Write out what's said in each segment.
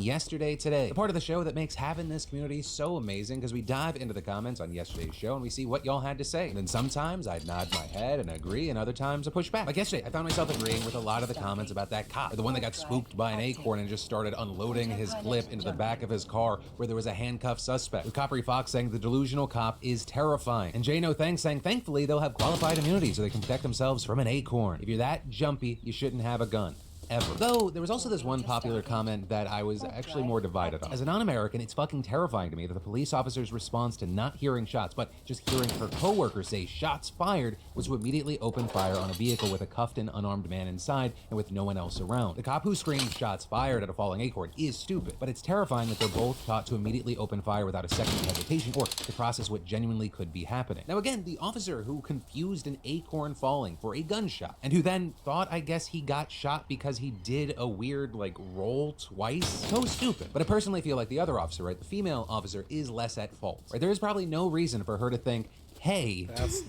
Yesterday Today, the part of the show that makes having this community so amazing because we dive into the comments on yesterday's show and we see what y'all had to say. And then sometimes I'd nod my head and agree, and other times I push back. Like yesterday, I found myself agreeing with a lot of the comments about that cop, or the one that got spooked by an acorn and just started unloading his clip into the back of his car where there was a handcuffed suspect. With Coppery Fox saying the delusional cop is terrifying. And Jay No Thanks saying thankfully they'll have qualified immunity so they can protect themselves from an acorn. If you're that jumpy, you shouldn't have a gun. Ever. Though, there was also this one popular comment that I was actually more divided on. As a non-American, it's fucking terrifying to me that the police officer's response to not hearing shots, but just hearing her coworker say shots fired, was to immediately open fire on a vehicle with a cuffed and unarmed man inside and with no one else around. The cop who screamed shots fired at a falling acorn is stupid, but it's terrifying that they're both taught to immediately open fire without a second hesitation or to process what genuinely could be happening. Now again, the officer who confused an acorn falling for a gunshot, and who then thought, I guess, he got shot because he did a weird, like, roll twice? So stupid. But I personally feel like the other officer, right, the female officer, is less at fault. Right? There is probably no reason for her to think, hey,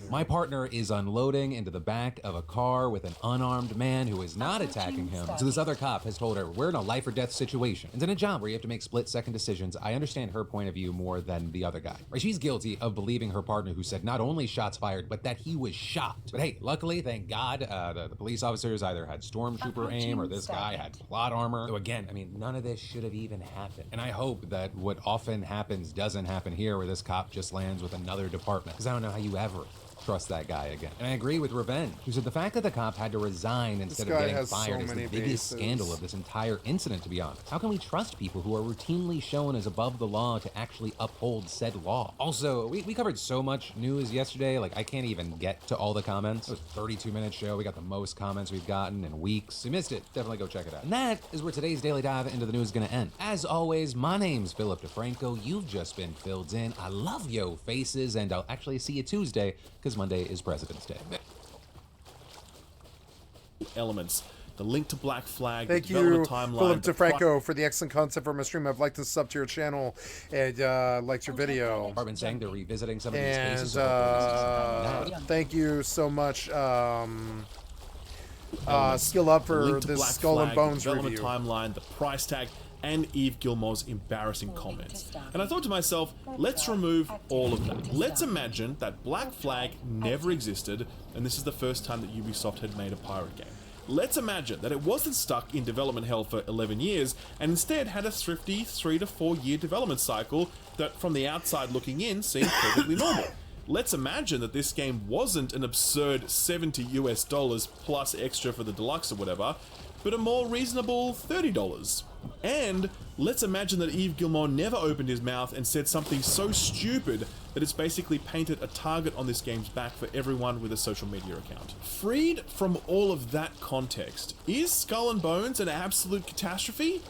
my partner is unloading into the back of a car with an unarmed man who is not attacking him. So this other cop has told her, we're in a life or death situation. And in a job where you have to make split-second decisions, I understand her point of view more than the other guy. Right? She's guilty of believing her partner who said not only shots fired, but that he was shot. But hey, luckily, thank God, the police officers either had stormtrooper aim or this guy had plot armor. So again, I mean, none of this should have even happened. And I hope that what often happens doesn't happen here, where this cop just lands with another department. Because I don't know how you ever trust that guy again. And I agree with Revenge, who said the fact that the cop had to resign instead of getting fired is the biggest scandal of this entire incident, to be honest. How can we trust people who are routinely shown as above the law to actually uphold said law? Also, we covered so much news yesterday, like I can't even get to all the comments. It was a 32-minute show. We got the most comments we've gotten in weeks. If you missed it, definitely go check it out. And that is where today's daily dive into the news is gonna end. As always, my name's Philip DeFranco. You've just been filled in. I love yo faces, and I'll actually see you Tuesday, because Monday is President's Day. Elements. The link to Black Flag, Thank the development you, timeline. Philip DeFranco, for the excellent concept for my stream. I've liked and subbed to your channel and liked your video. Been saying they're revisiting some of these And cases. thank you so much, Skill Up, for this Skull and Bones development review. timeline, the price tag, and Eve Gilmore's embarrassing comments. And I thought to myself, let's remove all of that. Let's imagine that Black Flag never existed, and this is the first time that Ubisoft had made a pirate game. Let's imagine that it wasn't stuck in development hell for 11 years, and instead had a thrifty 3 to 4 year development cycle that, from the outside looking in, seemed perfectly normal. Let's imagine that this game wasn't an absurd $70 US plus extra for the deluxe or whatever, but a more reasonable $30. And let's imagine that Yves Gilmore never opened his mouth and said something so stupid that it's basically painted a target on this game's back for everyone with a social media account. Freed from all of that context, is Skull and Bones an absolute catastrophe?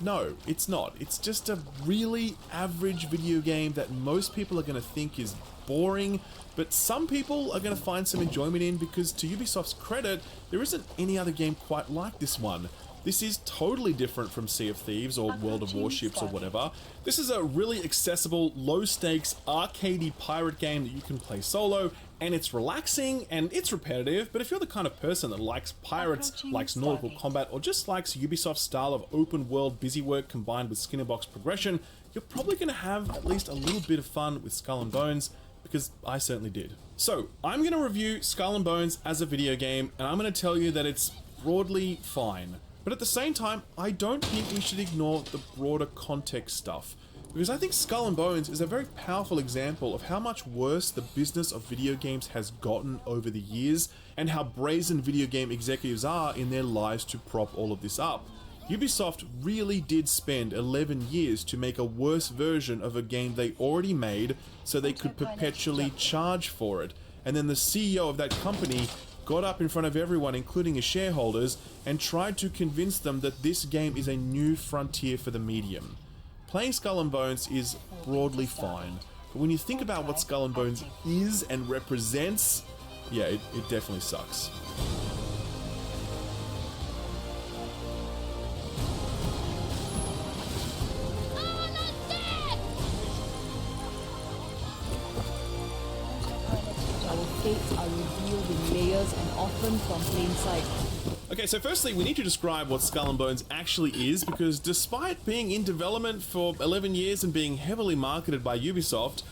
No, it's not. It's just a really average video game that most people are going to think is boring, but some people are going to find some enjoyment in, because to Ubisoft's credit, there isn't any other game quite like this one. This is totally different from Sea of Thieves or World of Warships or whatever. This is a really accessible, low-stakes, arcadey pirate game that you can play solo, and it's relaxing and it's repetitive, but if you're the kind of person that likes pirates, likes nautical combat, or just likes Ubisoft's style of open-world busy work combined with skinner-box progression, you're probably going to have at least a little bit of fun with Skull and Bones, because I certainly did. So, I'm going to review Skull and Bones as a video game, and I'm going to tell you that it's broadly fine. But at the same time, I don't think we should ignore the broader context stuff, because I think Skull and Bones is a very powerful example of how much worse the business of video games has gotten over the years, and how brazen video game executives are in their lies to prop all of this up. Ubisoft really did spend 11 years to make a worse version of a game they already made so they could perpetually charge for it, and then the CEO of that company got up in front of everyone, including his shareholders, and tried to convince them that this game is a new frontier for the medium. Playing Skull and Bones is broadly fine, but when you think about what Skull and Bones is and represents, yeah, it definitely sucks. Our fates are revealed in layers and often from plain sight. Okay, so firstly, we need to describe what Skull and Bones actually is, because despite being in development for 11 years and being heavily marketed by Ubisoft,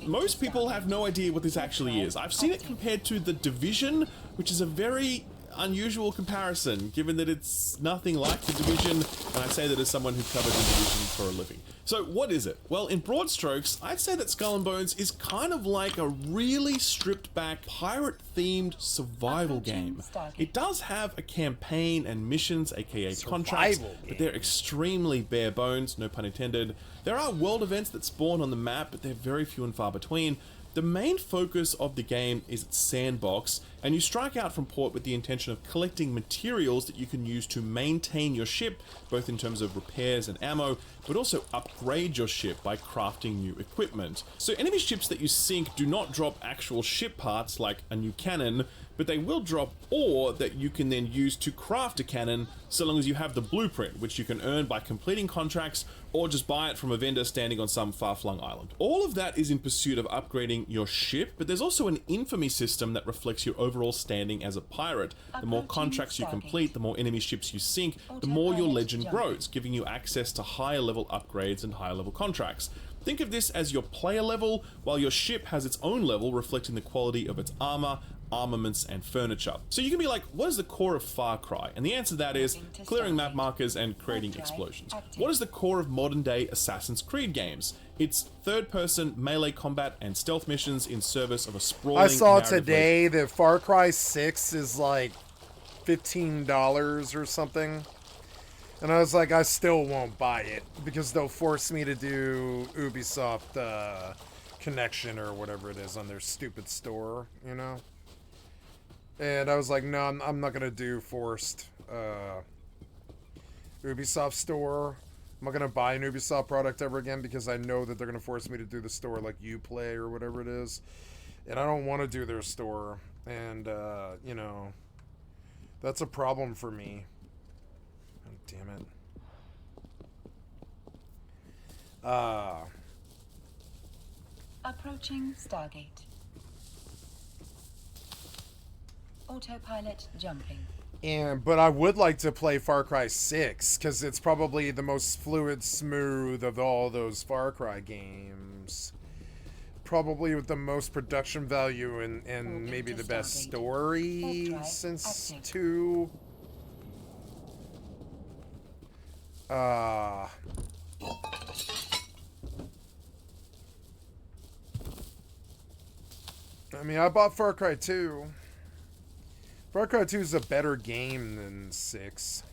most people have no idea what this actually is. I've seen it compared to The Division, which is a very unusual comparison, given that it's nothing like The Division, and I say that as someone who covered The Division for a living. So what is it? Well, in broad strokes, I'd say that Skull and Bones is kind of like a really stripped back, pirate-themed survival game. It does have a campaign and missions, aka contracts, but they're extremely bare bones, no pun intended. There are world events that spawn on the map, but they're very few and far between. The main focus of the game is its sandbox, and you strike out from port with the intention of collecting materials that you can use to maintain your ship, both in terms of repairs and ammo, but also upgrade your ship by crafting new equipment. So enemy ships that you sink do not drop actual ship parts like a new cannon, but they will drop ore that you can then use to craft a cannon, so long as you have the blueprint, which you can earn by completing contracts or just buy it from a vendor standing on some far-flung island. All of that is in pursuit of upgrading your ship, but there's also an infamy system that reflects your overall standing as a pirate. The more contracts you complete, the more enemy ships you sink, the more your legend grows, giving you access to higher level upgrades and higher level contracts. Think of this as your player level, while your ship has its own level reflecting the quality of its armor, armaments, and furniture. So you can be like, what is the core of Far Cry? And the answer to that is clearing map markers and creating explosions. What is the core of modern day Assassin's Creed games? It's third-person melee combat and stealth missions in service of a sprawling I saw narrative today that Far Cry 6 is like $15 or something. And I was like, I still won't buy it because they'll force me to do Ubisoft connection or whatever it is on their stupid store, you know? And I was like, no, I'm not going to do forced Ubisoft store. I'm not going to buy an Ubisoft product ever again because I know that they're going to force me to do the store like Uplay or whatever it is. And I don't want to do their store. And, you know, that's a problem for me. Oh, damn it. Approaching Stargate. Autopilot jumping. But I would like to play Far Cry 6 because it's probably the most fluid, smooth of all those Far Cry games. Probably with the most production value and maybe the best story since 2. I mean, I bought Far Cry 2. Far Cry 2 is a better game than 6.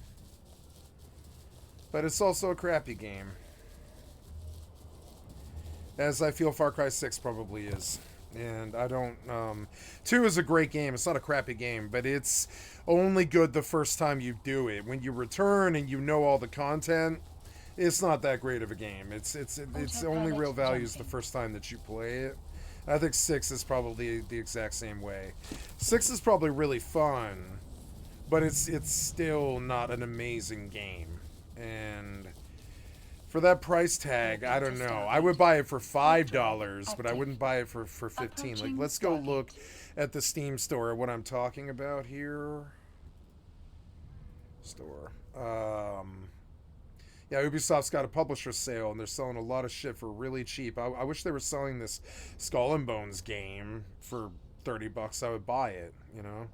But it's also a crappy game. As I feel Far Cry 6 probably is. And I don't... 2 is a great game. It's not a crappy game. But it's only good the first time you do it. When you return and you know all the content, it's not that great of a game. It's only real value is the first time that you play it. I think 6 is probably the exact same way. 6 is probably really fun, but it's still not an amazing game. And for that price tag, I don't know. I would buy it for $5, but I wouldn't buy it for $15. Like, let's go look at the Steam store, what I'm talking about here. Store. Yeah, Ubisoft's got a publisher sale, and they're selling a lot of shit for really cheap. I wish they were selling this Skull and Bones game for $30. I would buy it, you know?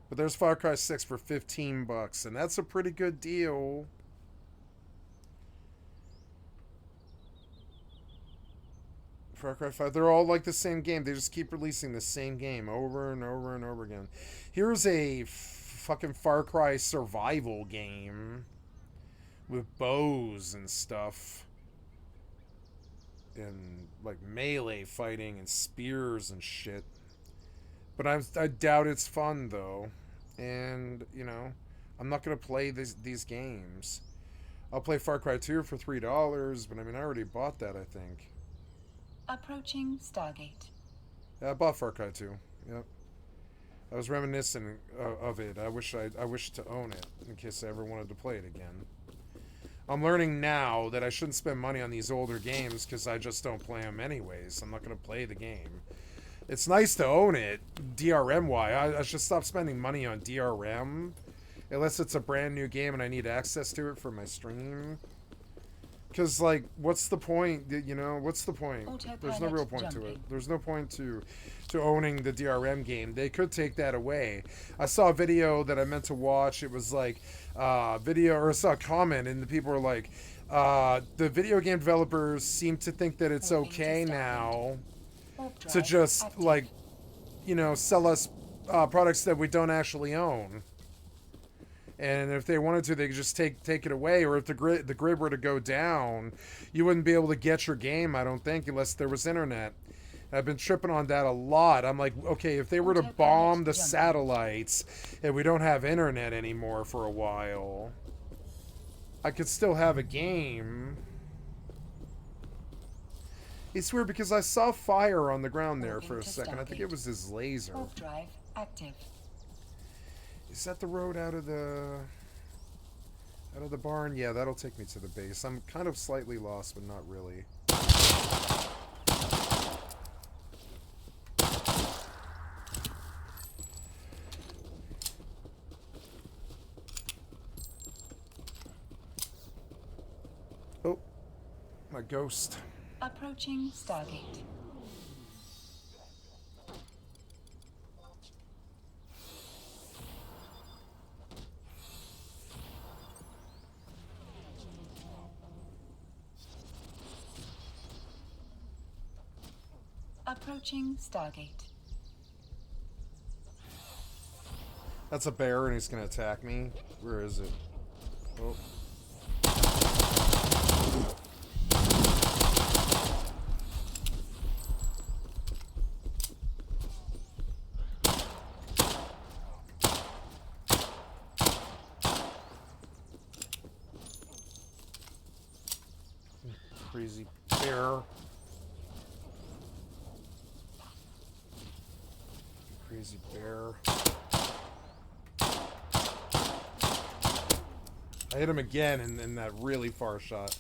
But there's Far Cry 6 for $15, and that's a pretty good deal. Far Cry 5, they're all like the same game. They just keep releasing the same game over and over and over again. Here's a fucking Far Cry survival game with bows and stuff. And like melee fighting and spears and shit. But I doubt it's fun though. And, you know, I'm not going to play these games. I'll play Far Cry 2 for $3, but I mean, I already bought that, I think. Approaching Stargate. Yeah, I bought Far Cry 2. Yep. I was reminiscent of it. I wish to own it in case I ever wanted to play it again. I'm learning now that I shouldn't spend money on these older games because I just don't play them anyways. I'm not going to play the game. It's nice to own it, DRM-wise. I should stop spending money on DRM Unless it's a brand new game and I need access to it for my stream. Because, like, what's the point? You know, what's the point? There's no real point to it. There's no point to owning the DRM game. They could take that away. I saw a video that I meant to watch. It was like video, or I saw a comment, and the people were like, the video game developers seem to think that it's okay now to just, like, you know, sell us products that we don't actually own. And if they wanted to, they could just take it away. Or if the grid were to go down, you wouldn't be able to get your game, I don't think, unless there was internet. I've been tripping on that a lot. I'm like, okay, if they were to bomb the satellites and we don't have internet anymore for a while, I could still have a game. It's weird because I saw fire on the ground there for a second. I think it was his laser. Drive active. Is that the road out of the barn? Yeah, that'll take me to the base. I'm kind of slightly lost, but not really. Oh, my ghost. Approaching Stargate. Approaching Stargate. That's a bear and he's gonna attack me. Where is it? Oh. Crazy bear. Crazy bear. I hit him again in that really far shot.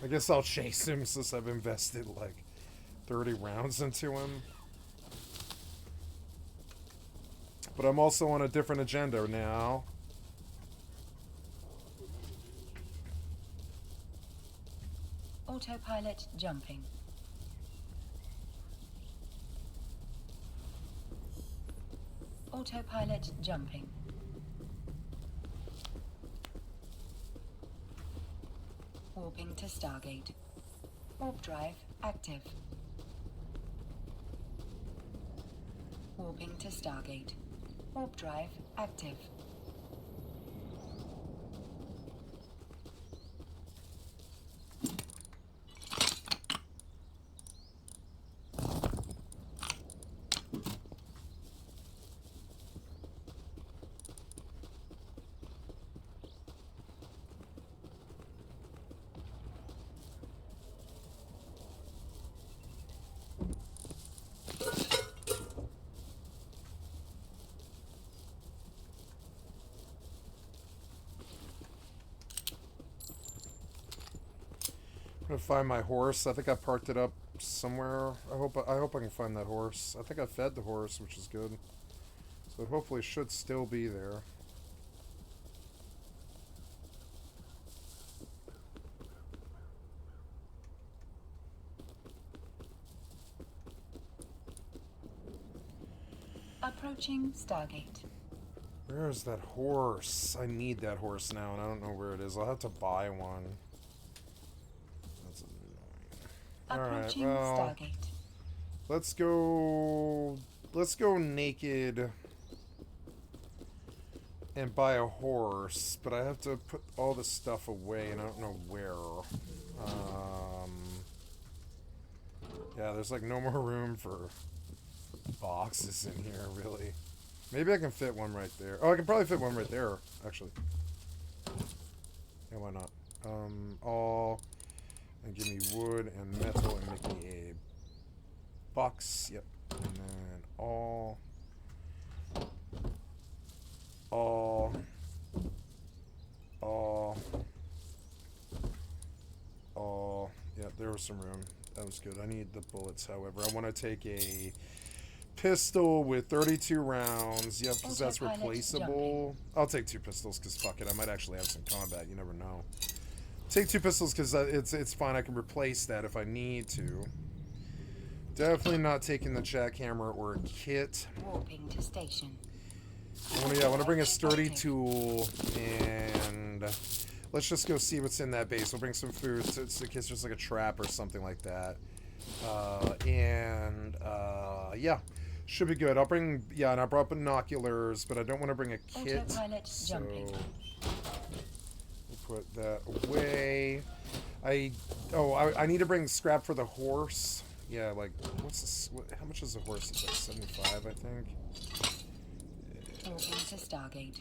I guess I'll chase him since I've invested like 30 rounds into him. But I'm also on a different agenda now. Autopilot jumping. Autopilot jumping. Warping to Stargate. Warp drive active. Warping to Stargate. Warp drive active. I'm gonna find my horse. I think I parked it up somewhere. I hope I can find that horse. I think I fed the horse, which is good. So it hopefully should still be there. Approaching Stargate. Where is that horse? I need that horse now, and I don't know where it is. I'll have to buy one. That's annoying. Approaching All right, well, Stargate. let's go naked and buy a horse, but I have to put all this stuff away, and I don't know where. Yeah, there's like no more room for boxes in here, really. Maybe I can fit one right there. Oh, I can probably fit one right there, actually. Yeah, why not? All, and give me wood and metal and make me a box. Yep. And then all. Yeah, there was some room. That was good. I need the bullets, however. I want to take a Pistol with 32 rounds. Yep, because that's Autopilot replaceable. I'll take 2 pistols because fuck it. I might actually have some combat. You never know. Take 2 pistols because it's fine. I can replace that if I need to. Definitely not taking the jackhammer or a kit. Warping to station. I want to bring a sturdy tool and let's just go see what's in that base. We'll bring some food so it's in case there's like a trap or something like that. Yeah. Should be good. I'll bring, yeah, and I brought binoculars, but I don't want to bring a kit. Autopilot jumping. We'll put that away. I need to bring scrap for the horse. Yeah, like, what's this? How much is the horse? It's like 75, I think. Warping to Stargate.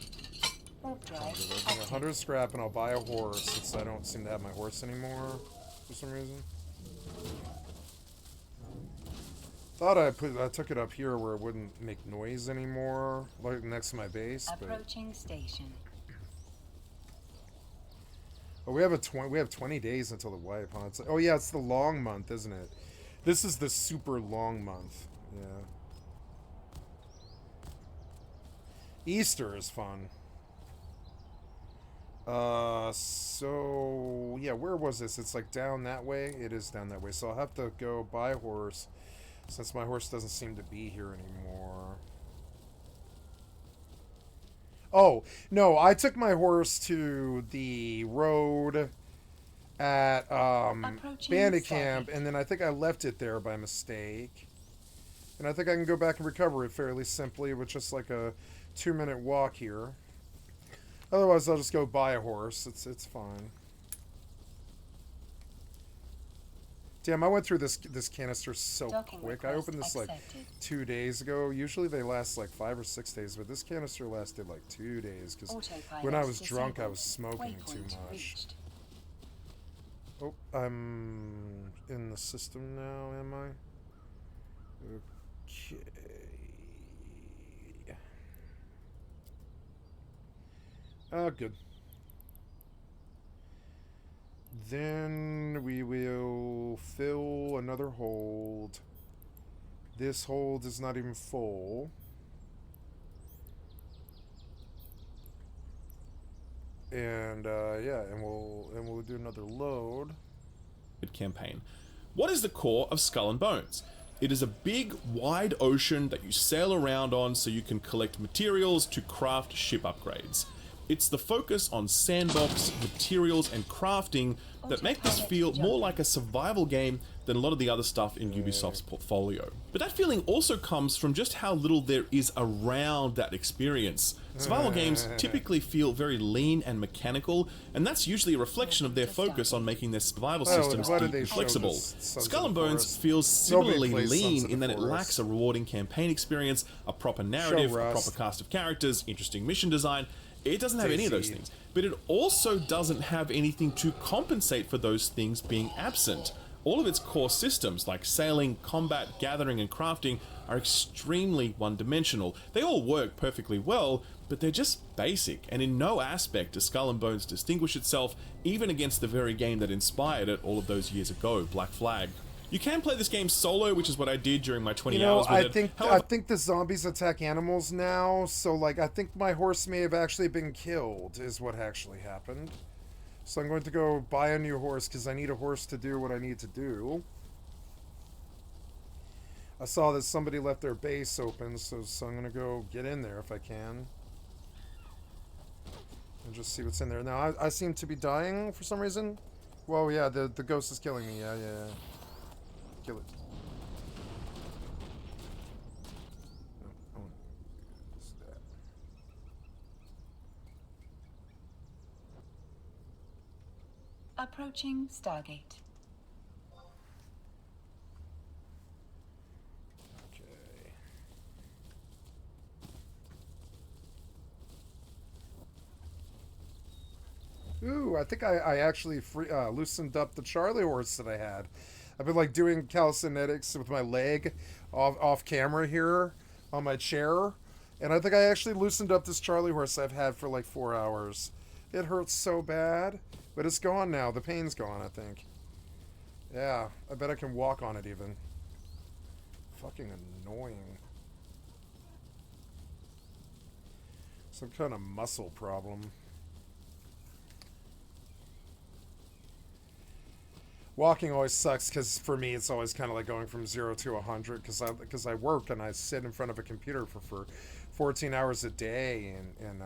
Warp drive. I'll bring 100 scrap and I'll buy a horse since I don't seem to have my horse anymore for some reason. Thought I took it up here where it wouldn't make noise anymore, like next to my base. Approaching station. Oh, we have 20 days until the wipe, huh? Oh yeah, it's the long month, isn't it? This is the super long month. Yeah. Easter is fun. So yeah, where was this? It's like down that way. It is down that way. So I'll have to go buy a horse. Since my horse doesn't seem to be here anymore. Oh, no, I took my horse to the road at Bandit Camp, and then I think I left it there by mistake. And I think I can go back and recover it fairly simply with just like a 2-minute walk here. Otherwise, I'll just go buy a horse. It's fine. Damn, I went through this canister so quick. I opened this like 2 days ago. Usually they last like 5 or 6 days, but this canister lasted like 2 days because when I was drunk, I was smoking too much. Oh, I'm in the system now, am I? Okay. Oh, good. Then we will fill another hold. This hold is not even full. And yeah, and we'll do another load. Campaign. What is the core of Skull and Bones? It is a big, wide ocean that you sail around on so you can collect materials to craft ship upgrades. It's the focus on sandbox, materials, and crafting that make this feel more like a survival game than a lot of the other stuff in Ubisoft's portfolio. But that feeling also comes from just how little there is around that experience. Survival games typically feel very lean and mechanical, and that's usually a reflection of their focus on making their survival systems deep and flexible. Skull and Bones feels similarly lean in that it lacks a rewarding campaign experience, a proper narrative, a proper cast of characters, interesting mission design. It doesn't have any of those things, but it also doesn't have anything to compensate for those things being absent. All of its core systems, like sailing, combat, gathering, and crafting, are extremely one-dimensional. They all work perfectly well, but they're just basic, and in no aspect does Skull and Bones distinguish itself, even against the very game that inspired it all of those years ago, Black Flag. You can play this game solo, which is what I did during my 20 hours with it. I think the zombies attack animals now, so like I think my horse may have actually been killed, is what actually happened. So I'm going to go buy a new horse because I need a horse to do what I need to do. I saw that somebody left their base open, so I'm going to go get in there if I can. And just see what's in there. Now, I seem to be dying for some reason. Whoa, yeah, the ghost is killing me. Yeah. Kill it. What's that? Approaching Stargate. Okay. Ooh, I think I actually loosened up the Charlie horse that I had. I've been like doing calisthenics with my leg off camera here on my chair. And I think I actually loosened up this Charlie horse I've had for like 4 hours. It hurts so bad, but it's gone now. The pain's gone, I think. Yeah, I bet I can walk on it even. Fucking annoying. Some kind of muscle problem. Walking always sucks because for me it's always kind of like going from 0 to 100 because I work and I sit in front of a computer for 14 hours a day and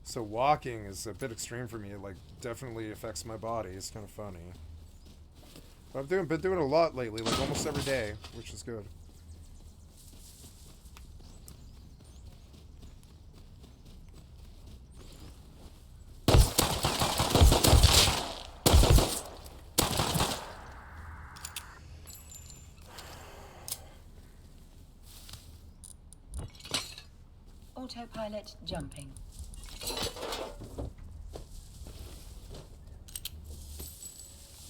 so walking is a bit extreme for me. It like definitely affects my body. It's kind of funny. But I've been doing it a lot lately, like almost every day, which is good. Autopilot jumping.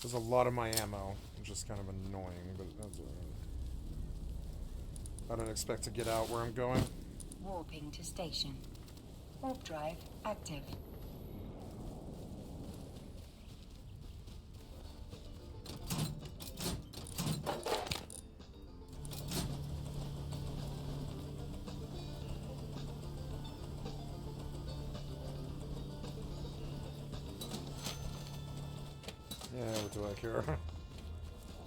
There's a lot of my ammo, which is kind of annoying, but that's alright. I don't expect to get out where I'm going. Warping to station. Warp drive active. Yeah, what do I care?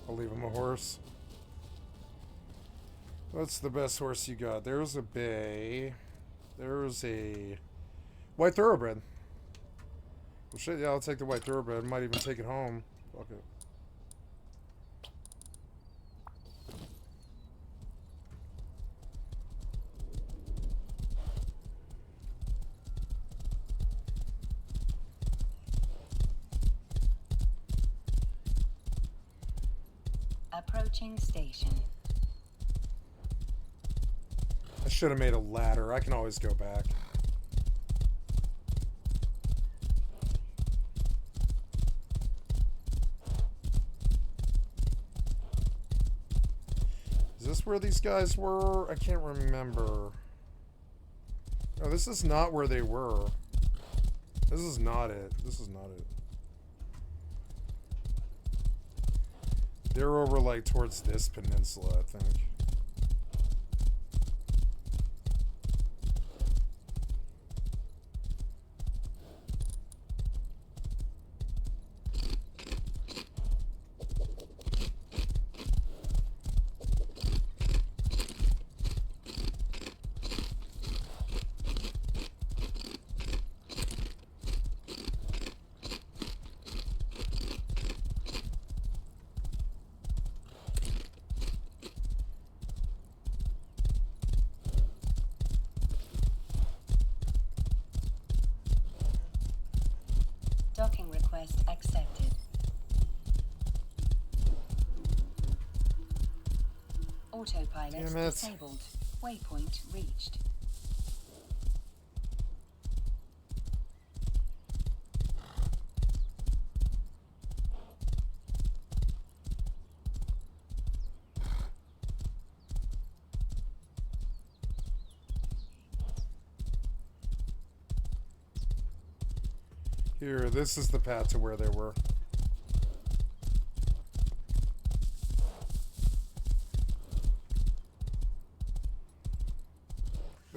I'll leave him a horse. What's the best horse you got? There's a bay. There's a white thoroughbred. Well, shit, yeah, I'll take the white thoroughbred. Might even take it home. Fuck it. Approaching station. I should have made a ladder. I can always go back. Is this where these guys were? I can't remember. No, this is not where they were. This is not it. This is not it. They're over, like, towards this peninsula, I think. Docking request accepted. Autopilot Damn it. disabled. Waypoint reached. Here, this is the path to where they were.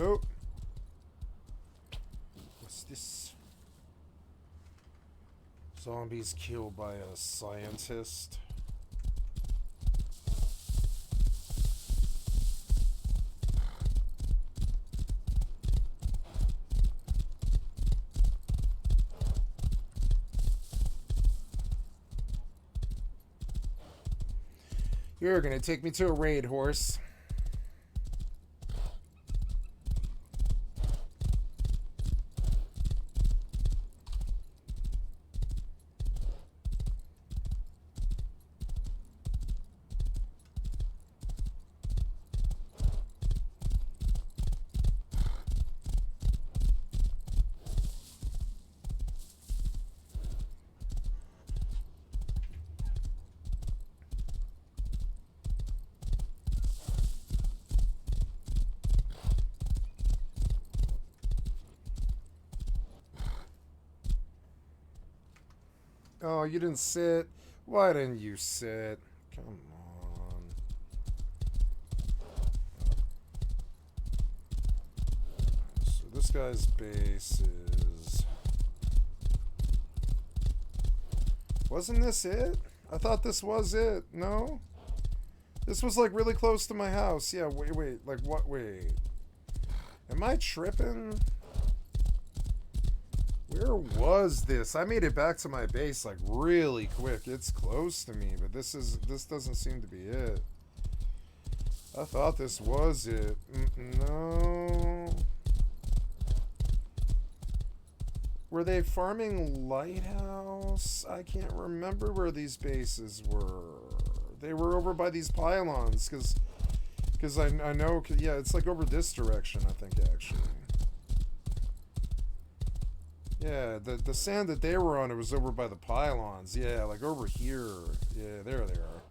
Oh. What's this? Zombies killed by a scientist. You're gonna take me to a raid, horse. Oh, you didn't sit? Why didn't you sit? Come on. So this guy's base is... Wasn't this it? I thought this was it. No? This was like really close to my house. Yeah, wait. Like what? Wait. Am I tripping? Where was this? I made it back to my base like really quick. It's close to me, but this doesn't seem to be it. I thought this was it. No. Were they farming Lighthouse? I can't remember where these bases were. They were over by these pylons, because I know, yeah, it's like over this direction, I think, actually. Yeah, the sand that they were on, it was over by the pylons. Yeah, like over here. Yeah, there they are.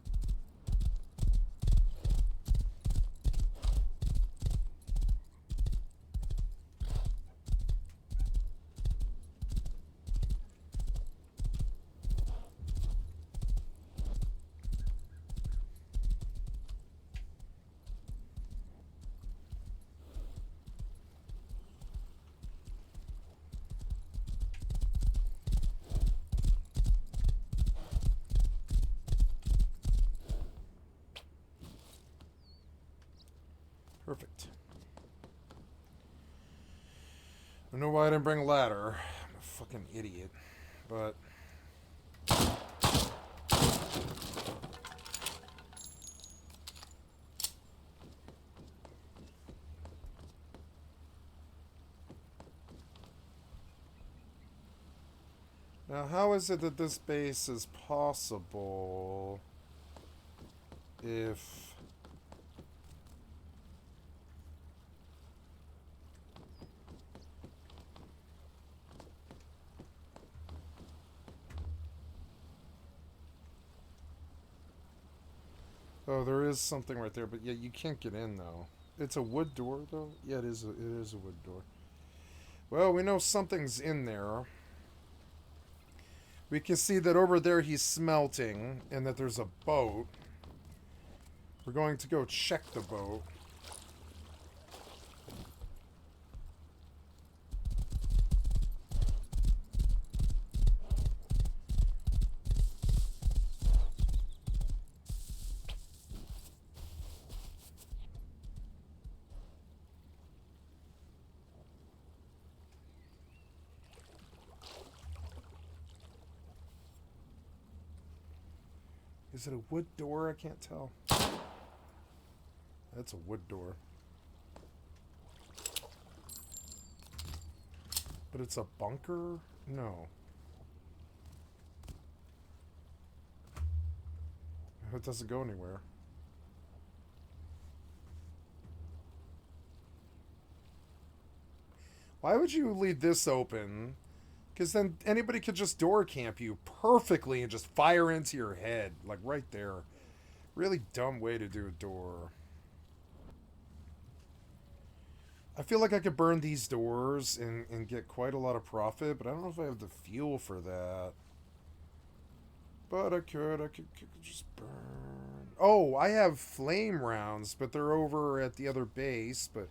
Perfect. I don't know why I didn't bring a ladder. I'm a fucking idiot. But... Now, how is it that this base is possible if... Oh, there is something right there, but yeah, you can't get in though. It's a wood door though. Yeah, it is a wood door. Well, we know something's in there. We can see that over there he's smelting, and that there's a boat. We're going to go check the boat. Is it a wood door? I can't tell. That's a wood door. But it's a bunker? No. It doesn't go anywhere. Why would you leave this open? Because then anybody could just door camp you perfectly and just fire into your head. Like right there. Really dumb way to do a door. I feel like I could burn these doors and get quite a lot of profit, but I don't know if I have the fuel for that. But I could just burn. Oh, I have flame rounds, but they're over at the other base, but...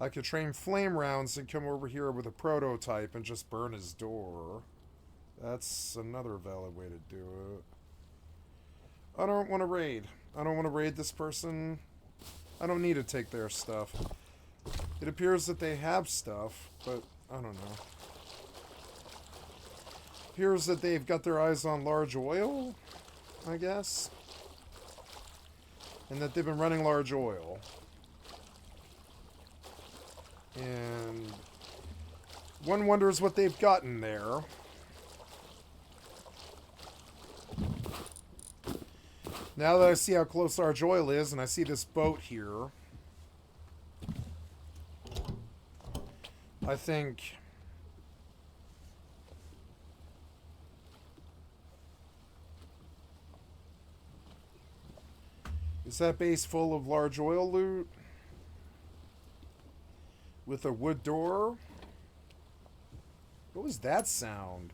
I could train flame rounds and come over here with a prototype and just burn his door. That's another valid way to do it. I don't want to raid. I don't want to raid this person. I don't need to take their stuff. It appears that they have stuff, but I don't know. Appears that they've got their eyes on large oil, I guess. And that they've been running large oil. And one wonders what they've gotten there. Now that I see how close large oil is, and I see this boat here, I think... Is that base full of large oil loot? With a wood door? What was that sound?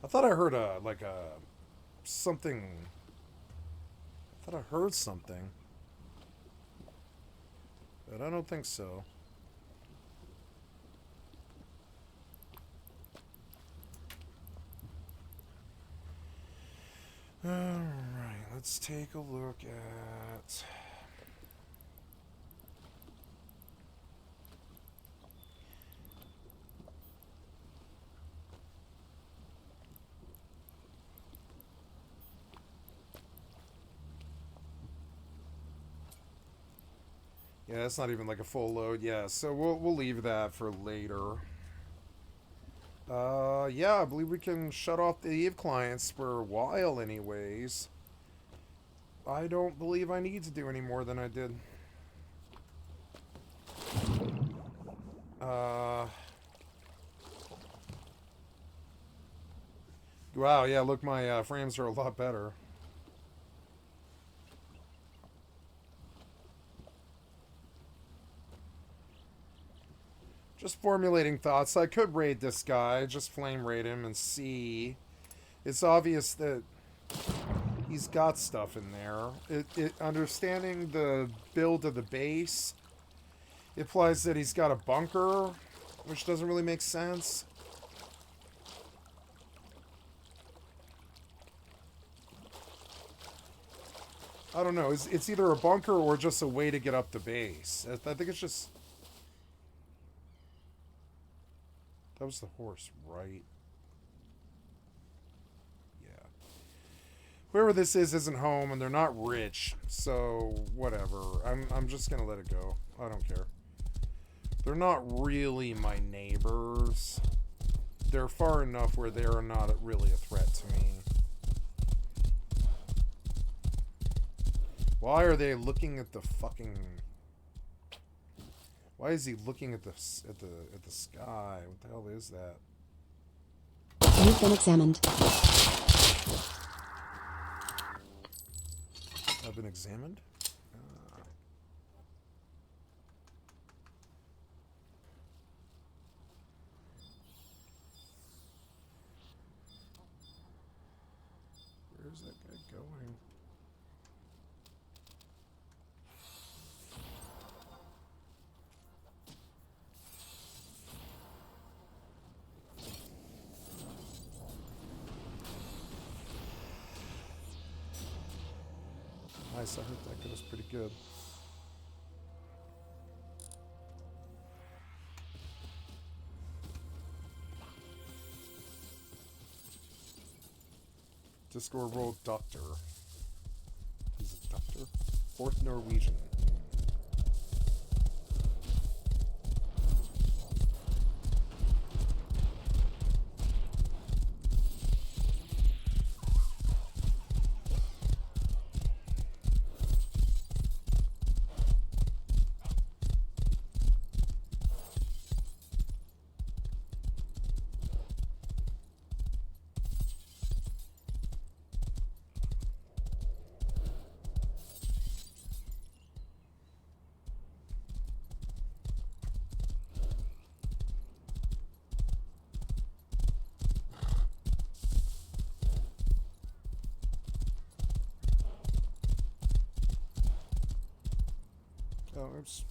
I thought I heard something. I thought I heard something. But I don't think so. Alright, let's take a look at... Yeah, it's not even like a full load. Yeah, so we'll leave that for later. Yeah, I believe we can shut off the EvE clients for a while anyways. I don't believe I need to do any more than I did. Wow, yeah, look, my frames are a lot better. Just formulating thoughts. I could raid this guy, just flame raid him and see. It's obvious that he's got stuff in there. Understanding the build of the base implies that he's got a bunker, which doesn't really make sense. I don't know. It's either a bunker or just a way to get up the base. I think it's just... That was the horse, right? Yeah. Whoever this is isn't home, and they're not rich, so whatever. I'm just gonna let it go. I don't care. They're not really my neighbors. They're far enough where they are not really a threat to me. Why are they looking at the fucking... Why is he looking at the sky? What the hell is that? You've been examined. I've been examined? Where's that guy going? Nice, I heard that goes pretty good. Discord role doctor. He's a doctor? Fourth Norwegian. Oh, oops.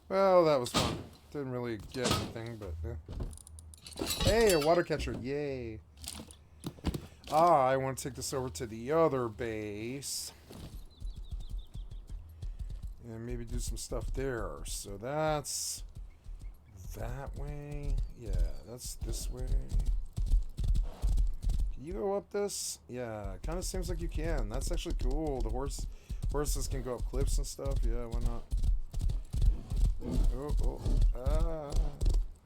Well, that was fun. Didn't really get anything, but yeah. Hey, a water catcher. Yay. I want to take this over to the other base. And maybe do some stuff there. So that's that way. Yeah, that's this way. Can you go up this? Yeah, it kind of seems like you can. That's actually cool. The horses can go up cliffs and stuff. Yeah, why not?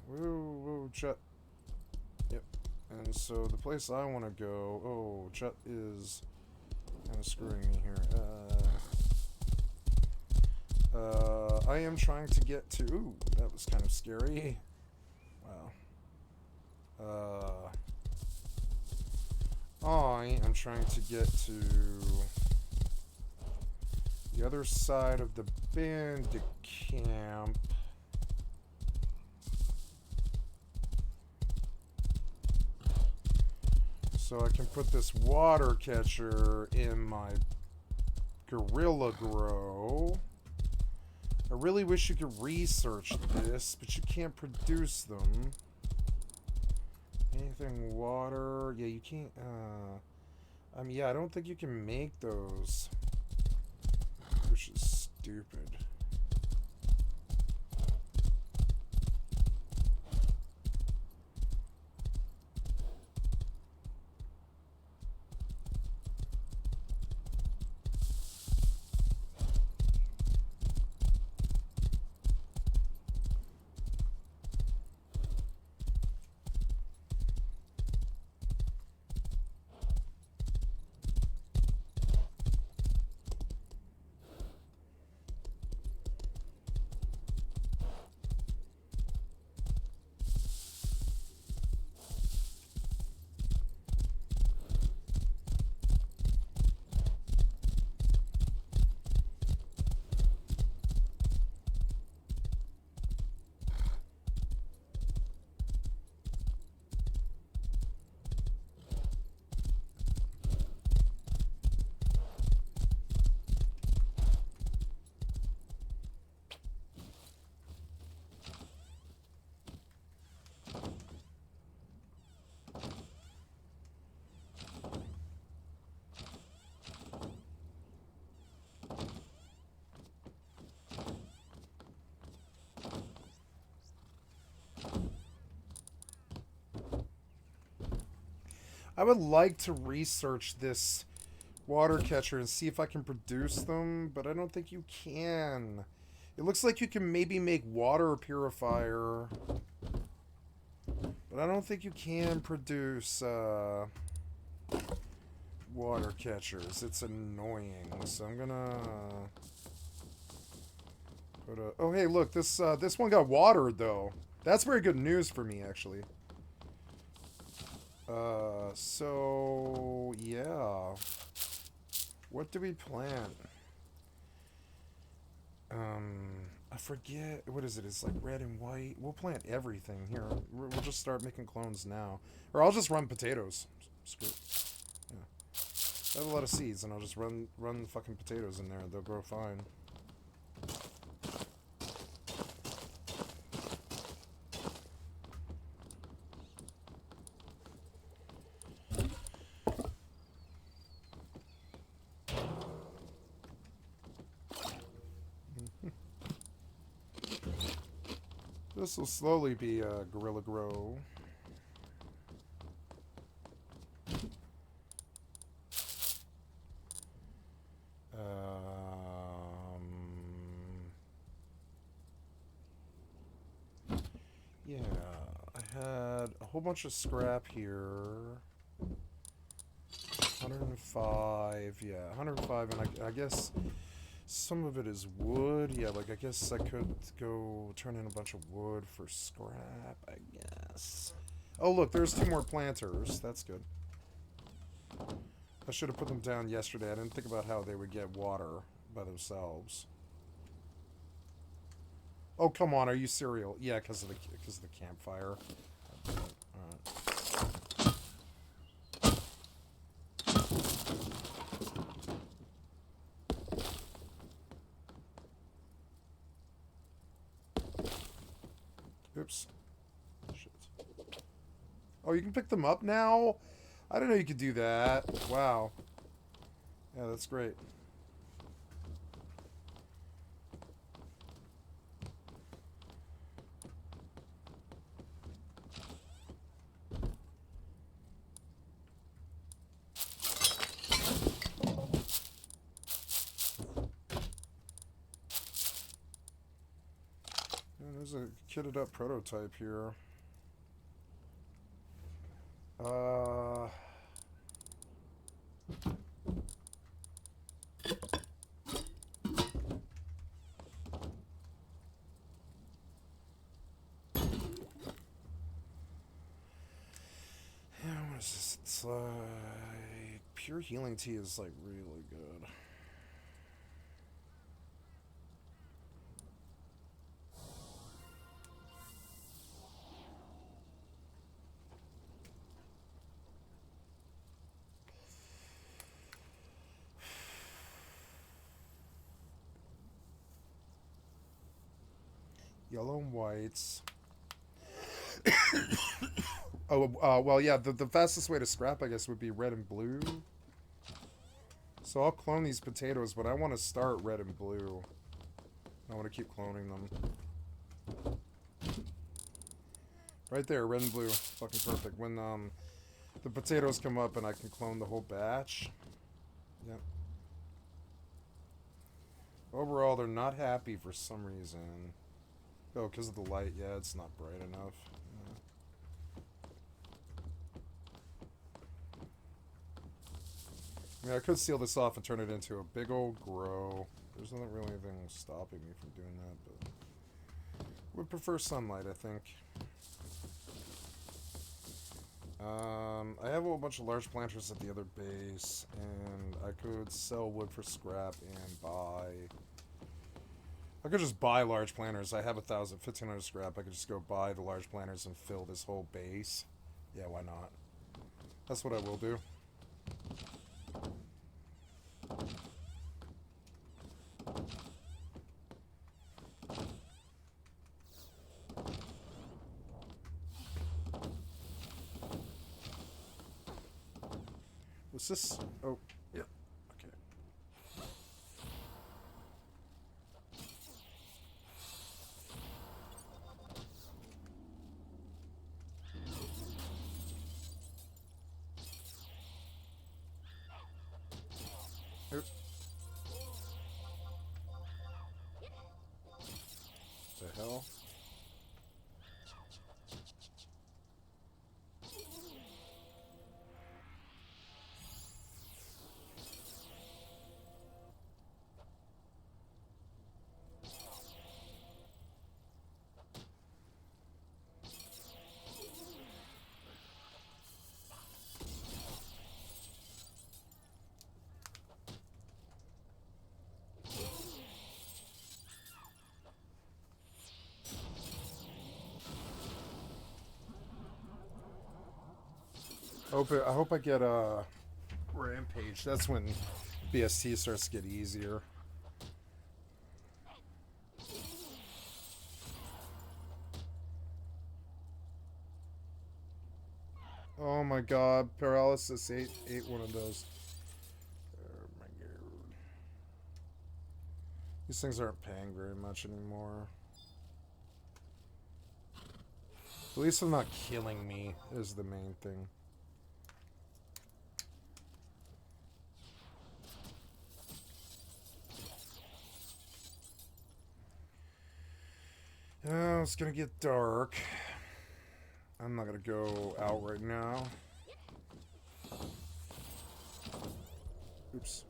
Whoa, Chut. Yep. And so the place I want to go... Oh, Chut is kind of screwing me here. I am trying to get to... Ooh, that was kind of scary. Wow. I am trying to get to... the other side of the bandit camp. So I can put this water catcher in my gorilla grow. I really wish you could research this, but you can't produce them. Anything water? Yeah, you can't, yeah, I don't think you can make those. Which is stupid. I would like to research this water catcher and see if I can produce them, but I don't think you can. It looks like you can maybe make water purifier, but I don't think you can produce water catchers. It's annoying, so I'm gonna put a... Oh, hey, look, this one got watered, though. That's very good news for me, actually. So, yeah. What do we plant? I forget. What is it? It's like red and white. We'll plant everything here. We'll just start making clones now. Or I'll just run potatoes. Screw it. Yeah. I have a lot of seeds, and I'll just run the fucking potatoes in there. They'll grow fine. This will slowly be a gorilla grow. Yeah, I had a whole bunch of scrap here. 105, yeah, 105, and I guess some of it is wood. Yeah, like I guess I could go turn in a bunch of wood for scrap, I guess. Oh, look, there's 2 more planters. That's good. I should have put them down yesterday. I didn't think about how they would get water by themselves. Oh, come on, are you serial? Yeah, because of the campfire. Alright. Oops. Shit. Oh, you can pick them up now? I didn't know you could do that. Wow. Yeah, that's great. There's a kitted up prototype here. Yeah, what is this? It's like pure healing tea is like really good. yellow and whites. Oh, well, yeah, the fastest way to scrap, I guess, would be red and blue. So I'll clone these potatoes, but I want to start red and blue. I want to keep cloning them. Right there, red and blue. Fucking perfect. When the potatoes come up and I can clone the whole batch. Yep. Overall, they're not happy for some reason. Oh, because of the light. Yeah, it's not bright enough. I mean, I could seal this off and turn it into a big old grow. There's not really anything stopping me from doing that, but would prefer sunlight, I think. I have a whole bunch of large planters at the other base, and I could sell wood for scrap and buy... I could just buy large planters. I have 1,500 scrap. I could just go buy the large planters and fill this whole base. Yeah, why not? That's what I will do. What's this? Oh, yeah. Okay. Oop. The hell? I hope I get a rampage. That's when BST starts to get easier. Oh my god, paralysis ate one of those. Oh my god. These things aren't paying very much anymore. At least they're not killing me, is the main thing. Oh, it's gonna get dark. I'm not gonna go out right now. Oops.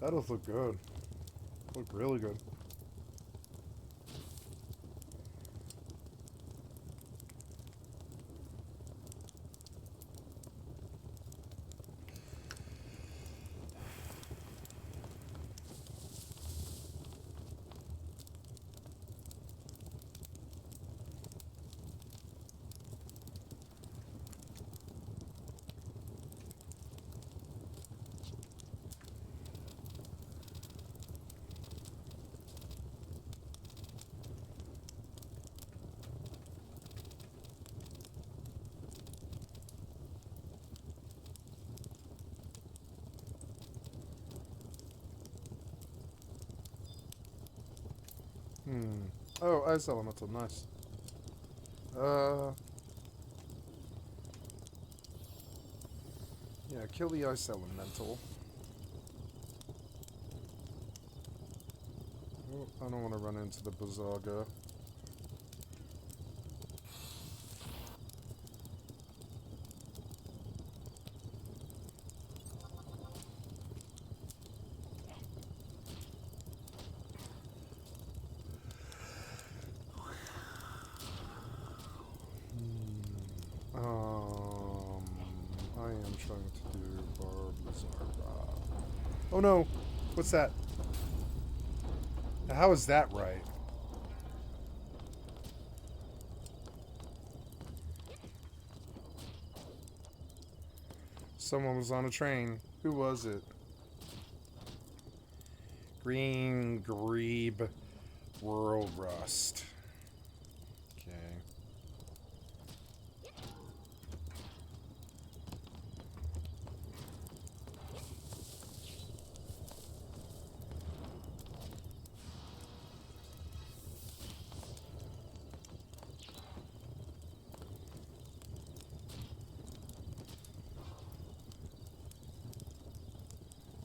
Shadows look good. Look really good. Oh, ice elemental, nice. Yeah, kill the ice elemental. Oh, I don't want to run into the Bazaga. I am trying to do Bazaga. Oh no! What's that? How is that right? Someone was on a train. Who was it? Green Grebe Rural Rust. Okay.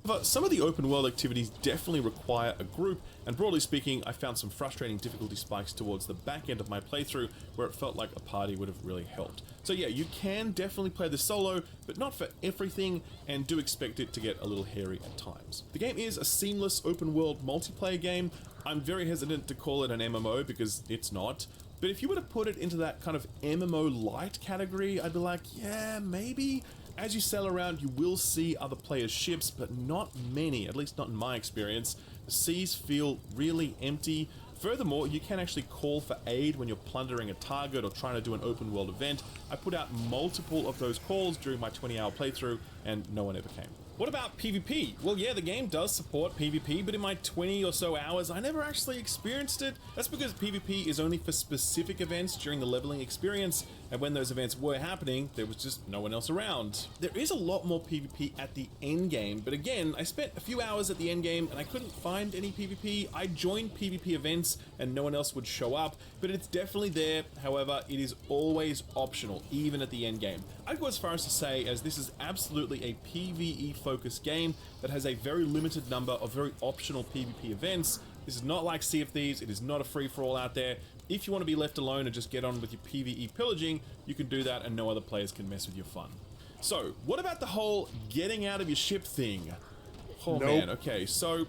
But some of the open world activities definitely require a group, and broadly speaking, I found some frustrating difficulty spikes towards the back end of my playthrough where it felt like a party would have really helped. So yeah, you can definitely play this solo, but not for everything, and do expect it to get a little hairy at times. The game is a seamless open world multiplayer game. I'm very hesitant to call it an MMO because it's not. But if you were to put it into that kind of MMO light category, I'd be like, yeah, maybe. As you sail around, you will see other players' ships, but not many, at least not in my experience. The seas feel really empty. Furthermore, you can actually call for aid when you're plundering a target or trying to do an open world event. I put out multiple of those calls during my 20-hour playthrough, and no one ever came. What about PvP? Well, yeah, the game does support PvP, but in my 20 or so hours, I never actually experienced it. That's because PvP is only for specific events during the leveling experience, and when those events were happening, there was just no one else around. There is a lot more PvP at the end game, but again, I spent a few hours at the end game and I couldn't find any PvP. I joined PvP events and no one else would show up, but it's definitely there. However, it is always optional, even at the end game. I'd go as far as to say, as this is absolutely a PvE focused game that has a very limited number of very optional PvP events. This is not like Sea of Thieves, it is not a free-for-all out there. If you want to be left alone and just get on with your PvE pillaging, you can do that and no other players can mess with your fun. So, what about the whole getting out of your ship thing? Oh man, okay, so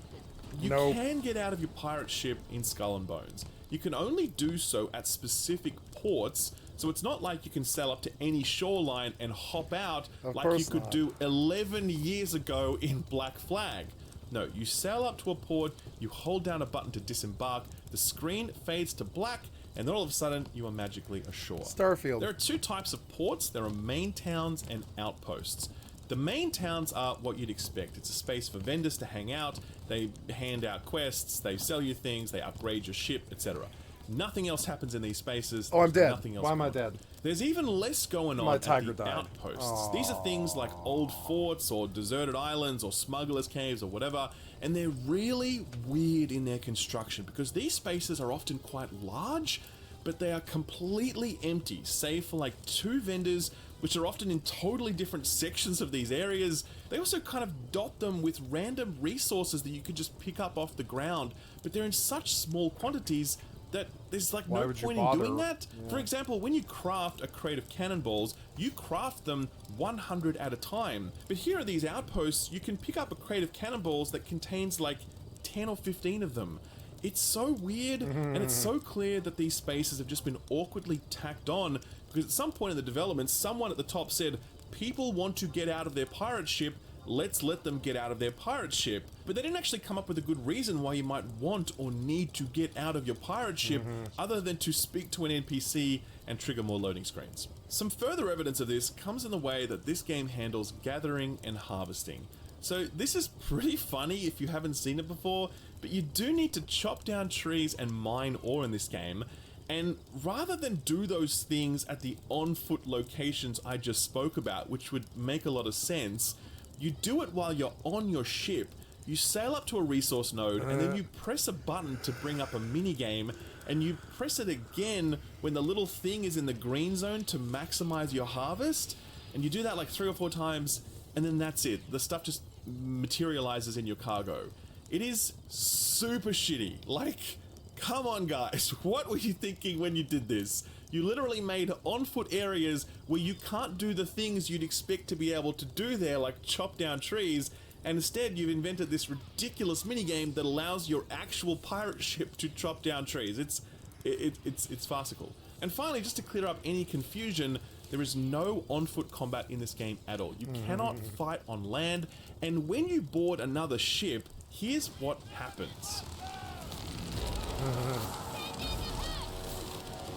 you can get out of your pirate ship in Skull and Bones. You can only do so at specific ports, so it's not like you can sail up to any shoreline and hop out like you could do 11 years ago in Black Flag. No, you sail up to a port, you hold down a button to disembark, the screen fades to black, and then all of a sudden you are magically ashore. Starfield. There are two types of ports. There are main towns and outposts. The main towns are what you'd expect. It's a space for vendors to hang out, they hand out quests, they sell you things, they upgrade your ship, etc. Nothing else happens in these spaces. Oh, I'm dead. Nothing else Why am I dead? There's even less going on at the outposts. These are things like old forts or deserted islands or smugglers' caves or whatever, and they're really weird in their construction because these spaces are often quite large, but they are completely empty, save for like two vendors, which are often in totally different sections of these areas. They also kind of dot them with random resources that you could just pick up off the ground, but they're in such small quantities that there's like no point in doing that. Yeah. For example, when you craft a crate of cannonballs, you craft them 100 at a time. But here at these outposts, you can pick up a crate of cannonballs that contains like 10 or 15 of them. It's so weird, and it's so clear that these spaces have just been awkwardly tacked on, because at some point in the development, someone at the top said, people want to get out of their pirate ship, let's let them get out of their pirate ship. But they didn't actually come up with a good reason why you might want or need to get out of your pirate ship, other than to speak to an NPC and trigger more loading screens. Some further evidence of this comes in the way that this game handles gathering and harvesting. So this is pretty funny if you haven't seen it before, but you do need to chop down trees and mine ore in this game. And rather than do those things at the on-foot locations I just spoke about, which would make a lot of sense, you do it while you're on your ship. You sail up to a resource node, and then you press a button to bring up a minigame, and you press it again when the little thing is in the green zone to maximize your harvest. And you do that like 3 or 4 times, and then that's it. The stuff just materializes in your cargo. It is super shitty. Like, come on guys, what were you thinking when you did this? You literally made on-foot areas where you can't do the things you'd expect to be able to do there, like chop down trees, and instead you've invented this ridiculous minigame that allows your actual pirate ship to chop down trees. It's farcical. And finally, just to clear up any confusion, there is no on-foot combat in this game at all. You cannot fight on land, and when you board another ship, here's what happens.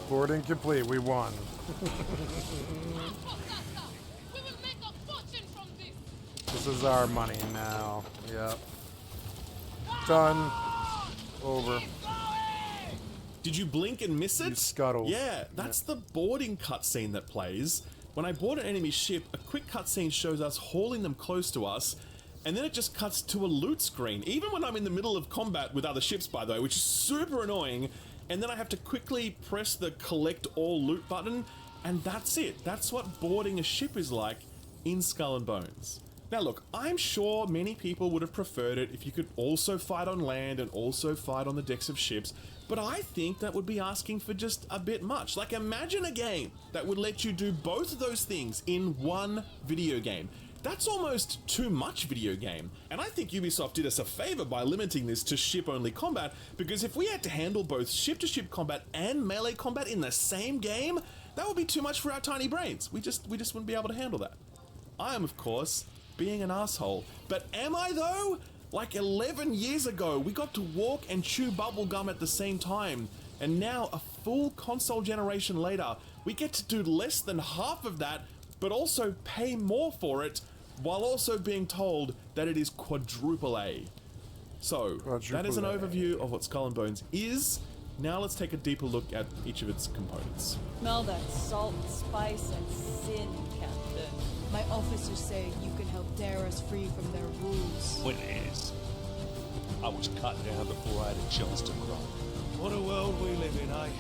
Boarding complete, we won. This is our money now. Yep. Done. Over. Did you blink and miss it? You scuttled. Yeah, that's the boarding cutscene that plays. When I board an enemy ship, a quick cutscene shows us hauling them close to us, and then it just cuts to a loot screen. Even when I'm in the middle of combat with other ships, by the way, which is super annoying, and then I have to quickly press the collect all loot button, and that's it. That's what boarding a ship is like in Skull and Bones. Now look, I'm sure many people would have preferred it if you could also fight on land and also fight on the decks of ships, but I think that would be asking for just a bit much. Like, imagine a game that would let you do both of those things in one video game. That's almost too much video game, and I think Ubisoft did us a favor by limiting this to ship-only combat, because if we had to handle both ship-to-ship combat and melee combat in the same game, that would be too much for our tiny brains. We just wouldn't be able to handle that. I am, of course, being an asshole, but am I though? Like 11 years ago, we got to walk and chew bubblegum at the same time, and now a full console generation later, we get to do less than half of that, but also pay more for it, while also being told that it is quadruple A. So, that is an overview of what Skull and Bones is. Now let's take a deeper look at each of its components. Smell that salt, spice, and sin, Captain. My officers say you can help dare us free from their rules. What it is, I was cut down before I had a chance to grow. What a world we live in, eh?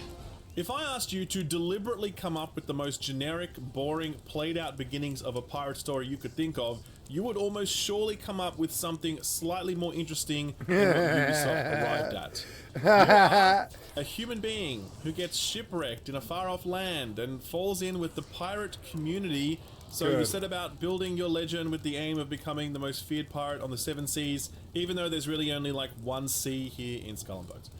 If I asked you to deliberately come up with the most generic, boring, played-out beginnings of a pirate story you could think of, you would almost surely come up with something slightly more interesting than what Ubisoft arrived at. You are a human being who gets shipwrecked in a far-off land and falls in with the pirate community. So you set about building your legend with the aim of becoming the most feared pirate on the Seven Seas, even though there's really only like one sea here in Skull and Bones.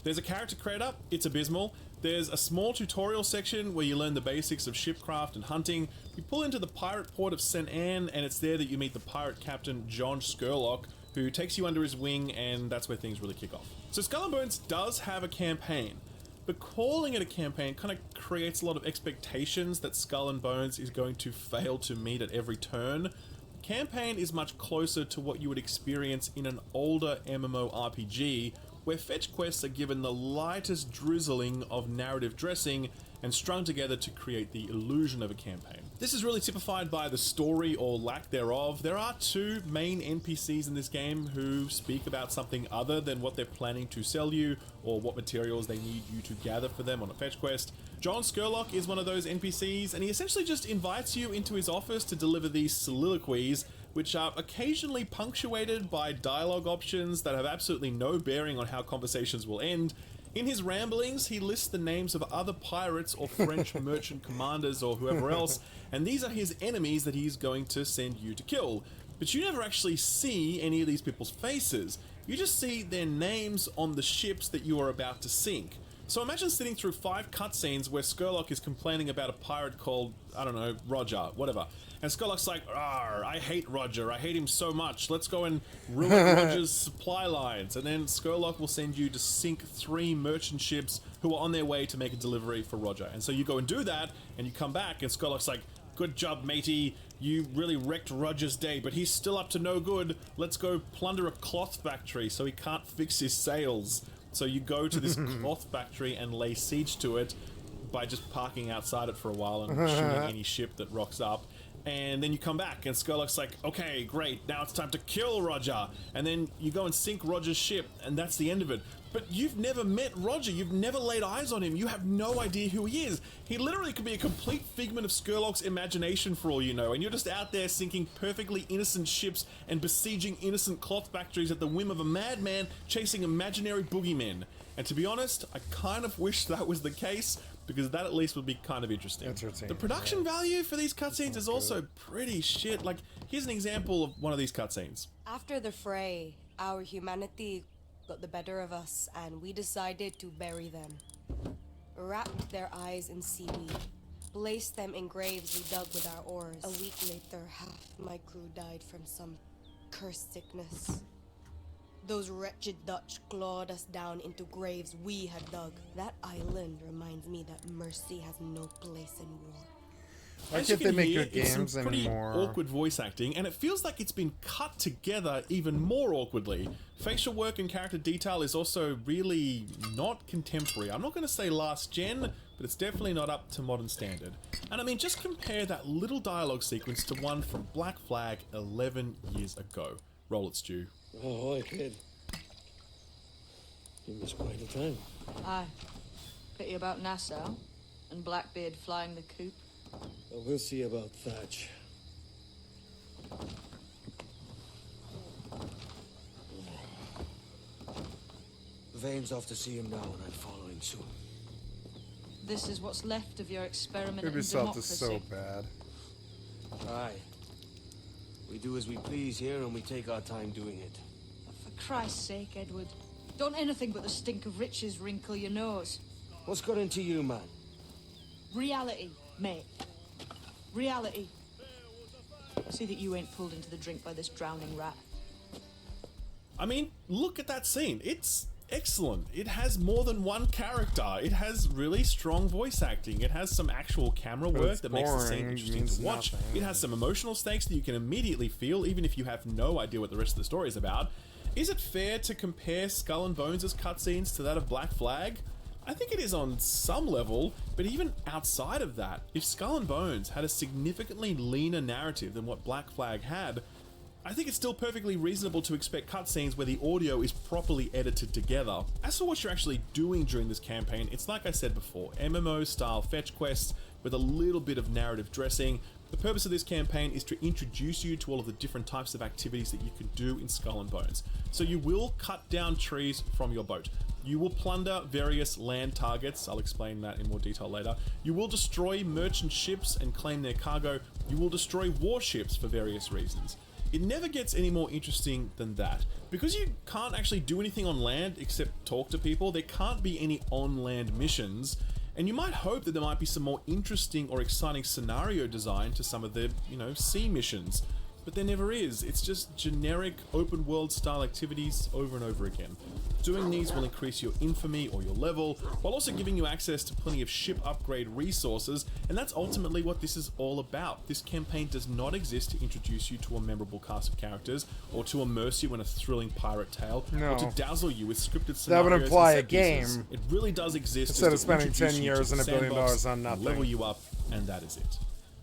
There's a character creator, it's abysmal. There's a small tutorial section where you learn the basics of shipcraft and hunting. You pull into the pirate port of St. Anne, and it's there that you meet the pirate captain John Skurlock, who takes you under his wing, and that's where things really kick off. So Skull and Bones does have a campaign, but calling it a campaign kind of creates a lot of expectations that Skull and Bones is going to fail to meet at every turn. Campaign is much closer to what you would experience in an older MMORPG, where fetch quests are given the lightest drizzling of narrative dressing and strung together to create the illusion of a campaign. This is really typified by the story or lack thereof. There are two main NPCs in this game who speak about something other than what they're planning to sell you or what materials they need you to gather for them on a fetch quest. John Skurlock is one of those NPCs, and he essentially just invites you into his office to deliver these soliloquies, which are occasionally punctuated by dialogue options that have absolutely no bearing on how conversations will end. In his ramblings, he lists the names of other pirates or French merchant commanders or whoever else, and these are his enemies that he's going to send you to kill. But you never actually see any of these people's faces. You just see their names on the ships that you are about to sink. So imagine sitting through 5 cutscenes where Skurlock is complaining about a pirate called, I don't know, Roger, whatever. And Skurlock's like, "Arr, I hate Roger, I hate him so much, let's go and ruin Roger's supply lines." And then Skurlock will send you to sink 3 merchant ships who are on their way to make a delivery for Roger. And so you go and do that, and you come back, and Skurlock's like, "Good job, matey, you really wrecked Roger's day, but he's still up to no good. Let's go plunder a cloth factory so he can't fix his sails." So you go to this cloth factory and lay siege to it by just parking outside it for a while and shooting any ship that rocks up. And then you come back and Skurlock's like, okay, great, now it's time to kill Roger. And then you go and sink Roger's ship, and that's the end of it. But you've never met Roger, you've never laid eyes on him, you have no idea who he is. He literally could be a complete figment of Skurlock's imagination for all you know, and you're just out there sinking perfectly innocent ships and besieging innocent cloth factories at the whim of a madman chasing imaginary boogeymen. And to be honest, I kind of wish that was the case, because that at least would be kind of interesting. The production value for these cutscenes is also pretty shit. Like, here's an example of one of these cutscenes. After the fray, our humanity got the better of us, and we decided to bury them. Wrapped their eyes in seaweed, placed them in graves we dug with our oars. A week later, half my crew died from some cursed sickness. Those wretched Dutch clawed us down into graves we had dug. That island reminds me that mercy has no place in war. Why As can't you they can make hear, good it's some games pretty anymore? awkward voice acting, and it feels like it's been cut together even more awkwardly. Facial work and character detail is also really not contemporary. I'm not going to say last gen, but it's definitely not up to modern standard. And I mean, just compare that little dialogue sequence to one from Black Flag 11 years ago. Roll it, Stu. Oh, hi, kid. You missed quite a time. Aye. Pity about Nassau and Blackbeard flying the coop. Well, we'll see about Thatch. Vane's off to see him now, and I'm following soon. This is what's left of your experiment in Ubisoft democracy. is so bad. Aye. We do as we please here, and we take our time doing it. For Christ's sake, Edward. Don't anything but the stink of riches wrinkle your nose. What's got into you, man? Reality, mate. Reality. See that you ain't pulled into the drink by this drowning rat. I mean, look at that scene. It's excellent. It has more than one character. It has really strong voice acting. It has some actual camera But work it's that makes the scene boring. interesting Means to watch. nothing. It has some emotional stakes that you can immediately feel, even if you have no idea what the rest of the story is about. Is it fair to compare Skull and Bones' cutscenes to that of Black Flag? I think it is on some level, but even outside of that, if Skull and Bones had a significantly leaner narrative than what Black Flag had, I think it's still perfectly reasonable to expect cutscenes where the audio is properly edited together. As for what you're actually doing during this campaign, it's like I said before, MMO style fetch quests with a little bit of narrative dressing. The purpose of this campaign is to introduce you to all of the different types of activities that you can do in Skull and Bones. So you will cut down trees from your boat. You will plunder various land targets, I'll explain that in more detail later. You will destroy merchant ships and claim their cargo. You will destroy warships for various reasons. It never gets any more interesting than that. Because you can't actually do anything on land except talk to people, there can't be any on-land missions. And you might hope that there might be some more interesting or exciting scenario design to some of the, sea missions. But there never is. It's just generic open world style activities over and over again. Doing these will increase your infamy or your level, while also giving you access to plenty of ship upgrade resources, and that's ultimately what this is all about. This campaign does not exist to introduce you to a memorable cast of characters, or to immerse you in a thrilling pirate tale, or to dazzle you with scripted scenarios. That would imply and a set pieces. game. It really does exist Instead just of to spending introduce 10 you years to and the $1 billion sandbox, on nothing. level you up, and that is it.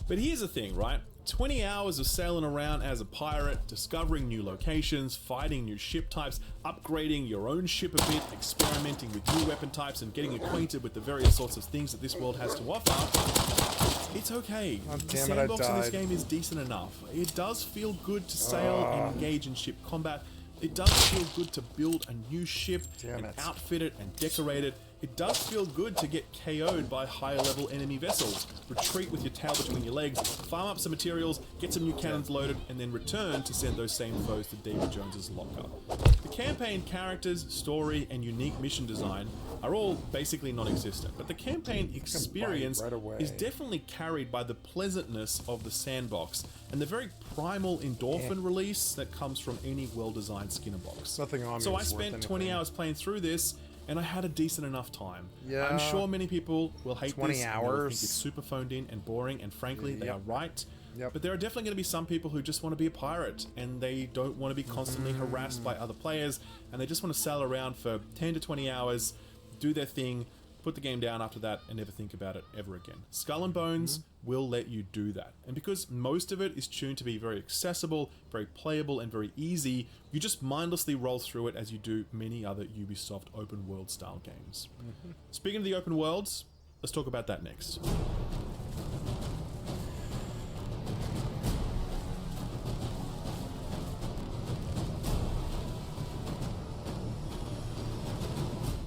But here's the thing, right? 20 hours of sailing around as a pirate, discovering new locations, fighting new ship types, upgrading your own ship a bit, experimenting with new weapon types, and getting acquainted with the various sorts of things that this world has to offer. It's okay. Oh, The damn it, I sandbox in this died. game is decent enough. It does feel good to sail and engage in ship combat. It does feel good to build a new ship and outfit it and decorate it. It does feel good to get KO'd by higher level enemy vessels, retreat with your tail between your legs, farm up some materials, get some new cannons loaded, and then return to send those same foes to David Jones's locker. The campaign characters, story, and unique mission design are all basically non-existent, but the campaign experience is definitely carried by the pleasantness of the sandbox and the very primal endorphin release that comes from any well-designed Skinner box. Nothing on me So I is worth spent 20 anything. hours playing through this, and I had a decent enough time. Yeah. I'm sure many people will hate 20 this and they'll think hours. it's super phoned in and boring, and frankly, they Yep. are right. Yep. But there are definitely going to be some people who just want to be a pirate, and they don't want to be constantly harassed by other players, and they just want to sail around for 10 to 20 hours, do their thing, put the game down after that and never think about it ever again. Skull and Bones will let you do that. And because most of it is tuned to be very accessible, very playable, and very easy, you just mindlessly roll through it as you do many other Ubisoft open world style games. Speaking of the open worlds, let's talk about that next.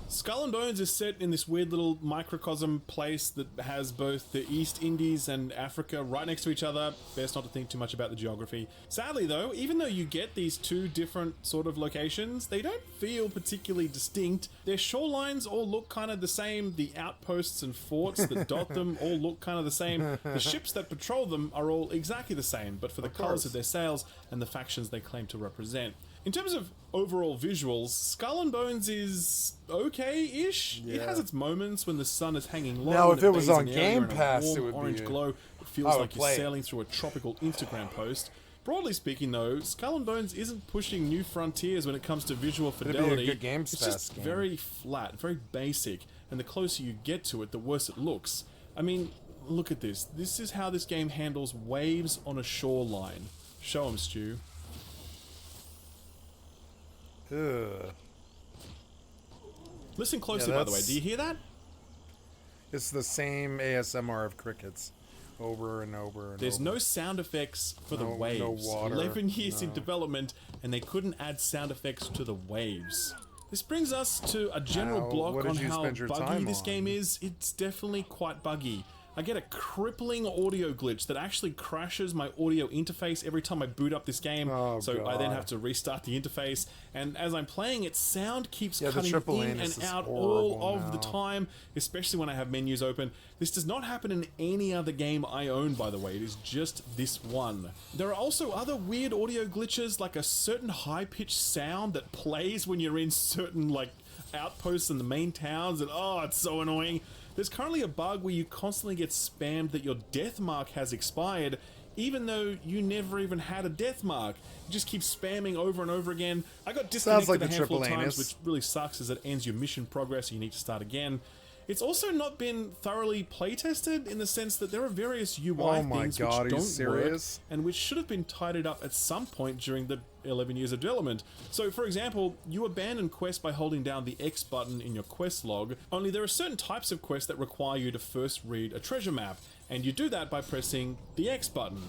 Skull and Bones is set in this weird little microcosm place that has both the East Indies and Africa right next to each other. Best not to think too much about the geography. Sadly though, even though you get these two different sort of locations, they don't feel particularly distinct. Their shorelines all look kind of the same. The outposts and forts that dot them all look kind of the same. The ships that patrol them are all exactly the same, but for the colors of their sails and the factions they claim to represent. In terms of overall visuals, Skull and Bones is okay-ish. Yeah. It has its moments when the sun is hanging low. Now, and if it was bathes on an area Game in a Pass, warm it would orange be. glow. It feels I would like you're play it. sailing through a tropical Instagram post. Broadly speaking, though, Skull and Bones isn't pushing new frontiers when it comes to visual fidelity. It'd be a good Game It's Pass just game. very flat, very basic, and the closer you get to it, the worse it looks. I mean, look at this. This is how this game handles waves on a shoreline. Show 'em, Stu. Ugh. Listen closely, Yeah, by the way. that's- Do you hear that? It's the same ASMR of crickets over and over and There's over. no sound effects for the No- waves. no water, 11 years in no. development, and they couldn't add sound effects to the waves. This brings us to a general Now, block what on did you how spend your buggy time this on? game is. It's definitely quite buggy. I get a crippling audio glitch that actually crashes my audio interface every time I boot up this game. Oh, so I then God. have to restart the interface. And as I'm playing it, sound keeps Yeah, the cutting triple in anus and is out horrible all of the now. time, especially when I have menus open. This does not happen in any other game I own, by the way. It is just this one. There are also other weird audio glitches, like a certain high-pitched sound that plays when you're in certain, like, outposts in the main towns, and oh, it's so annoying. There's currently a bug where you constantly get spammed that your death mark has expired, even though you never even had a death mark. You just keep spamming over and over again. I got disconnected like a the handful of triple times, anus. which really sucks as it ends your mission progress and you need to start again. It's also not been thoroughly playtested in the sense that there are various UI Oh my things God, are which you don't serious? work and which should have been tidied up at some point during the 11 years of development. So, for example, you abandon quests by holding down the X button in your quest log, only there are certain types of quests that require you to first read a treasure map, and you do that by pressing the X button.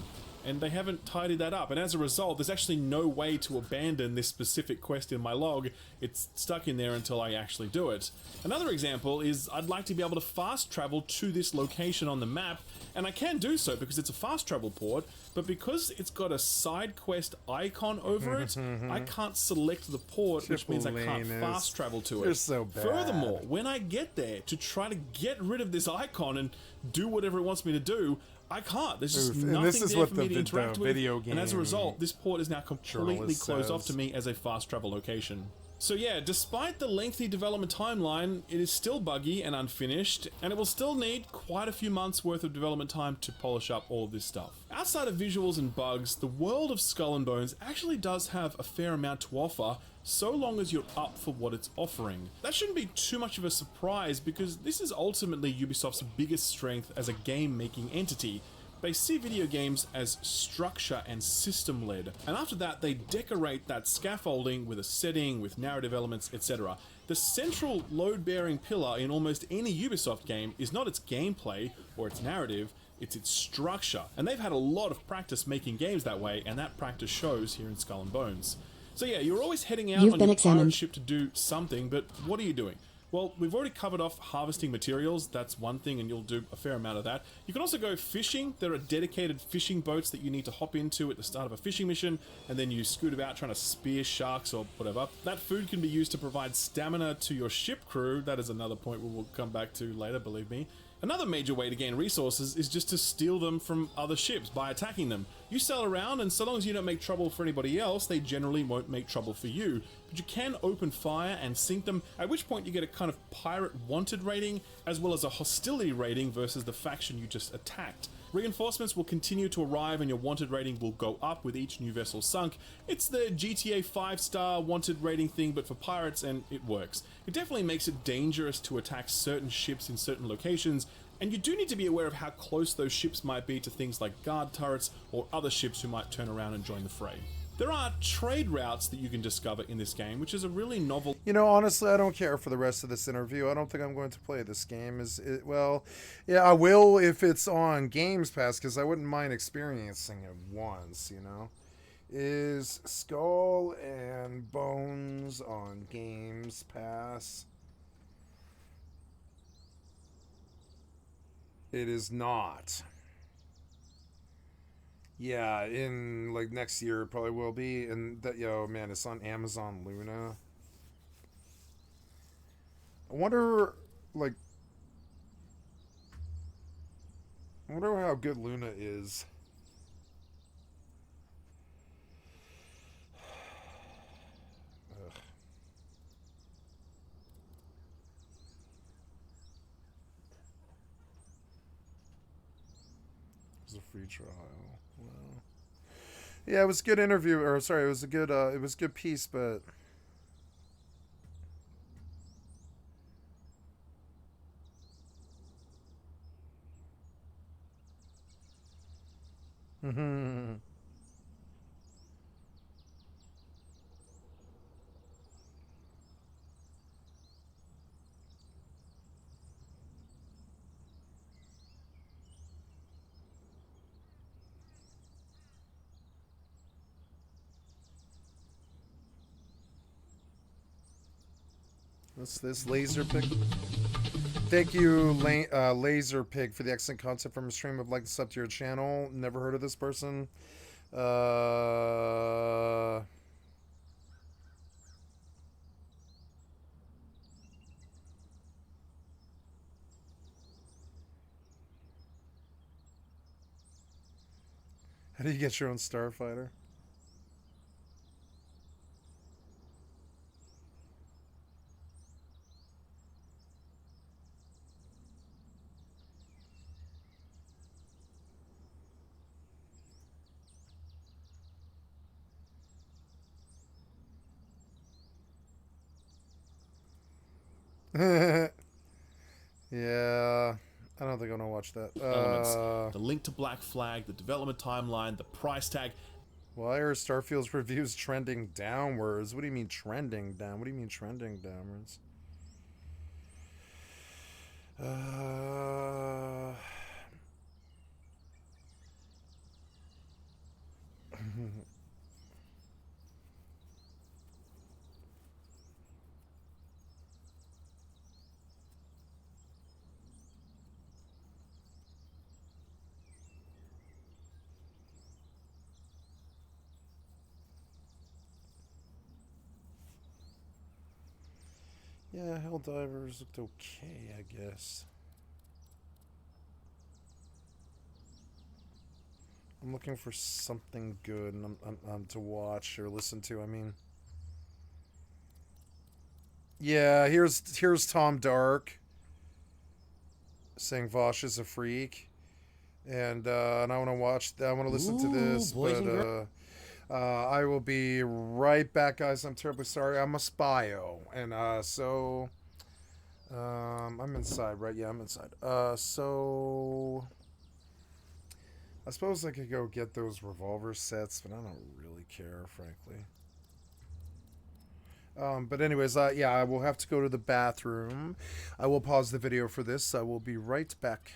And they haven't tidied that up, and as a result, there's actually no way to abandon this specific quest in my log. It's stuck in there until I actually do it. Another example is I'd like to be able to fast travel to this location on the map, and I can do so because it's a fast travel port, but because it's got a side quest icon over it, I can't select the port, which means I can't Triple fast travel to it. You're so bad. Furthermore, when I get there to try to get rid of this icon and do whatever it wants me to do, I can't. There's just Oof, and nothing this is there what for me the to interact with. video And as a game result, this port is now completely journalist closed off says. to me as a fast travel location. So yeah, despite the lengthy development timeline, it is still buggy and unfinished, and it will still need quite a few months worth of development time to polish up all of this stuff. Outside of visuals and bugs, the world of Skull and Bones actually does have a fair amount to offer, so long as you're up for what it's offering. That shouldn't be too much of a surprise because this is ultimately Ubisoft's biggest strength as a game-making entity. They see video games as structure and system-led, and after that they decorate that scaffolding with a setting, with narrative elements, etc. The central load-bearing pillar in almost any Ubisoft game is not its gameplay or its narrative, it's its structure. And they've had a lot of practice making games that way, and that practice shows here in Skull and Bones. So yeah, you're always heading out You've on been your examined. pirate ship to do something, but what are you doing? Well, we've already covered off harvesting materials. That's one thing, and you'll do a fair amount of that. You can also go fishing. There are dedicated fishing boats that you need to hop into at the start of a fishing mission, and then you scoot about trying to spear sharks or whatever. That food can be used to provide stamina to your ship crew. That is another point we will come back to later, believe me. Another major way to gain resources is just to steal them from other ships by attacking them. You sail around, and so long as you don't make trouble for anybody else, they generally won't make trouble for you. But you can open fire and sink them, at which point you get a kind of pirate wanted rating, as well as a hostility rating versus the faction you just attacked. Reinforcements will continue to arrive and your wanted rating will go up with each new vessel sunk. It's the GTA 5-star wanted rating thing, but for pirates, and it works. It definitely makes it dangerous to attack certain ships in certain locations, and you do need to be aware of how close those ships might be to things like guard turrets or other ships who might turn around and join the fray. There are trade routes that you can discover in this game, which is a really novel... You know, honestly, I don't care for the rest of this interview. I don't think I'm going to play this game. Well, yeah, I will if it's on Games Pass, because I wouldn't mind experiencing it once, you know? Is Skull and Bones on Games Pass? It is not. Yeah, in like next year it probably will be. And that, yo, man, it's on Amazon Luna. I wonder, like, I wonder how good Luna is. Ugh. It was a free trial. Well, yeah, it was a good interview. Or sorry, it was a good piece, but. What's this? Laser Pig? Thank you, Laser Pig, for the excellent content from a stream. I'd like to sub to your channel. Never heard of this person. How do you get your own starfighter? Yeah, I don't think I'm gonna watch that. Elements. The link to Black Flag, the development timeline, the price tag. Why are Starfield's reviews trending downwards? What do you mean trending down? What do you mean trending downwards? Yeah, Helldivers looked okay, I guess. I'm looking for something good and to watch or listen to. I mean, yeah. Here's Tom Dark saying Vosh is a freak, and I want to watch. I want to listen to this, but I will be right back, guys. I'm terribly sorry. I'm a spio, and so I'm inside, right? Yeah, I'm inside. So I suppose I could go get those revolver sets, but I don't really care, frankly. But anyways, yeah, I will have to go to the bathroom. I will pause the video for this. I will be right back.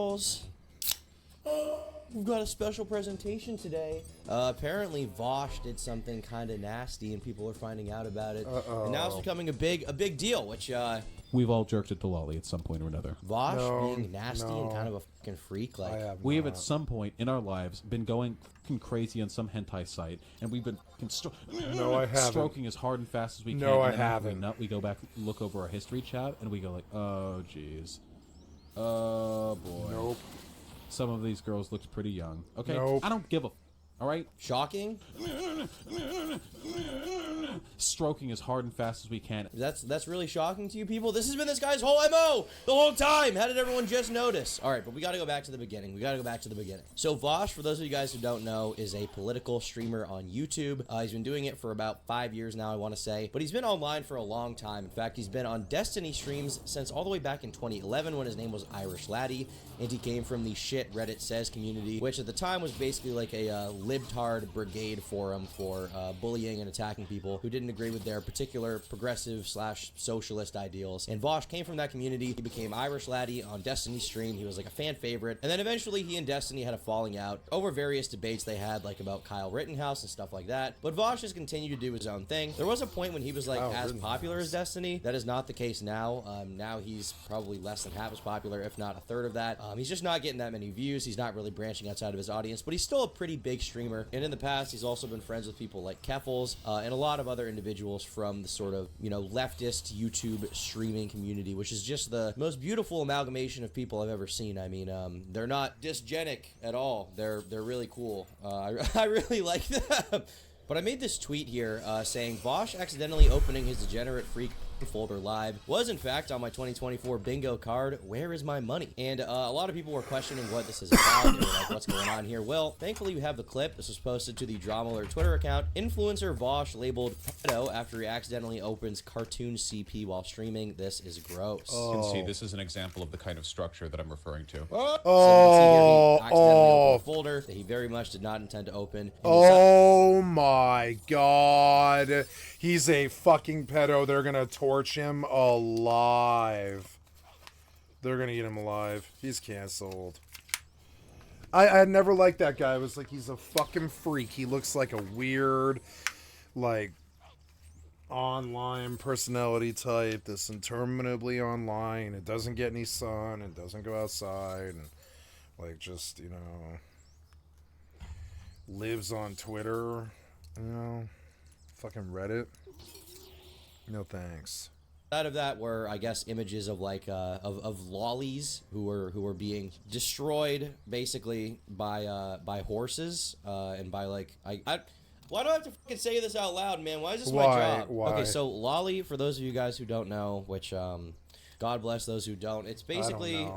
girls. We've got a special presentation today. Apparently Vosh did something kind of nasty and people are finding out about it. And now it's becoming a big deal, which we've all jerked at the lolly at some point or another. Vosh being nasty and kind of a fucking freak, like we have at some point in our lives been going fucking crazy on some hentai site, and we've been no, I haven't. Stroking as hard and fast as we can. No, I and haven't. We go back, look over our history chat, and we go like, oh jeez, oh boy. Nope. Some of these girls looked pretty young. Okay, nope. I don't give a. All right. Shocking. Stroking as hard and fast as we can. That's really shocking to you people. This has been this guy's whole MO the whole time. How did everyone just notice? All right, but we got to go back to the beginning. So Vosh, for those of you guys who don't know, is a political streamer on YouTube. He's been doing it for about 5 years now, I want to say, but he's been online for a long time. In fact, he's been on Destiny streams since all the way back in 2011 when his name was Irish Laddie, and he came from the shit Reddit says community, which at the time was basically like a libtard brigade forum for bullying and attacking people who didn't agree with their particular progressive/socialist ideals. And Vosh came from that community. He became Irish Laddie on Destiny stream. He was like a fan favorite. And then eventually he and Destiny had a falling out over various debates they had, like about Kyle Rittenhouse and stuff like that. But Vosh has continued to do his own thing. There was a point when he was like as popular as Destiny. That is not the case now. Now he's probably less than half as popular, if not a third of that. He's just not getting that many views. He's not really branching outside of his audience, but he's still a pretty big streamer. And in the past, he's also been friends with people like Keffels and a lot of other individuals from the sort of, you know, leftist YouTube streaming community, which is just the most beautiful amalgamation of people I've ever seen. I mean, they're not dysgenic at all. They're really cool. I really like them. But I made this tweet here saying Vosh accidentally opening his degenerate freak folder live was in fact on my 2024 bingo card. Where is my money? And a lot of people were questioning what this is about. They were like, what's going on here? Well, thankfully we have the clip. This was posted to the Drama Alert Twitter account. Influencer Vosh labeled pedo after he accidentally opens cartoon CP while streaming. This is gross. You can see this is an example of the kind of structure that I'm referring to. So he accidentally opened a folder that he very much did not intend to open. Oh my god. He's a fucking pedo. They're gonna torch him alive. They're gonna eat him alive. He's canceled. I never liked that guy. I was like, he's a fucking freak. He looks like a weird, like, online personality type that's interminably online. It doesn't get any sun. It doesn't go outside. And, like, just, you know, lives on Twitter. You know, fucking Reddit. No thanks. Out of that were, I guess, images of like of lollies who were being destroyed basically by horses and by like why do I have to fucking say this out loud, man? Why is this my job? Why? Okay, so lolly, for those of you guys who don't know, which God bless those who don't. It's basically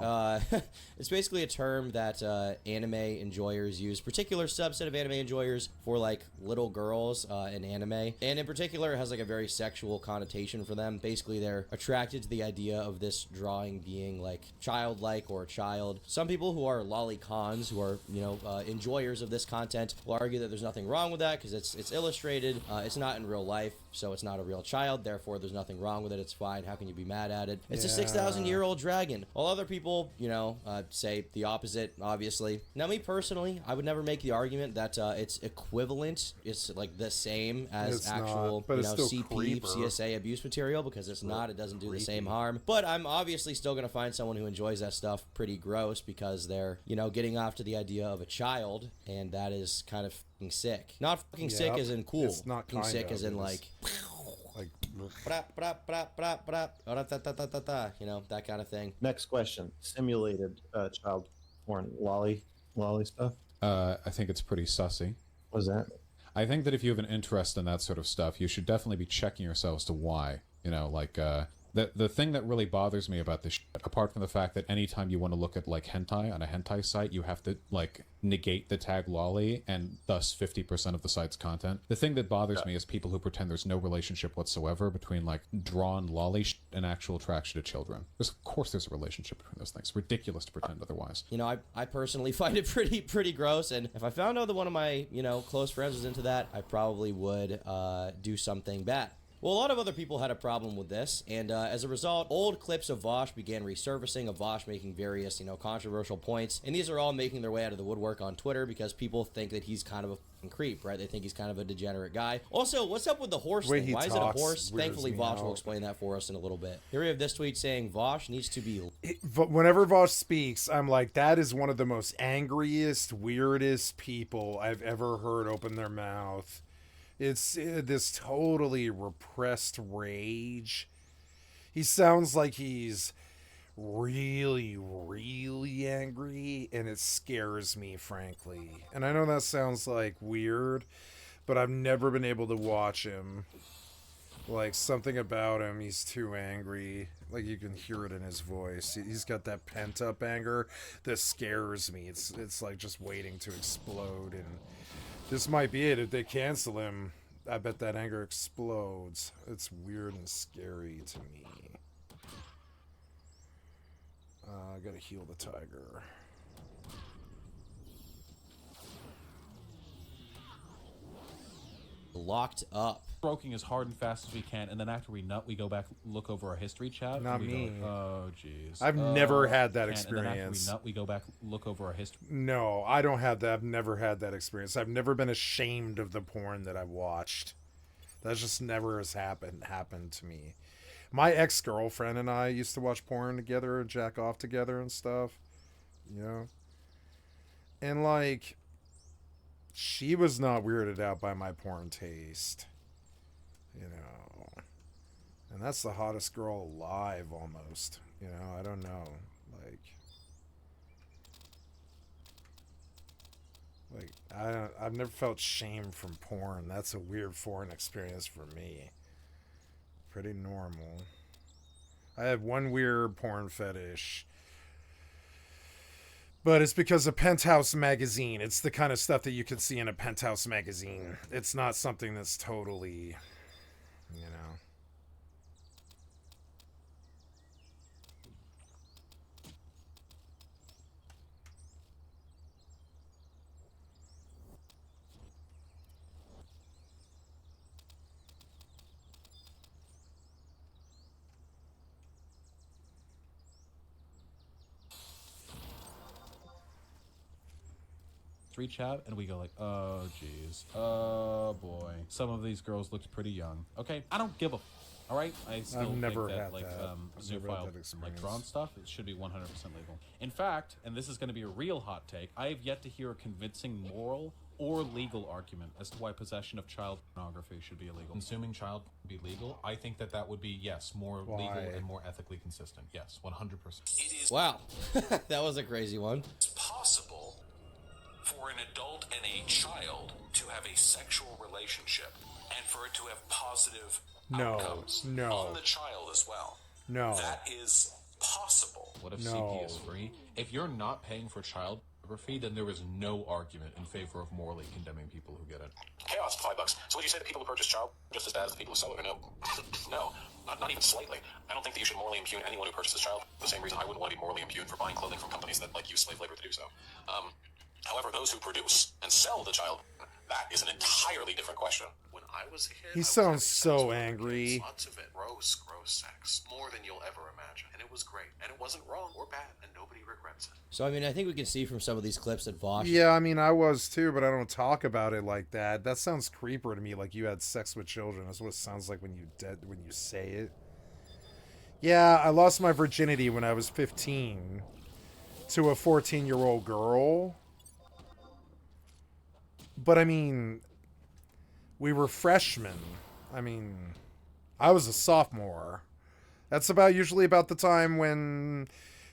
it's basically a term that anime enjoyers use, particular subset of anime enjoyers for like little girls in anime, and in particular it has like a very sexual connotation for them. Basically, they're attracted to the idea of this drawing being like childlike or a child. Some people who are lolicons, who are enjoyers of this content, will argue that there's nothing wrong with that because it's illustrated. It's not in real life, so it's not a real child. Therefore, there's nothing wrong with it. It's fine. How can you be mad at it? It's a 6,000-year-old dragon. While other people, say the opposite, obviously. Now, me personally, I would never make the argument that it's equivalent. It's like the same as It's actual, not, but it's still CP, creeper. CSA abuse material, because it's not. It doesn't do the same harm. But I'm obviously still going to find someone who enjoys that stuff pretty gross because they're, getting off to the idea of a child, and that is kind of fucking sick. Not fucking sick as in cool. It's not fucking sick as in like that kind of thing. Next question. Simulated child porn. Lolly stuff? I think it's pretty sussy. What's that? I think that if you have an interest in that sort of stuff, you should definitely be checking yourself as to why. The thing that really bothers me about this shit, apart from the fact that anytime you want to look at like hentai on a hentai site, you have to like negate the tag lolly and thus 50% of the site's content. The thing that bothers me is people who pretend there's no relationship whatsoever between like drawn lolly shit and actual attraction to children. Of course there's a relationship between those things. It's ridiculous to pretend otherwise. I personally find it pretty gross, and if I found out that one of my, close friends was into that, I probably would do something bad. Well, a lot of other people had a problem with this, and as a result, old clips of Vosh began resurfacing of Vosh making various, controversial points, and these are all making their way out of the woodwork on Twitter because people think that he's kind of a creep, right? They think he's kind of a degenerate guy. Also, what's up with the horse thing? Why is it a horse? Thankfully, Vosh will explain that for us in a little bit. Here we have this tweet saying Vosh needs to be... Whenever Vosh speaks, I'm like, that is one of the most angriest, weirdest people I've ever heard open their mouth. It's this totally repressed rage. He sounds like he's really, really angry, and it scares me, frankly. And I know that sounds like weird, but I've never been able to watch him. Like, something about him, he's too angry. Like, you can hear it in his voice. He's got that pent-up anger that scares me. It's like just waiting to explode, and this might be it. If they cancel him, I bet that anger explodes. It's weird and scary to me. I gotta heal the tiger. Locked up. Stroking as hard and fast as we can, and then after we nut, we go back, look over our history chat. Not and we me. Go, oh, jeez. I've never had that And then after experience. we nut, we go back, look over our history. No, I don't have that. I've never had that experience. I've never been ashamed of the porn that I've watched. That just never has happened to me. My ex-girlfriend and I used to watch porn together and jack off together and stuff. You know? And, like, she was not weirded out by my porn taste. You know? And that's the hottest girl alive, almost. You know? I don't know. Like, I've never felt shame from porn. That's a weird foreign experience for me. Pretty normal. I have one weird porn fetish. But it's because of Penthouse magazine. It's the kind of stuff that you can see in a Penthouse magazine. It's not something that's totally, you know. Chat, and we go like, oh, jeez. Oh, boy. Some of these girls looked pretty young. Okay, I don't give a... All right? I still I've never think that, had like, that. zoophile, like, drawn stuff, it should be 100% legal. In fact, and this is going to be a real hot take, I have yet to hear a convincing moral or legal argument as to why possession of child pornography should be illegal. Consuming child be legal, I think that that would be, yes, more legal and more ethically consistent. Yes, 100%. It is Wow. That was a crazy one. possible for an adult and a child to have a sexual relationship and for it to have positive outcomes on the child as well. No. That is possible. What if CP is free? If you're not paying for child pornography, then there is no argument in favor of morally condemning people who get it. Chaos, $5. So would you say that people who purchase child just as bad as the people who sell it, or no? No, not even slightly. I don't think that you should morally impugn anyone who purchases child. For the same reason I wouldn't want to be morally impugned for buying clothing from companies that use slave labor to do so. However, those who produce and sell the child, that is an entirely different question. When I was a kid, He sounds so angry. Lots of it. Gross sex. More than you'll ever imagine. And it was great. And it wasn't wrong or bad. And nobody regrets it. So, I mean, I think we can see from some of these clips that Vosh... Yeah, I mean, I was too, but I don't talk about it like that. That sounds creeper to me, like you had sex with children. That's what it sounds like when you say it. Yeah, I lost my virginity when I was 15 to a 14-year-old girl. But, I mean, we were freshmen. I mean, I was a sophomore. That's usually about the time when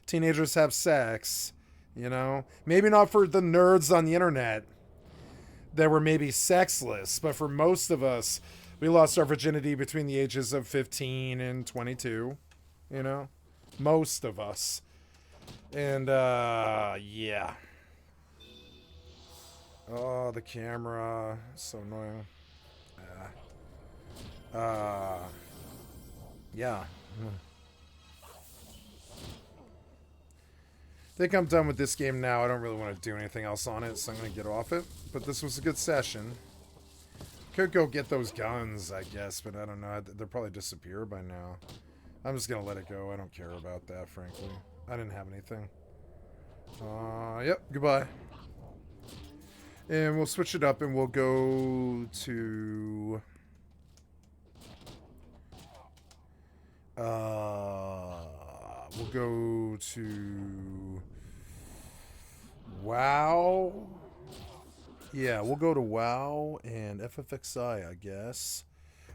teenagers have sex, you know? Maybe not for the nerds on the internet that were maybe sexless, but for most of us, we lost our virginity between the ages of 15 and 22, you know? Most of us. And, yeah. Oh, the camera. So annoying. Yeah. I think I'm done with this game now. I don't really want to do anything else on it, so I'm going to get off it. But this was a good session. Could go get those guns, I guess, but I don't know. They'll probably disappear by now. I'm just gonna let it go. I don't care about that, frankly. I didn't have anything. Yep, goodbye. And we'll switch it up and we'll go to... we'll go to... WoW? Yeah, we'll go to WoW and FFXI, I guess.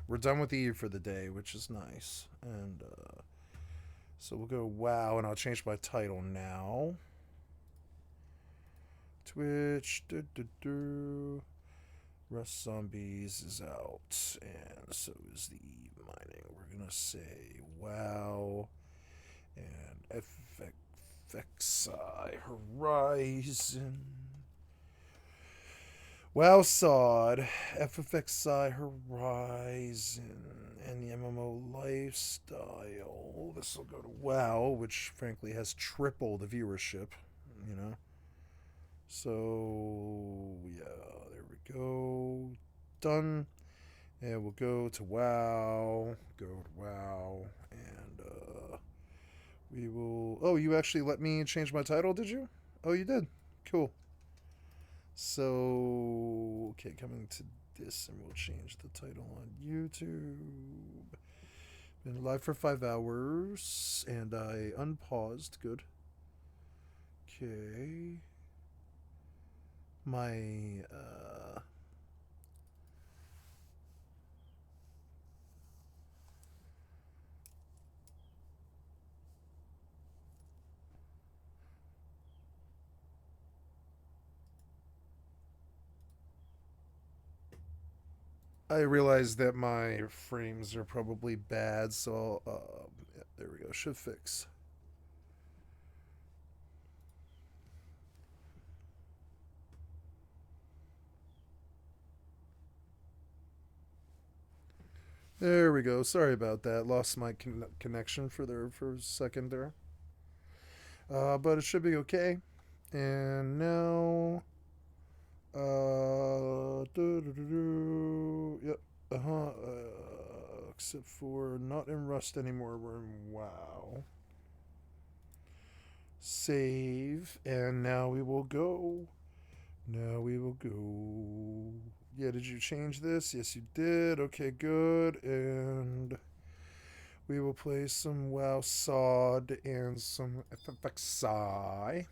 We're done with EvE for the day, which is nice. And, so we'll go WoW, and I'll change my title now. Twitch, Rust Zombies is out, and so is the EvE mining. We're gonna say WoW and FFXI Horizon. WoW SoD, FFXI Horizon, and the MMO lifestyle. This will go to WoW, which frankly has triple the viewership, you know. So, yeah, there we go. Done. And we'll go to WoW, and we will... Oh, you actually let me change my title, did you? Oh, you did. Cool. So, okay, coming to this, and we'll change the title on YouTube. Been live for 5 hours, and I unpaused. Good. Okay. My, I realize that my frames are probably bad, so yeah, there we go. Should fix. There we go. Sorry about that. Lost my connection for a second there. But it should be okay. And now... Yep. Except for not in Rust anymore. We're in WoW. Save. And now we will go. Yeah, did you change this? Yes, you did. Okay, good. And we will play some WoW SoD and some FFXI.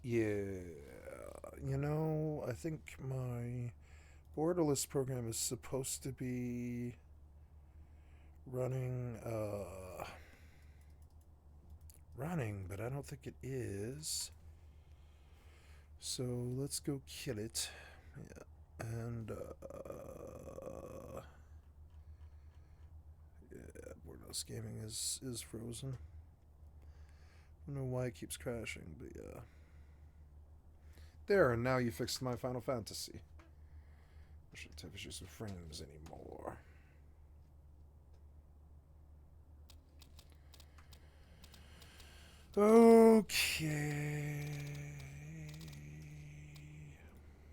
Yeah, you know, I think my borderless program is supposed to be running, but I don't think it is. So let's go kill it. Yeah. And, yeah, borderless gaming is frozen. I don't know why it keeps crashing, but yeah. There, and now you fixed my Final Fantasy. I shouldn't have issues with frames anymore. Okay.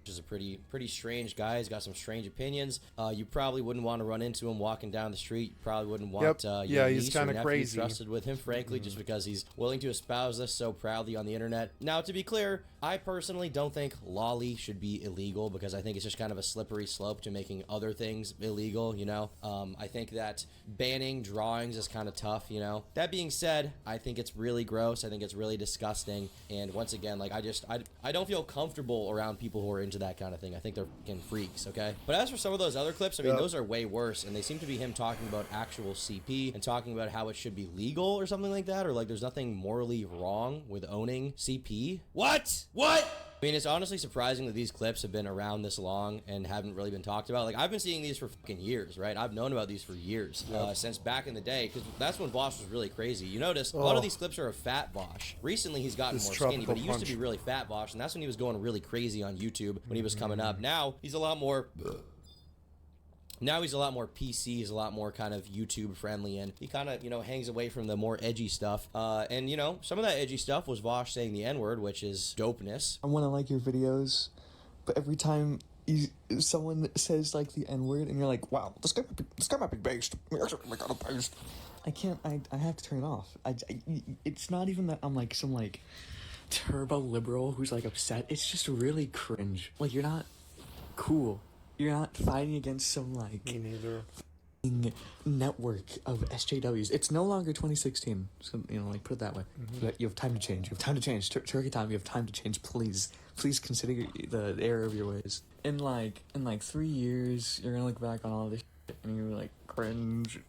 Is a pretty strange guy. He's got some strange opinions. You probably wouldn't want to run into him walking down the street. You probably wouldn't want yeah, he's kind of crazy. Trusted with him, frankly, just because he's willing to espouse this so proudly on the internet. Now, to be clear, I personally don't think lolly should be illegal because I think it's just kind of a slippery slope to making other things illegal, you know? I think that banning drawings is kind of tough, you know? That being said, I think it's really gross. I think it's really disgusting. And once again, like, I don't feel comfortable around people who are into that kind of thing. I think they're fucking freaks, okay? But as for some of those other clips, I mean, those are way worse, and they seem to be him talking about actual CP and talking about how it should be legal or something like that, or like there's nothing morally wrong with owning CP. What? I mean, it's honestly surprising that these clips have been around this long and haven't really been talked about. Like, I've been seeing these for fucking years, right? I've known about these for years, since back in the day, because that's when Bosch was really crazy. You notice, a lot of these clips are of fat Bosch. Recently, he's gotten more skinny, but he used to be really fat Bosch, and that's when he was going really crazy on YouTube when he was coming up. Now, he's a lot more... Now he's a lot more PC, he's a lot more kind of YouTube friendly, and he kind of, you know, hangs away from the more edgy stuff. And, you know, some of that edgy stuff was Vosh saying the N-word, which is dopeness. I want to like your videos, but every time someone says like the N-word and you're like, wow, this guy might be based. I can't, I have to turn it off. It's not even that I'm like some like turbo liberal who's like upset. It's just really cringe. Like, you're not cool. You're not fighting against some like Me neither. network of SJWs. It's no longer 2016. So, you know, like, put it that way. But you have time to change. You have time to change. Turkey time, you have time to change. Please consider the error of your ways. In like 3 years, you're gonna look back on all this shit and you're like cringe,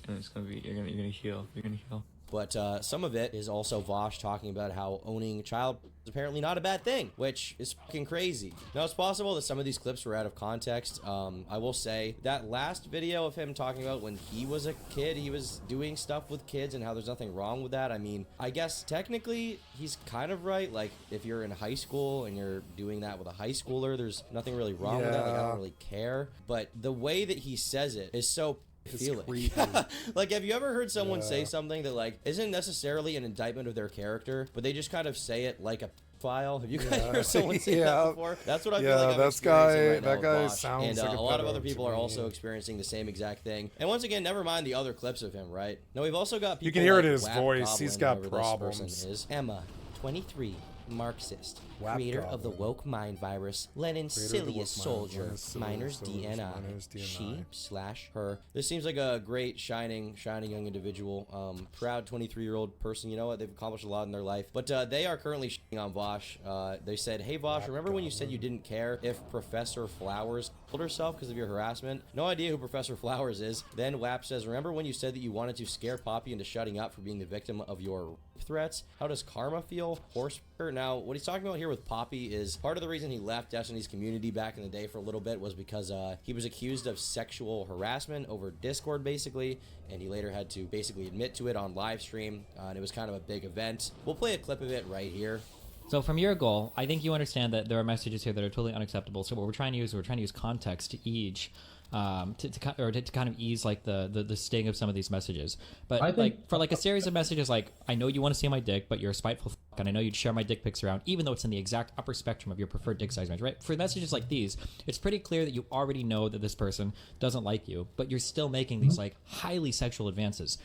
and it's gonna be you're gonna heal. You're gonna heal. But some of it is also Vosh talking about how owning a child is apparently not a bad thing, which is fucking crazy. Now, it's possible that some of these clips were out of context. I will say that last video of him talking about when he was a kid, he was doing stuff with kids and how there's nothing wrong with that. I mean, I guess technically he's kind of right. Like, if you're in high school and you're doing that with a high schooler, there's nothing really wrong with that. Like, I don't really care. But the way that he says it is so feeling. Like, have you ever heard someone say something that like isn't necessarily an indictment of their character, but they just kind of say it like a file? Have you guys heard someone say that before? That's what I feel like I'm experiencing right now with Vosh. Sounds and like a lot of other people are also experiencing the same exact thing. And once again, never mind the other clips of him, right? Now, we've also got people, you can hear like it in his Wap voice. Goblin, He's got whoever problems. This person is. Emma, 23. Marxist, Wap creator Goblin. of the woke mind virus, Lenin's silliest soldier, minors DNI, she/her. This seems like a great, shining young individual, proud 23-year-old person. You know what? They've accomplished a lot in their life, but they are currently shitting on Vosh. They said, "Hey Vosh, remember when you said you didn't care if Professor Flowers killed herself because of your harassment?" No idea who Professor Flowers is. Then WAP says, "Remember when you said that you wanted to scare Poppy into shutting up for being the victim of your threats? How does karma feel? Horse." Now, what he's talking about here with Poppy is part of the reason he left Destiny's community back in the day for a little bit was because he was accused of sexual harassment over Discord, basically, and he later had to basically admit to it on live stream, and it was kind of a big event. We'll play a clip of it right here. So from your goal, I think you understand that there are messages here that are totally unacceptable. So what we're trying to use context to ease, to kind of ease like the sting of some of these messages. But I think for like a series of messages like, I know you want to see my dick, but you're a spiteful fuck, and I know you'd share my dick pics around, even though it's in the exact upper spectrum of your preferred dick size range, right? For messages like these, it's pretty clear that you already know that this person doesn't like you, but you're still making these like highly sexual advances,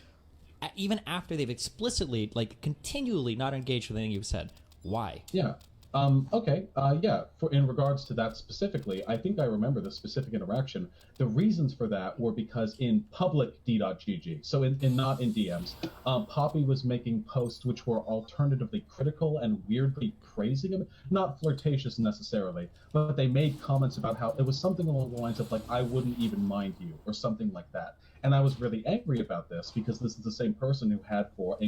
even after they've explicitly, like, continually not engaged with anything you've said. Why? Yeah. Okay. Yeah. In regards to that specifically, I think I remember the specific interaction. The reasons for that were because in public d.gg, so in not in DMs, Poppy was making posts which were alternatively critical and weirdly praising him, not flirtatious necessarily, but they made comments about how it was something along the lines of like, I wouldn't even mind you, or something like that. And I was really angry about this because this is the same person who had for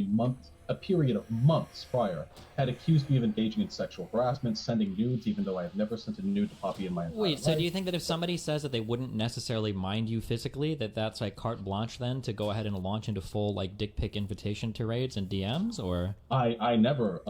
a period of months prior, had accused me of engaging in sexual harassment, sending nudes, even though I have never sent a nude to Poppy in my entire life. So do you think that if somebody says that they wouldn't necessarily mind you physically, that's like carte blanche then to go ahead and launch into full like dick pic invitation tirades and DMs, or? I never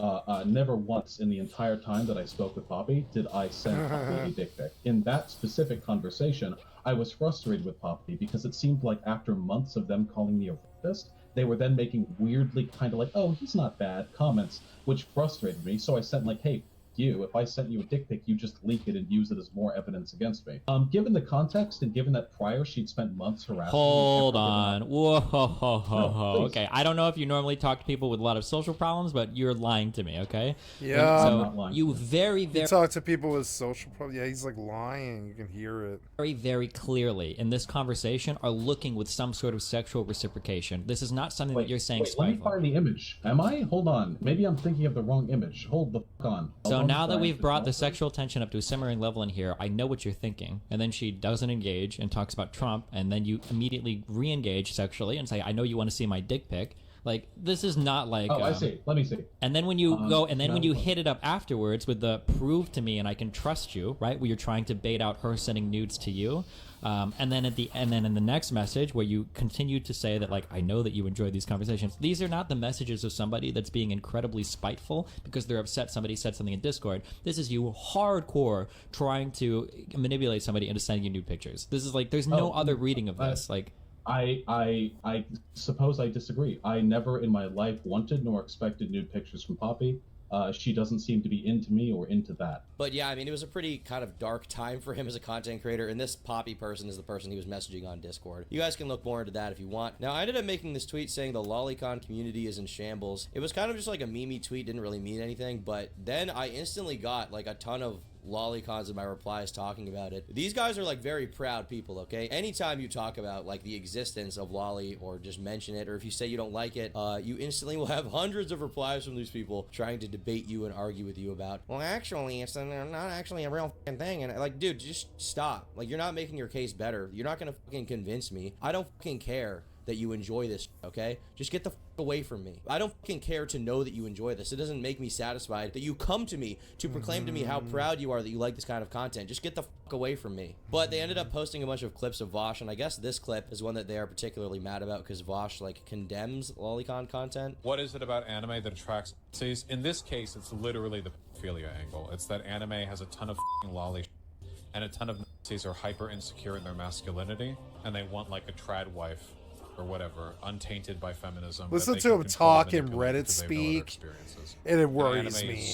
once in the entire time that I spoke with Poppy did I send Poppy a dick pic. In that specific conversation, I was frustrated with Poppy because it seemed like after months of them calling me a rapist, they were then making weirdly kind of like, oh, he's not bad comments, which frustrated me. So I sent like, hey, you, if I sent you a dick pic, you just leak it and use it as more evidence against me. Given the context and given that prior she'd spent months harassing Hold on. Whoa, ho, ho, ho, ho. Okay, I don't know if you normally talk to people with a lot of social problems, but you're lying to me, okay? Yeah. So I'm not lying. you very You talk to people with social problems. Yeah, he's like lying. You can hear it. Very, very clearly in this conversation are looking with some sort of sexual reciprocation. This is not something that you're saying Wait, let me find the image. Am I? Hold on. Maybe I'm thinking of the wrong image. Hold the fuck on. So now that we've brought the sexual tension up to a simmering level in here, I know what you're thinking. And then she doesn't engage and talks about Trump, and then you immediately re-engage sexually and say, I know you want to see my dick pic. Like, this is not like. Oh, I see. Let me see. And then when you go, and then when you no. hit it up afterwards with the prove to me and I can trust you, right? Where you're trying to bait out her sending nudes to you. And then in the next message where you continue to say that, like, I know that you enjoy these conversations. These are not the messages of somebody that's being incredibly spiteful because they're upset somebody said something in Discord. This is you hardcore trying to manipulate somebody into sending you nude pictures. This is like, there's no other reading of this. Like, I suppose I disagree. I never in my life wanted nor expected nude pictures from Poppy. She doesn't seem to be into me or into that. But yeah, I mean, it was a pretty kind of dark time for him as a content creator, and this Poppy person is the person he was messaging on Discord. You guys can look more into that if you want. Now, I ended up making this tweet saying the lolicon community is in shambles. It was kind of just like a meme tweet, didn't really mean anything, but then I instantly got like a ton of lolicons in my replies talking about it. These guys are like very proud people, okay? Anytime you talk about like the existence of lolly or just mention it, or if you say you don't like it, you instantly will have hundreds of replies from these people trying to debate you and argue with you about, well, actually, it's not actually a real fucking thing. And like, dude, just stop. Like, you're not making your case better. You're not gonna fucking convince me. I don't fucking care that you enjoy this, okay? Just get the fuck away from me. I don't fucking care to know that you enjoy this. It doesn't make me satisfied that you come to me to proclaim to me how proud you are that you like this kind of content. Just get the fuck away from me. But they ended up posting a bunch of clips of Vosh, and I guess this clip is one that they are particularly mad about because Vosh like condemns lolicon content. What is it about anime that attracts Nazis? In this case, it's literally the pedophilia angle. It's that anime has a ton of f***ing lolly and a ton of Nazis are hyper insecure in their masculinity, and they want like a trad wife or whatever, untainted by feminism. Listen to him talk and Reddit speak, and it worries me.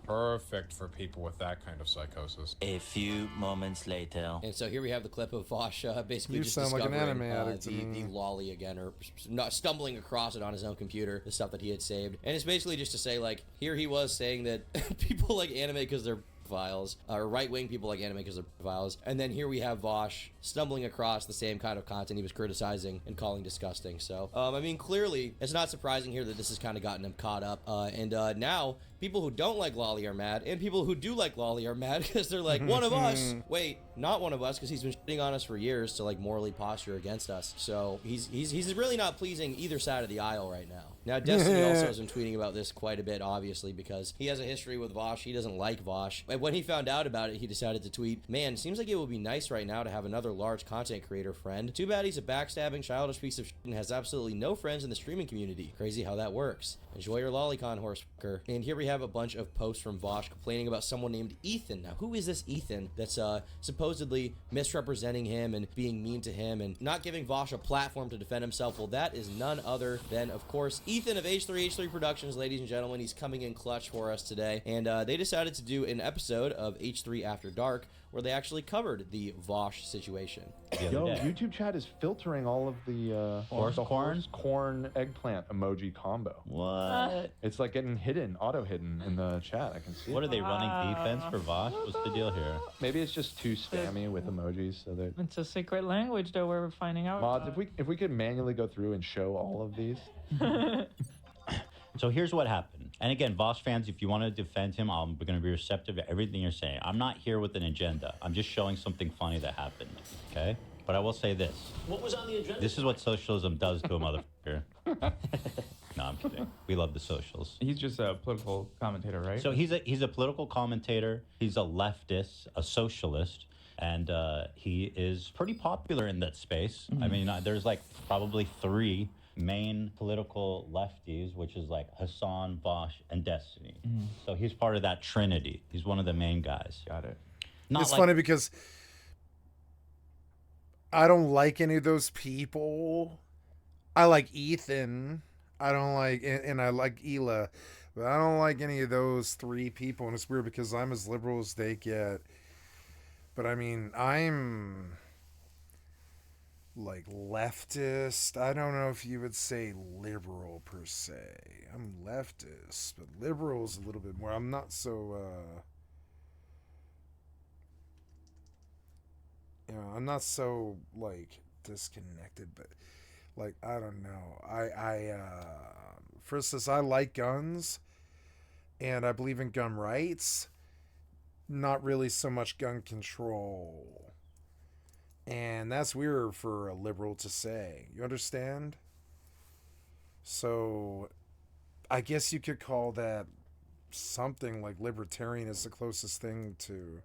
Perfect for people with that kind of psychosis. A few moments later. And so here we have the clip of Vosh basically You just sound like an discovering anime addict to me. the lolly again, or not stumbling across it on his own computer, the stuff that he had saved. And it's basically just to say, like, here he was saying that people like anime because they're files, or right-wing people like anime because they're files, and then here we have Vosh stumbling across the same kind of content he was criticizing and calling disgusting. So I mean, clearly it's not surprising here that this has kind of gotten him caught up, and now people who don't like lolly are mad, and people who do like lolly are mad because they're like, one of us. Wait, not one of us, because he's been shitting on us for years to like morally posture against us. So he's really not pleasing either side of the aisle right now. Now, Destiny also has been tweeting about this quite a bit, obviously, because he has a history with Vosh. He doesn't like Vosh. And when he found out about it, he decided to tweet, man, seems like it would be nice right now to have another large content creator friend. Too bad he's a backstabbing, childish piece of shit and has absolutely no friends in the streaming community. Crazy how that works. Enjoy your lolicon, horsefucker. And here we have a bunch of posts from Vosh complaining about someone named Ethan. Now, who is this Ethan that's supposedly misrepresenting him and being mean to him and not giving Vosh a platform to defend himself? Well, that is none other than, of course, Ethan of H3 Productions, ladies and gentlemen. He's coming in clutch for us today. And they decided to do an episode of H3 After Dark where they actually covered the Vosh situation. Yo, YouTube chat is filtering all of the horse corn eggplant emoji combo. What? It's like getting hidden, auto hidden in the chat. I can see. What are they running defense for Vosh? What's the deal here? Maybe it's just too spammy with emojis, so that It's a secret language that we're finding out. mods. If we could manually go through and show all of these. So here's what happened. And again, Vosh fans, if you want to defend him, I'm going to be receptive to everything you're saying. I'm not here with an agenda. I'm just showing something funny that happened, okay? But I will say this. What was on the agenda? This is what socialism does to a motherfucker. No, I'm kidding. We love the socials. He's just a political commentator, right? So he's a political commentator. He's a leftist, a socialist. And he is pretty popular in that space. I mean, there's like probably 3 main political lefties, which is like Hassan, Vosh, and Destiny. So he's part of that trinity. He's one of the main guys. Got it. It's funny because I don't like any of those people. I like Ethan. I don't like, and I like Hila, but I don't like any of those 3 people. And it's weird because I'm as liberal as they get. But I mean, I'm like leftist. I don't know if you would say liberal per se. I'm leftist, but liberal is a little bit more. I'm not so I'm not so like disconnected, but like I don't know. For instance, I like guns and I believe in gun rights, not really so much gun control. And that's weird for a liberal to say. You understand? So I guess you could call that something like libertarian is the closest thing to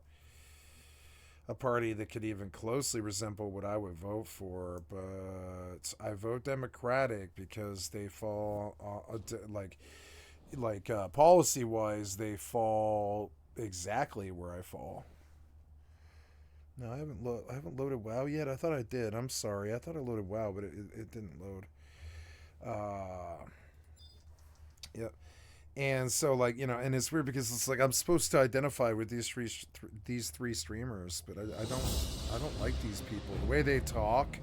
a party that could even closely resemble what I would vote for, but I vote Democratic because they fall policy wise they fall exactly where I fall. No, I haven't loaded WoW yet. I thought I did. I'm sorry. I thought I loaded WoW, but it didn't load. Yeah. And so, like, you know, and it's weird because it's like I'm supposed to identify with these three streamers, but I don't like these people. The way they talk,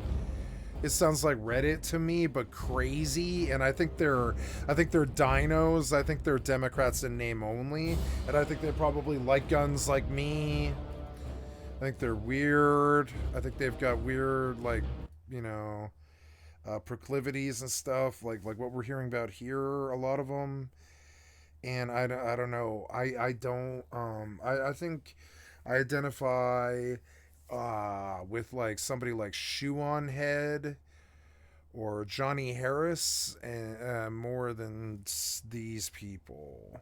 it sounds like Reddit to me, but crazy. And I think they're dinos. I think they're Democrats in name only, and I think they probably like guns like me. I think they're weird. I think they've got weird, like, you know, proclivities and stuff, like what we're hearing about here. A lot of them. And I don't know. I think I identify with like somebody like Shoe on Head or Johnny Harris and more than these people,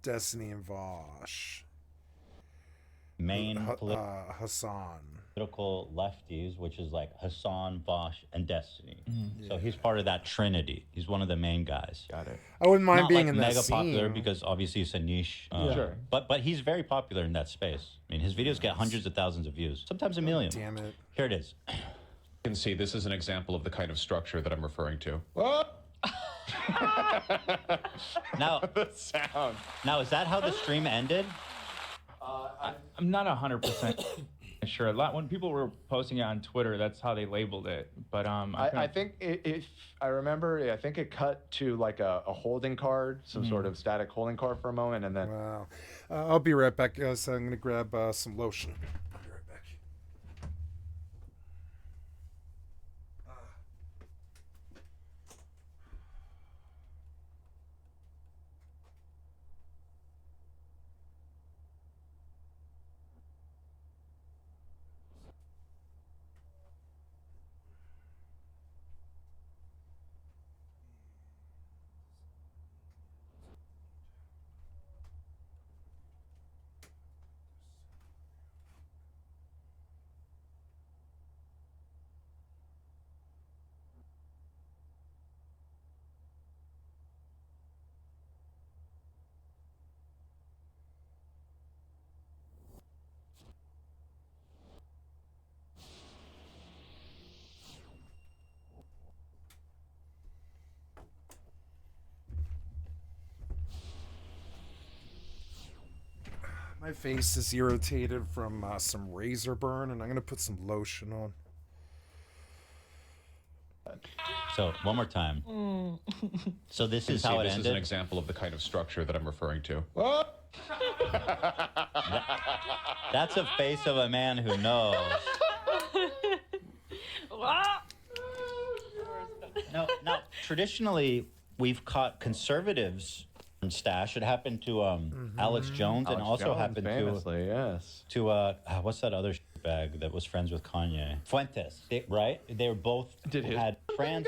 Destiny and Vosh. Main Hassan. Political lefties, which is like Hassan, Vosh, and Destiny. Mm-hmm. So he's part of that trinity. He's one of the main guys. Got it. I wouldn't mind Not being like in that mega popular scene. because obviously it's a niche. Sure. But he's very popular in that space. I mean, his videos get hundreds of thousands of views, sometimes a million. Damn it. Here it is. You can see this is an example of the kind of structure that I'm referring to. Now, The sound. now is that how the stream ended? I'm not 100% sure. A lot when people were posting it on Twitter, that's how they labeled it. But I think if I remember, I think it cut to like a holding card, some sort of static holding card for a moment, and then. Wow. I'll be right back, guys. I'm gonna grab some lotion. I'll be right back. My face is irritated from some razor burn, and I'm gonna put some lotion on. So one more time. So this is how it This ended. is an example of the kind of structure that I'm referring to. That's a face of a man who knows. Now, traditionally, we've caught conservatives in stash. It happened to Alex Jones, and Alex also Jones, happened famously, yes. to what's that other bag that was friends with Kanye? Fuentes, right? They were both had trans.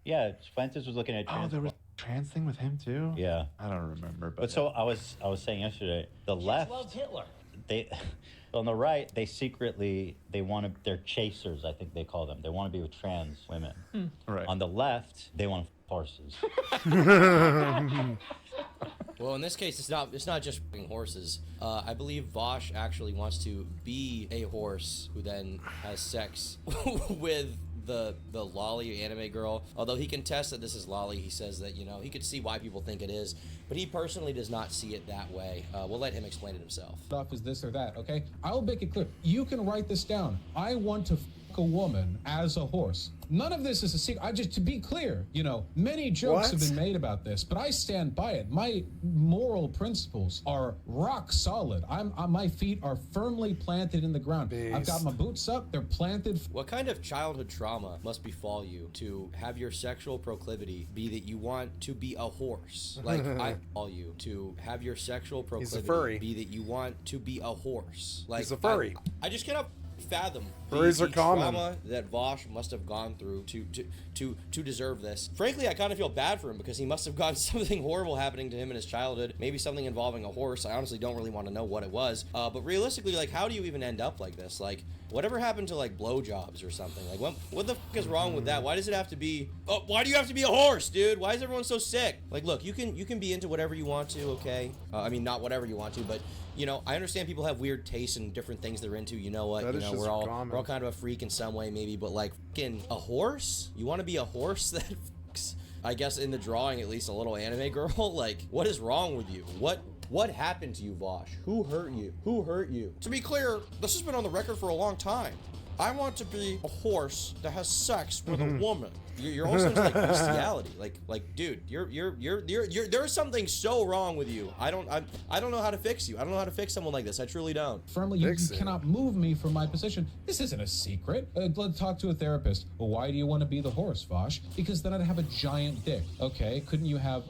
Yeah, Fuentes was looking at trans. Oh, there was a trans thing with him too. Yeah, I don't remember. but so I was saying yesterday, the left Loved Hitler. they on the right they secretly they're chasers, I think they call them. They want to be with trans women. Right. On the left they want horses. Well, in this case, it's not just horses. I believe Vosh actually wants to be a horse who then has sex with the lolly anime girl. Although he contests that this is lolly, he says that, you know, he could see why people think it is, but he personally does not see it that way. We'll let him explain it himself. Stuff is this or that, okay? I'll make it clear. You can write this down. I want to fuck a woman as a horse. None of this is a secret. To be clear, you know, many jokes have been made about this, but I stand by it. My moral principles are rock solid. My feet are firmly planted in the ground. I've got my boots up. They're planted. What kind of childhood trauma must befall you to have your sexual proclivity be that you want to be a horse? Like, I call you to have your sexual He's a proclivity furry. be that you want to be a horse. Like, He's a furry. I just cannot fathom Furries are the common. trauma that Vosh must have gone through to deserve this. Frankly, I kind of feel bad for him because he must have gotten something horrible happening to him in his childhood. Maybe something involving a horse. I honestly don't really want to know what it was. But realistically, like, how do you even end up like this? Like, whatever happened to like blowjobs or something? Like, what the fuck is wrong with that? Why does it have to be? Oh, why do you have to be a horse, dude? Why is everyone so sick? Like, look, you can be into whatever you want to, okay? I mean, not whatever you want to, but you know, I understand people have weird tastes and different things they're into. You know what? That You is know, just we're all common. kind of a freak in some way, maybe. But like, fucking a horse? You want to be a horse that fucks, I guess in the drawing at least, a little anime girl? Like, what is wrong with you? What happened to you, Vosh? Who hurt you? Who hurt you? To be clear, this has been on the record for a long time. I want to be a horse that has sex with a woman. Your whole seems like bestiality. Like, dude, you're there's something so wrong with you. I don't know how to fix you. I don't know how to fix someone like this. I truly don't. Firmly, you cannot move me from my position. This isn't a secret. Let's talk to a therapist. Well, why do you want to be the horse, Vosh? Because then I'd have a giant dick. Okay, couldn't you have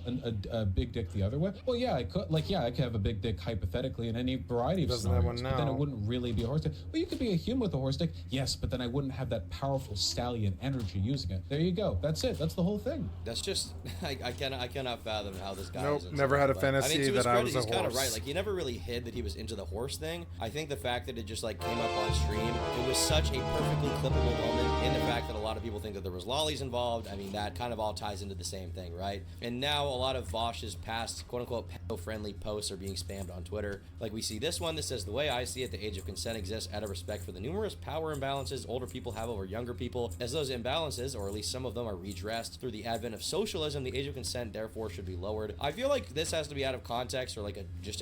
a big dick the other way? Well, yeah, I could. Like, yeah, I could have a big dick hypothetically in any variety of Doesn't have scenarios. one But then it now. wouldn't really be a horse dick. Well, you could be a human with a horse dick. Yes, but then I wouldn't have that powerful stallion energy using it. There you go. That's it. That's the whole thing. That's just I cannot fathom how this guy. Nope, is never had a but, fantasy I mean, to his that I credit, was a he's kind of horse. right. Like, he never really hid that he was into the horse thing. I think the fact that it just like came up on stream, it was such a perfectly clippable moment. In the fact that a lot of people think that there was lollies involved. I mean, that kind of all ties into the same thing, right? And now a lot of Vosh's past quote-unquote pedo-friendly posts are being spammed on Twitter. Like, we see this one that says, "The way I see it, the age of consent exists out of respect for the numerous power imbalances older people have over younger people. As those imbalances, or at least some of them, are redressed through the advent of socialism, the age of consent therefore should be lowered." I feel like this has to be out of context, or like just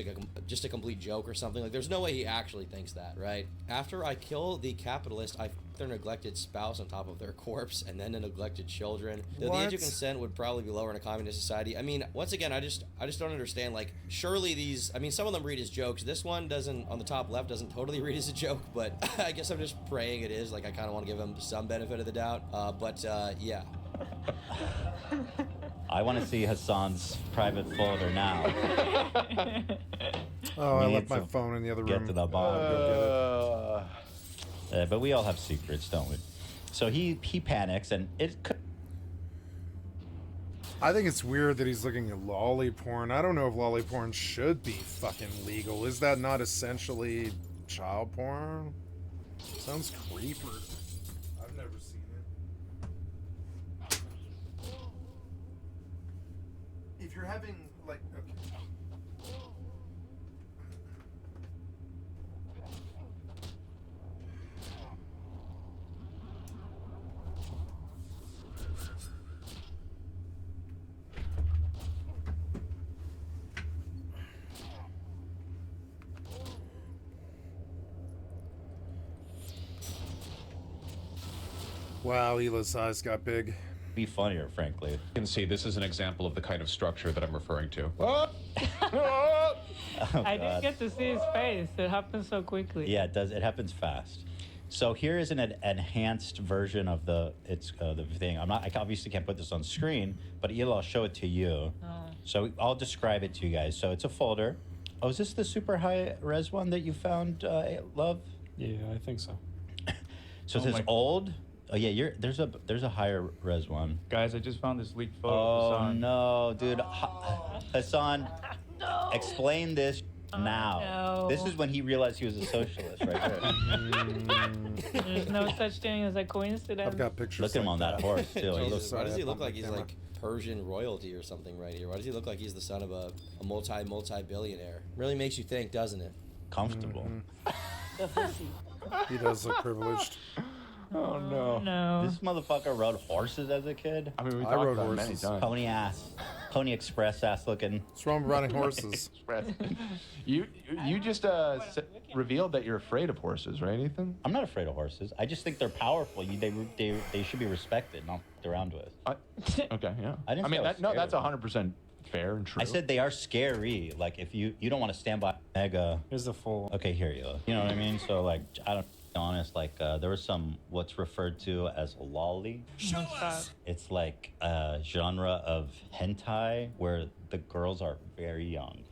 a complete joke or something. Like, there's no way he actually thinks that, right? After I kill the capitalist, I f their neglected spouse on top of their corpse, and then the neglected children. Though the age of consent would probably be lower in a communist society. I mean, once again, I just don't understand. Like, surely these, I mean, some of them read as jokes. This one doesn't, on the top left, doesn't totally read as a joke, but I guess I'm just praying it is. Like, I kind of want to give him some benefit of the doubt. Yeah. I want to see Hassan's private folder now. Oh, I We left need my to phone in the other Get room. to the bottom. But we all have secrets, don't we? So he panics, and it could. I think it's weird that he's looking at lolly porn. I don't know if lolly porn should be fucking legal. Is that not essentially child porn? Sounds creeper. I've never seen it. If you're having, like, okay. Wow, Hila's eyes got big. Be funnier, frankly. You can see this is an example of the kind of structure that I'm referring to. I didn't get to see his face. It happened so quickly. Yeah, it does. It happens fast. So here is an enhanced version of the thing. I obviously can't put this on screen, but Hila, I'll show it to you. Oh. So I'll describe it to you guys. So it's a folder. Oh, is this the super high res one that you found, Love? Yeah, I think so. So it says old. Oh yeah, there's a higher res one. Guys, I just found this leaked photo. Oh of Hassan. no, dude, Hassan, explain this now. no. This is when he realized he was a socialist, right there. There's no such thing as a coincidence. I've got pictures. Look at him on that horse too. He Jesus, looks. why does he look like he's like Persian royalty or something right here? Why does he look like he's the son of a multi-billionaire? Really makes you think, doesn't it? Comfortable. He does look privileged. Oh no. No. This motherfucker rode horses as a kid. I mean, we I talked rode about it many horses. times. Pony ass. Pony Express ass looking. What's wrong with riding horses? You just revealed that you're afraid of horses, right, Ethan? I'm not afraid of horses. I just think they're powerful. They should be respected, not f***ed around with. Okay, yeah. I didn't say I was no, scared that's of them. 100% fair and true. I said they are scary. Like if you don't want to stand by mega. Here's the full. Okay, here you go. You know what I mean? So like I don't. Honest, like there was some what's referred to as a lolly. It's like a genre of hentai where the girls are very young.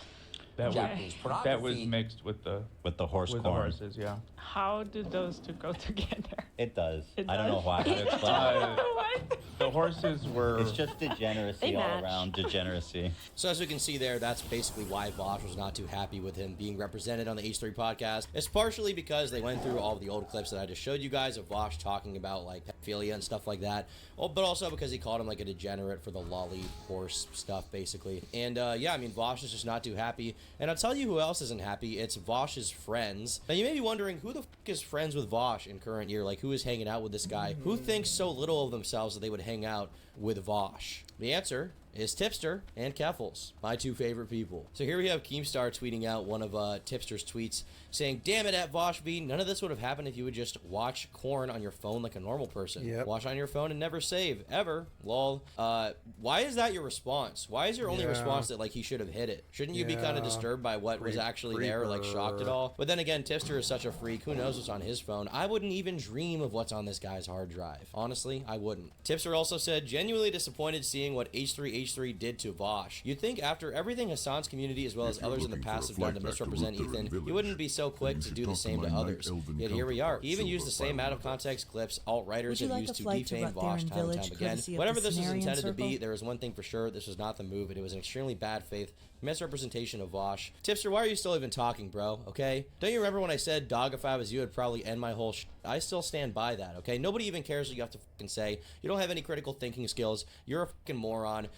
That Japanese was pornography. mixed with the horse with corn. the horses. Yeah. How do those two go together? It does. It I don't know does? why. But it's like, What? The horses were. it's just degeneracy They all match. around. Degeneracy. So as we can see there, that's basically why Vosh was not too happy with him being represented on the H3 podcast. It's partially because they went through all of the old clips that I just showed you guys of Vosh talking about like pedophilia and stuff like that. Oh, but also because he called him like a degenerate for the lolly horse stuff, basically. And yeah, I mean, Vosh is just not too happy. And I'll tell you who else isn't happy. It's Vosh's friends. Now you may be wondering who the f is friends with Vosh in current year. Like who is hanging out with this guy? Who thinks so little of themselves that they would hang out with Vosh? The answer is Tipster and Keffels, my two favorite people. So here we have Keemstar tweeting out one of Tipster's tweets saying, "Damn it, at Voshby, none of this would have happened if you would just watch corn on your phone like a normal person. Yep. Watch on your phone and never save, ever. Lol." Why is that your response? Why is your only Yeah. response that like he should have hit it? Shouldn't you be kind of Yeah. disturbed by what was actually there, like shocked at all? But then again, Tipster is such a freak. Who knows what's on his phone? I wouldn't even dream of what's on this guy's hard drive. Honestly, I wouldn't. Tipster also said, "Genuinely disappointed seeing what H3 did to Vosh. You'd think after everything Hassan's community as well as others in the past have done to misrepresent Ethan, he wouldn't be so quick to do the same to others. Yet here we are. He even used the same out-of-context clips alt-writers have used to defame Vosh time and time again. Whatever this was intended to be, there is one thing for sure, this was not the move, and it was an extremely bad faith misrepresentation of Vosh. Tipster, why are you still even talking, bro? Okay? Don't you remember when I said, dog, if I was you, I'd probably end my whole I still stand by that, okay? Nobody even cares what you have to fucking say. You don't have any critical thinking skills. You're a fucking moron.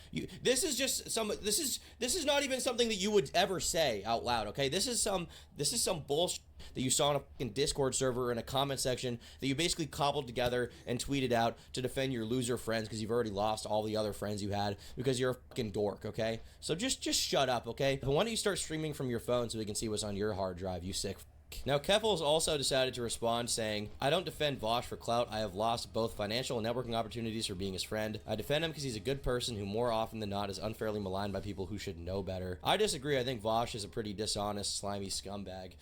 This is just some, this is not even something that you would ever say out loud, okay? This is some bullshit that you saw in a fucking Discord server in a comment section that you basically cobbled together and tweeted out to defend your loser friends because you've already lost all the other friends you had because you're a fucking dork, okay? So just shut up, okay? But why don't you start streaming from your phone so we can see what's on your hard drive, you sick f***. Now, Keffels also decided to respond saying, "I don't defend Vosh for clout. I have lost both financial and networking opportunities for being his friend. I defend him because he's a good person who more often than not is unfairly maligned by people who should know better." I disagree. I think Vosh is a pretty dishonest, slimy scumbag.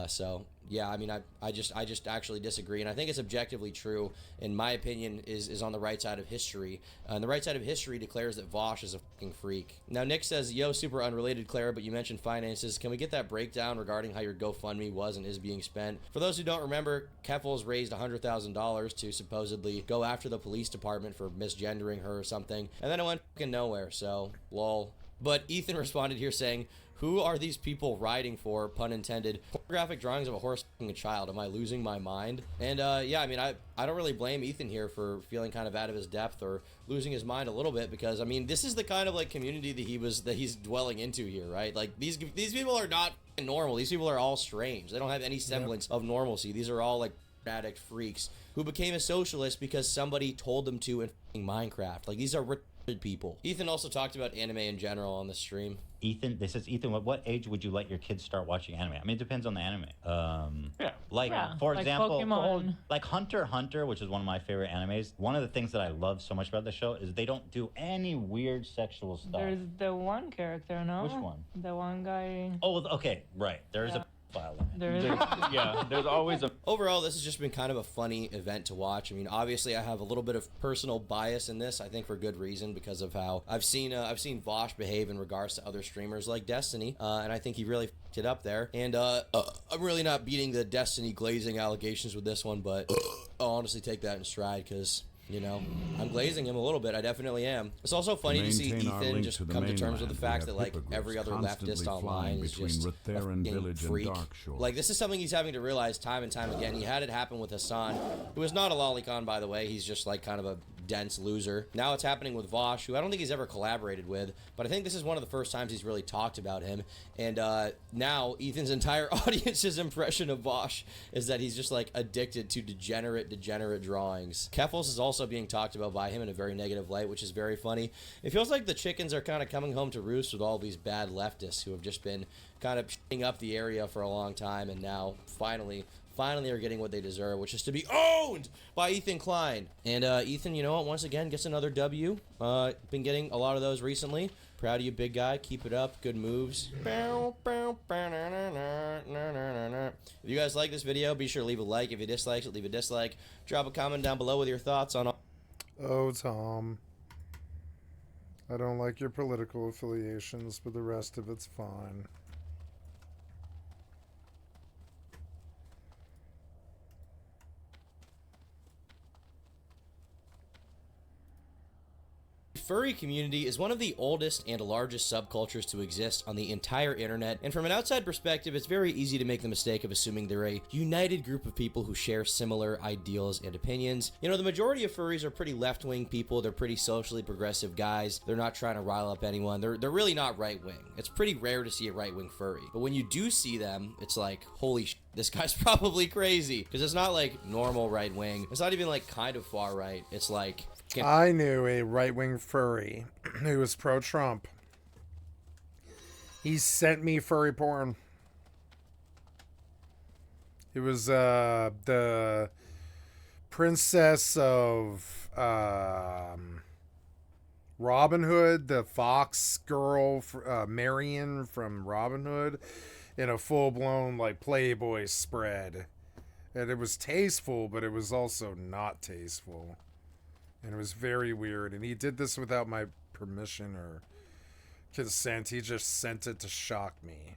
So yeah, I mean, I just actually disagree, and I think it's objectively true. In my opinion, is on the right side of history, and the right side of history declares that Vosh is a fucking freak. Now Nick says, "Yo, super unrelated, Clara, but you mentioned finances. Can we get that breakdown regarding how your GoFundMe was and is being spent?" For those who don't remember, Keffels raised $100,000 to supposedly go after the police department for misgendering her or something, and then it went fucking nowhere. So lol. But Ethan responded here saying, "Who are these people riding for, pun intended? Pornographic drawings of a horse fucking a child. Am I losing my mind?" And yeah, I mean, I don't really blame Ethan here for feeling kind of out of his depth or losing his mind a little bit, because I mean, this is the kind of like community that he's dwelling into here, right? Like these people are not normal. These people are all strange. They don't have any semblance of normalcy. These are all like addict freaks who became a socialist because somebody told them to in fucking Minecraft. Like these are retarded people. Ethan also talked about anime in general on the stream. Ethan, this is Ethan. What age would you let your kids start watching anime? I mean, it depends on the anime. Like for like example, Pokemon. like Hunter x Hunter, which is one of my favorite animes. One of the things that I love so much about the show is they don't do any weird sexual stuff. There's the one character, no? Which one? The one guy. Oh, okay, right. There's a file in it. There's always a. Overall, this has just been kind of a funny event to watch. I mean, obviously, I have a little bit of personal bias in this. I think for good reason, because of how I've seen Vosh behave in regards to other streamers like Destiny, and I think he really f***ed it up there. And I'm really not beating the Destiny glazing allegations with this one, but I'll honestly take that in stride because, you know, I'm glazing him a little bit. I definitely am. It's also funny to see Ethan just come to terms with the fact that like every other leftist online is just a fucking freak. Like this is something he's having to realize time and time again. He had it happen with Hassan, who is not a lolicon, by the way. He's just like kind of a dense loser. Now it's happening with Vosh, who I don't think he's ever collaborated with, but I think this is one of the first times he's really talked about him. And now Ethan's entire audience's impression of Vosh is that he's just like addicted to degenerate drawings. Keffels is also being talked about by him in a very negative light, which is very funny. It feels like the chickens are kind of coming home to roost with all these bad leftists who have just been kind of shitting up the area for a long time, and now finally are getting what they deserve, which is to be owned by Ethan Klein. And Ethan, you know what, once again gets another W. Been getting a lot of those recently. Proud of you, big guy. Keep it up. Good moves. If you guys like this video, be sure to leave a like. If you dislike it, leave a dislike. Drop a comment down below with your thoughts on all. Oh, Tom. I don't like your political affiliations, but the rest of it's fine. furry community is one of the oldest and largest subcultures to exist on the entire internet, and from an outside perspective, it's very easy to make the mistake of assuming they're a united group of people who share similar ideals and opinions. You know, the majority of furries are pretty left-wing people. They're pretty socially progressive guys. They're not trying to rile up anyone. They're really not right-wing. It's pretty rare to see a right-wing furry. But when you do see them, it's like, holy sh**, this guy's probably crazy. Because it's not like normal right-wing. It's not even like kind of far right. It's like... I knew a right-wing furry who was pro-Trump. He sent me furry porn. It was the princess of Robin Hood, the fox girl, Marion from Robin Hood, in a full-blown like Playboy spread. And it was tasteful, but it was also not tasteful. And it was very weird. And he did this without my permission or consent. He just sent it to shock me.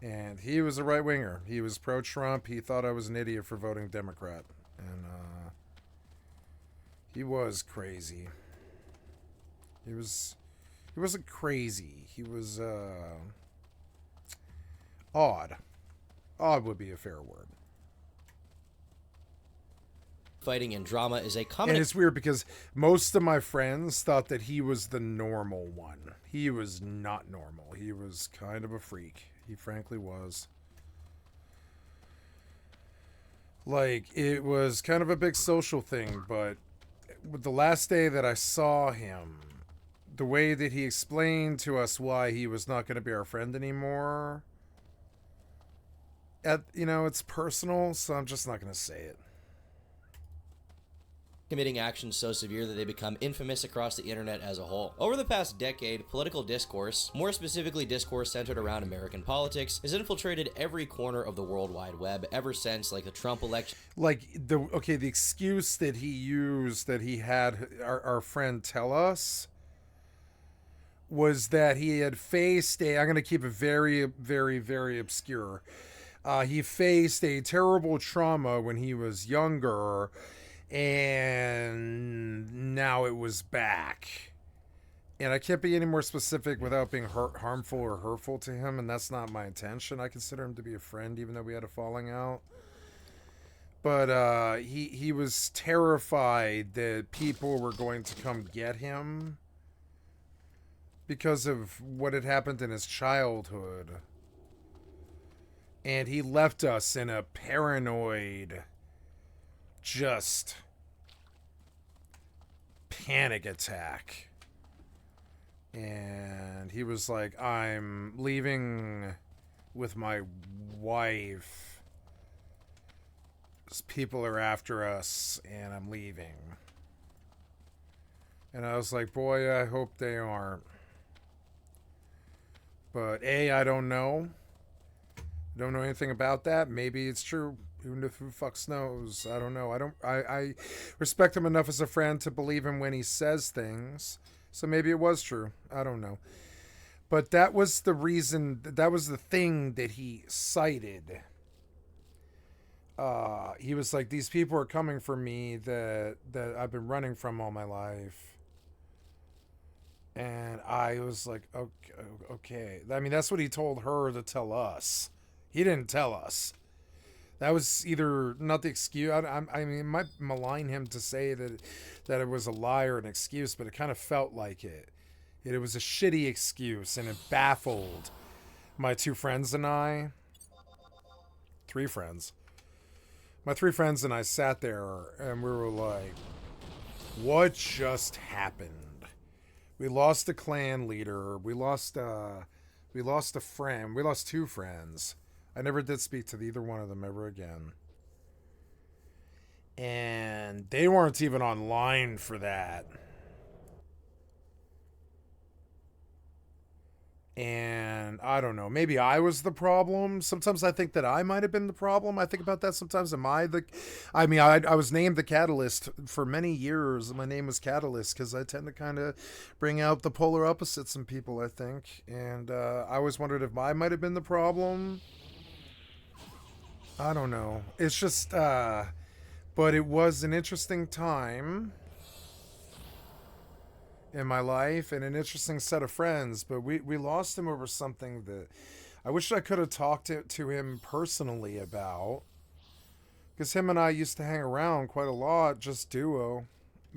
And he was a right-winger. He was pro-Trump. He thought I was an idiot for voting Democrat. And he was crazy. He wasn't crazy. He was odd. Odd would be a fair word. Fighting and drama is a common... And it's weird because most of my friends thought that he was the normal one. He was not normal. He was kind of a freak. He frankly was. Like, it was kind of a big social thing, but the last day that I saw him, the way that he explained to us why he was not going to be our friend anymore, it's personal, so I'm just not going to say it. Committing actions so severe that they become infamous across the internet as a whole. Over the past decade, political discourse, more specifically discourse centered around American politics, has infiltrated every corner of the World Wide Web ever since, like, the Trump election. Like, the excuse that he used, that he had our friend tell us, was that he had faced I'm going to keep it very, very, very obscure. He faced a terrible trauma when he was younger, and now it was back. And I can't be any more specific without being harmful or hurtful to him, and that's not my intention. I consider him to be a friend, even though we had a falling out. But he was terrified that people were going to come get him because of what had happened in his childhood. And he left us in a paranoid, just panic attack. And he was like, I'm leaving with my wife. People are after us, and I'm leaving. And I was like, boy, I hope they aren't. But I don't know. I don't know anything about that. Maybe it's true. Who fucks knows? I don't know. I respect him enough as a friend to believe him when he says things. So maybe it was true. I don't know. But that was the reason. That was the thing that he cited. He was like, these people are coming for me that I've been running from all my life. And I was like, okay. I mean, that's what he told her to tell us. He didn't tell us. That was either not the excuse. I mean, it might malign him to say that it was a lie or an excuse, but it kind of felt like it. It was a shitty excuse, and it baffled my two friends and I. 3 friends. My 3 friends and I sat there, and we were like, what just happened? We lost a clan leader. We lost a friend. We lost 2 friends. I never did speak to either one of them ever again. And they weren't even online for that. And I don't know, maybe I was the problem. Sometimes I think that I might have been the problem. I think about that sometimes. I was named the Catalyst for many years. My name was Catalyst because I tend to kind of bring out the polar opposites in people, I think. And I always wondered if I might have been the problem. I don't know. It's just, but it was an interesting time. in my life and an interesting set of friends, but we lost him over something that I wish I could have talked to him personally about, because him and I used to hang around quite a lot, just duo.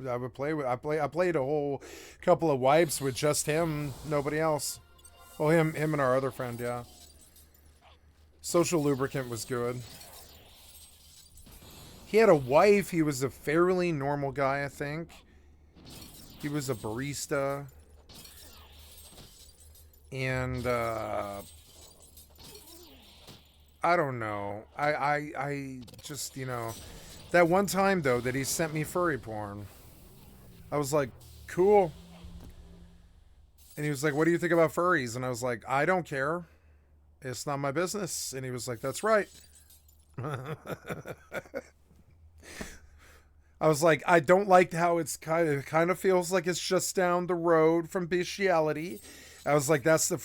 I played a whole couple of wipes with just him, nobody else. Well, him and our other friend, yeah. Social Lubricant was good. He had a wife. He was a fairly normal guy, I think. He was a barista. And, I don't know. I just, you know, that one time, though, that he sent me furry porn, I was like, cool. And he was like, what do you think about furries? And I was like, I don't care. It's not my business. And he was like, that's right. I was like, I don't like how it kind of feels like it's just down the road from bestiality. I was like, that's the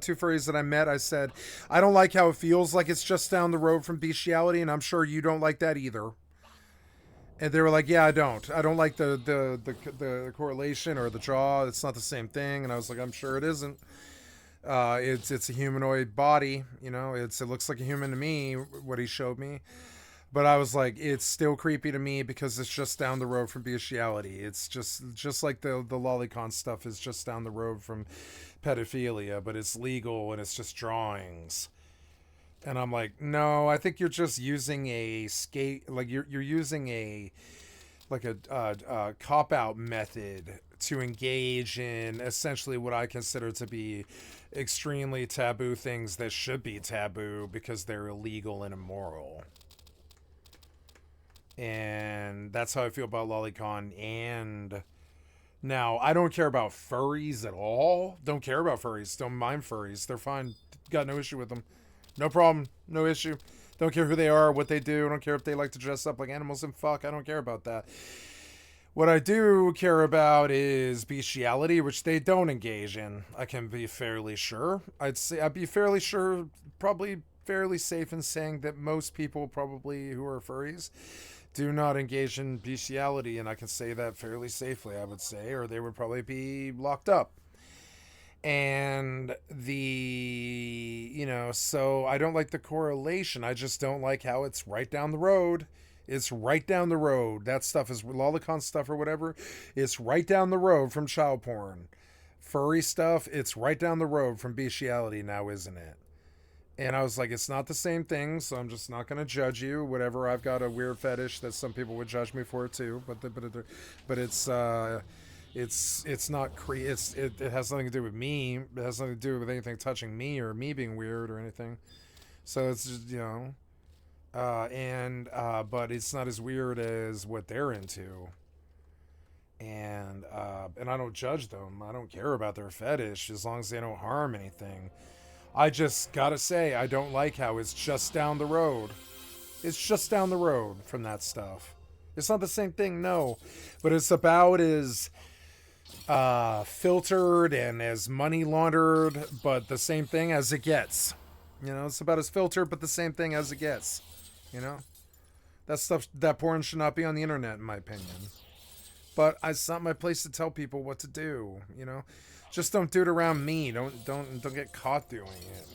two furries that I met. I said, I don't like how it feels like it's just down the road from bestiality, and I'm sure you don't like that either. And they were like, yeah, I don't like the correlation or the draw. It's not the same thing. And I was like, I'm sure it isn't. It's a humanoid body, you know. It looks like a human to me, what he showed me. But I was like, it's still creepy to me because it's just down the road from bestiality. It's just like the lolicon stuff is just down the road from pedophilia, but it's legal and it's just drawings. And I'm like, no, I think you're just using a you're using a cop-out method to engage in essentially what I consider to be extremely taboo things that should be taboo because they're illegal and immoral. And that's how I feel about lolicon. And now, I don't care about furries at all. Don't care about furries. Don't mind furries. They're fine. Got no issue with them. No problem. No issue. Don't care who they are, what they do. I don't care if they like to dress up like animals and fuck. I don't care about that. What I do care about is bestiality, which they don't engage in. I can be fairly sure. I'd be fairly sure, probably fairly safe in saying that most people probably who are furries do not engage in bestiality, and I can say that fairly safely, I would say, or they would probably be locked up. And so I don't like the correlation. I just don't like how it's right down the road. It's right down the road. That stuff is lolicon stuff or whatever. It's right down the road from child porn. Furry stuff, it's right down the road from bestiality now, isn't it? And I was like, it's not the same thing, so I'm just not going to judge you. Whatever, I've got a weird fetish that some people would judge me for too. But it's not it has nothing to do with me. It has nothing to do with anything touching me or me being weird or anything. So it's just, you know, but it's not as weird as what they're into. And I don't judge them. I don't care about their fetish as long as they don't harm anything. I just gotta say, I don't like how it's just down the road. It's just down the road from that stuff. It's not the same thing, no. But it's about as filtered and as money laundered, but the same thing as it gets. You know, it's about as filtered, but the same thing as it gets. You know? That porn should not be on the internet, in my opinion. But it's not my place to tell people what to do, you know? Just don't do it around me. Don't get caught doing it.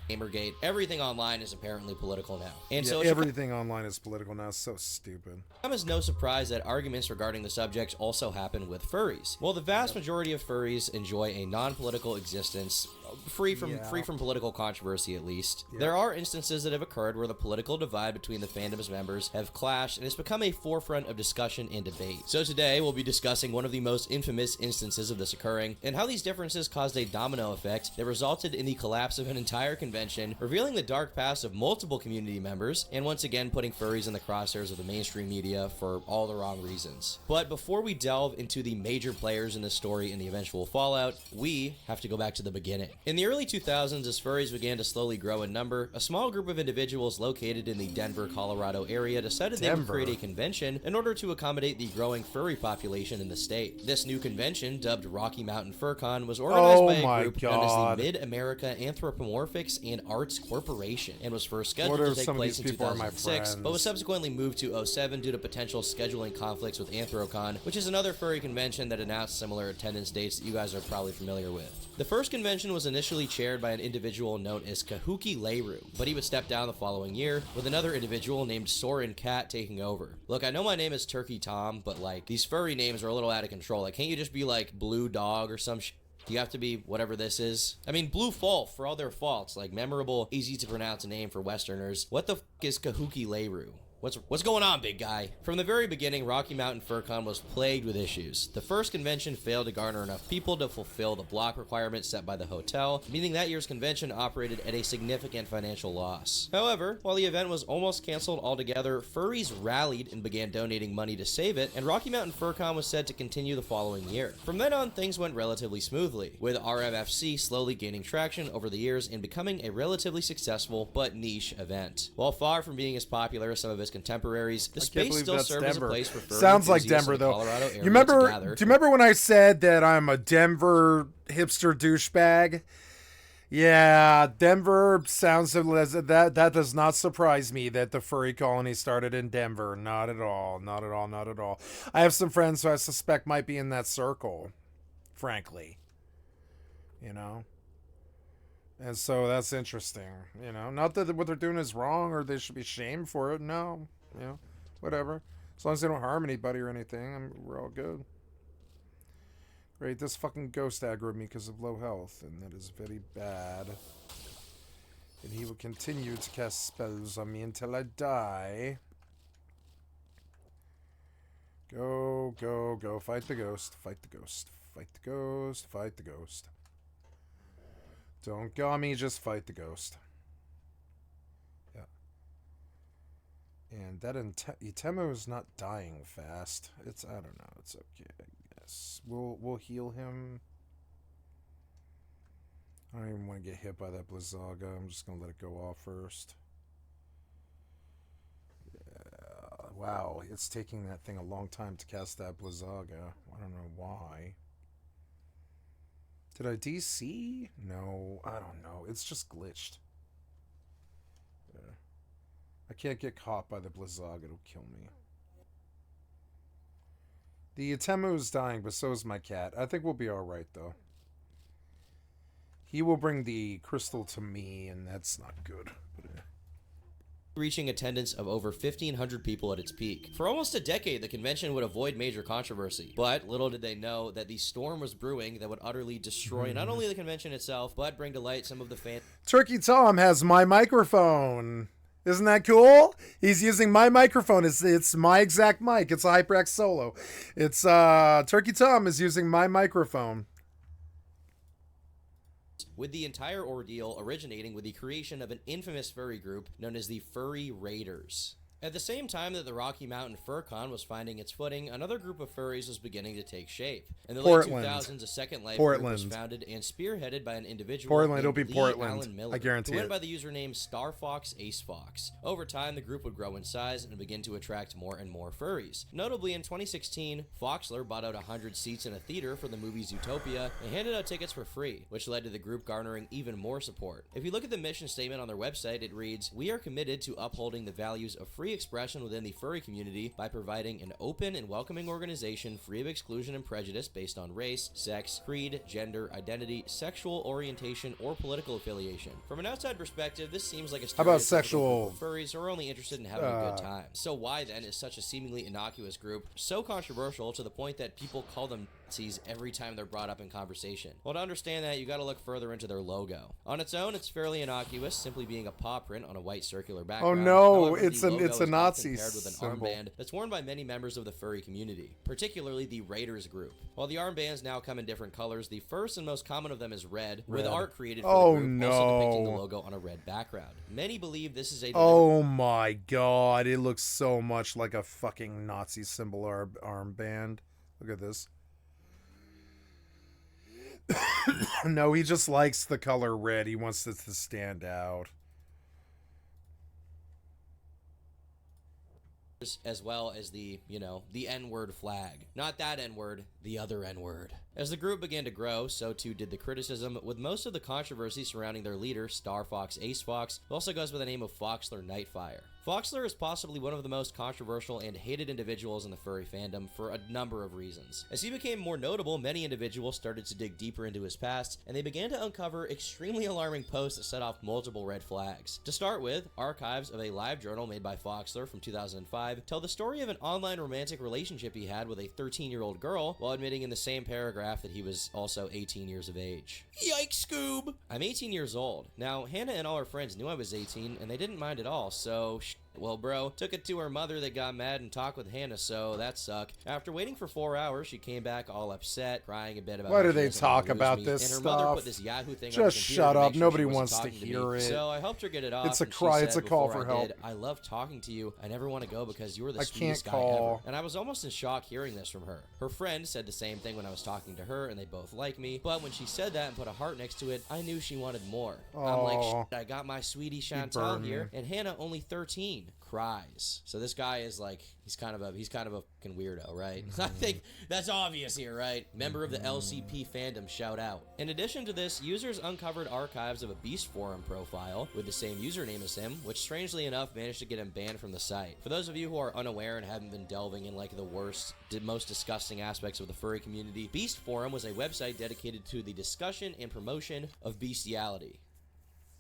Gamergate, everything online is apparently political now. And yeah, so everything online is political now. It's so stupid. Come as no surprise that arguments regarding the subject also happen with furries. While the vast majority of furries enjoy a non-political existence, free from political controversy at least, there are instances that have occurred where the political divide between the fandom's members have clashed and it's become a forefront of discussion and debate. So today we'll be discussing one of the most infamous instances of this occurring and how these differences caused a domino effect that resulted in the collapse of an entire convention, revealing the dark past of multiple community members, and once again putting furries in the crosshairs of the mainstream media for all the wrong reasons. But before we delve into the major players in this story and the eventual fallout, we have to go back to the beginning. In the early 2000s, as furries began to slowly grow in number, a small group of individuals located in the Denver, Colorado area decided they would create a convention in order to accommodate the growing furry population in the state. This new convention, dubbed Rocky Mountain FurCon, was organized by a group known as the Mid-America Anthropomorphics and Arts Corporation, and was first scheduled to take place in 2006, but was subsequently moved to 2007 due to potential scheduling conflicts with Anthrocon, which is another furry convention that announced similar attendance dates that you guys are probably familiar with. The first convention was initially chaired by an individual known as Kahuki Leiru, but he would step down the following year, with another individual named Soren Cat taking over. Look, I know my name is Turkey Tom, but like, these furry names are a little out of control. Like, can't you just be like Blue Dog or some shit? Do you have to be whatever this is? I mean, Blue Fault, for all their faults, like memorable, easy to pronounce name for Westerners. What the f is Kahuki Leiru? What's going on, big guy? From the very beginning, Rocky Mountain FurCon was plagued with issues. The first convention failed to garner enough people to fulfill the block requirements set by the hotel, meaning that year's convention operated at a significant financial loss. However, while the event was almost canceled altogether, furries rallied and began donating money to save it, and Rocky Mountain FurCon was said to continue the following year. From then on, things went relatively smoothly, with RMFC slowly gaining traction over the years and becoming a relatively successful but niche event. While far from being as popular as some of its contemporaries, the space still serves as a place for furry Sounds like Denver, though. You remember? Do you remember when I said that I'm a Denver hipster douchebag? Yeah, Denver sounds that. That does not surprise me that the furry colony started in Denver. Not at all. Not at all. Not at all. I have some friends who I suspect might be in that circle. Frankly, you know. And so that's interesting, you know. Not that what they're doing is wrong or they should be shamed for it. No, you know, whatever. As long as they don't harm anybody or anything, we're all good. Great, this fucking ghost aggroed me because of low health, and that is very bad. And he will continue to cast spells on me until I die. Go, go, go. Fight the ghost. Fight the ghost. Fight the ghost. Fight the ghost. Don't go me, just fight the ghost. Yeah. And that Itemo is not dying fast. It's, I don't know, it's okay, I guess. We'll heal him. I don't even want to get hit by that Blizzaga. I'm just gonna let it go off first. Yeah. Wow, it's taking that thing a long time to cast that Blizzaga. I don't know why. Did I DC? No, I don't know. It's just glitched. Yeah. I can't get caught by the Blizzaga. It'll kill me. The Itemu is dying, but so is my cat. I think we'll be alright, though. He will bring the crystal to me, and that's not good. But, reaching attendance of over 1,500 people at its peak. For almost a decade, the convention would avoid major controversy, but little did they know that the storm was brewing that would utterly destroy not only the convention itself, but bring to light some of the fans. Turkey Tom has my microphone. Isn't that cool? He's using my microphone. It's my exact mic. It's a HyperX Solo. It's Turkey Tom is using my microphone. With the entire ordeal originating with the creation of an infamous furry group known as the Furry Raiders. At the same time that the Rocky Mountain FurCon was finding its footing, another group of furries was beginning to take shape. In the late 2000s, a Second Life group was founded and spearheaded by an individual named It'll be Lee Portland. Allen Miller, I guarantee who went it. by the username StarFoxAceFox. Over time, the group would grow in size and begin to attract more and more furries. Notably, in 2016, Foxler bought out 100 seats in a theater for the movie Zootopia and handed out tickets for free, which led to the group garnering even more support. If you look at the mission statement on their website, it reads, "We are committed to upholding the values of free expression within the furry community by providing an open and welcoming organization free of exclusion and prejudice based on race, sex, creed, gender, identity, sexual orientation, or political affiliation." From an outside perspective, this seems like a How about stereotypical sexual, group of furries who are only interested in having a good time. So why then is such a seemingly innocuous group so controversial to the point that people call them Nazis every time they're brought up in conversation? Well, to understand that, you gotta look further into their logo. On its own, it's fairly innocuous, simply being a paw print on a white circular background. Oh no, However, it's the a logo is often Nazi paired with an symbol. armband that's worn by many members of the furry community, particularly the Raiders group. While the armbands now come in different colors, the first and most common of them is red, with art created for the group, also depicting the logo on a red background. Many believe this is a Oh my god, it looks so much like a fucking Nazi symbol armband. Look at this. No, he just likes the color red. He wants it to stand out. As well as the, you know, the N-word flag. Not that N-word, the other N-word. As the group began to grow, so too did the criticism, with most of the controversy surrounding their leader, Star Fox Ace Fox, who also goes by the name of Foxler Nightfire. Foxler is possibly one of the most controversial and hated individuals in the furry fandom for a number of reasons. As he became more notable, many individuals started to dig deeper into his past, and they began to uncover extremely alarming posts that set off multiple red flags. To start with, archives of a live journal made by Foxler from 2005 tell the story of an online romantic relationship he had with a 13-year-old girl, while admitting in the same paragraph that he was also 18 years of age. Yikes, Scoob! I'm 18 years old. Now, Hannah and all her friends knew I was 18, and they didn't mind at all, so well, bro, took it to her mother that got mad and talked with Hannah, so that sucked. After waiting for 4 hours, she came back all upset, crying a bit about Why how do she they doesn't talk wanna lose about me, this and her stuff? mother put this Yahoo thing on Just the computer shut to up. make sure Nobody she wasn't wants to talking me. hear it. So I helped her get it off. It's a and she cry. said It's a call before for I help. did, I love talking to you. I never want to go because you were the I sweetest can't guy call. ever. And I was almost in shock hearing this from her. Her friend said the same thing when I was talking to her, and they both like me. But when she said that and put a heart next to it, I knew she wanted more. I'm like, Aw. shit, I got my sweetie Chantal burned here, me. and Hannah only 13. Cries. So this guy is like, he's kind of a fucking weirdo, right? I think that's obvious here, right? Member of the LCP fandom, shout out. In addition to this, users uncovered archives of a Beast Forum profile with the same username as him, which strangely enough managed to get him banned from the site. For those of you who are unaware and haven't been delving in like the worst, most disgusting aspects of the furry community, Beast Forum was a website dedicated to the discussion and promotion of bestiality,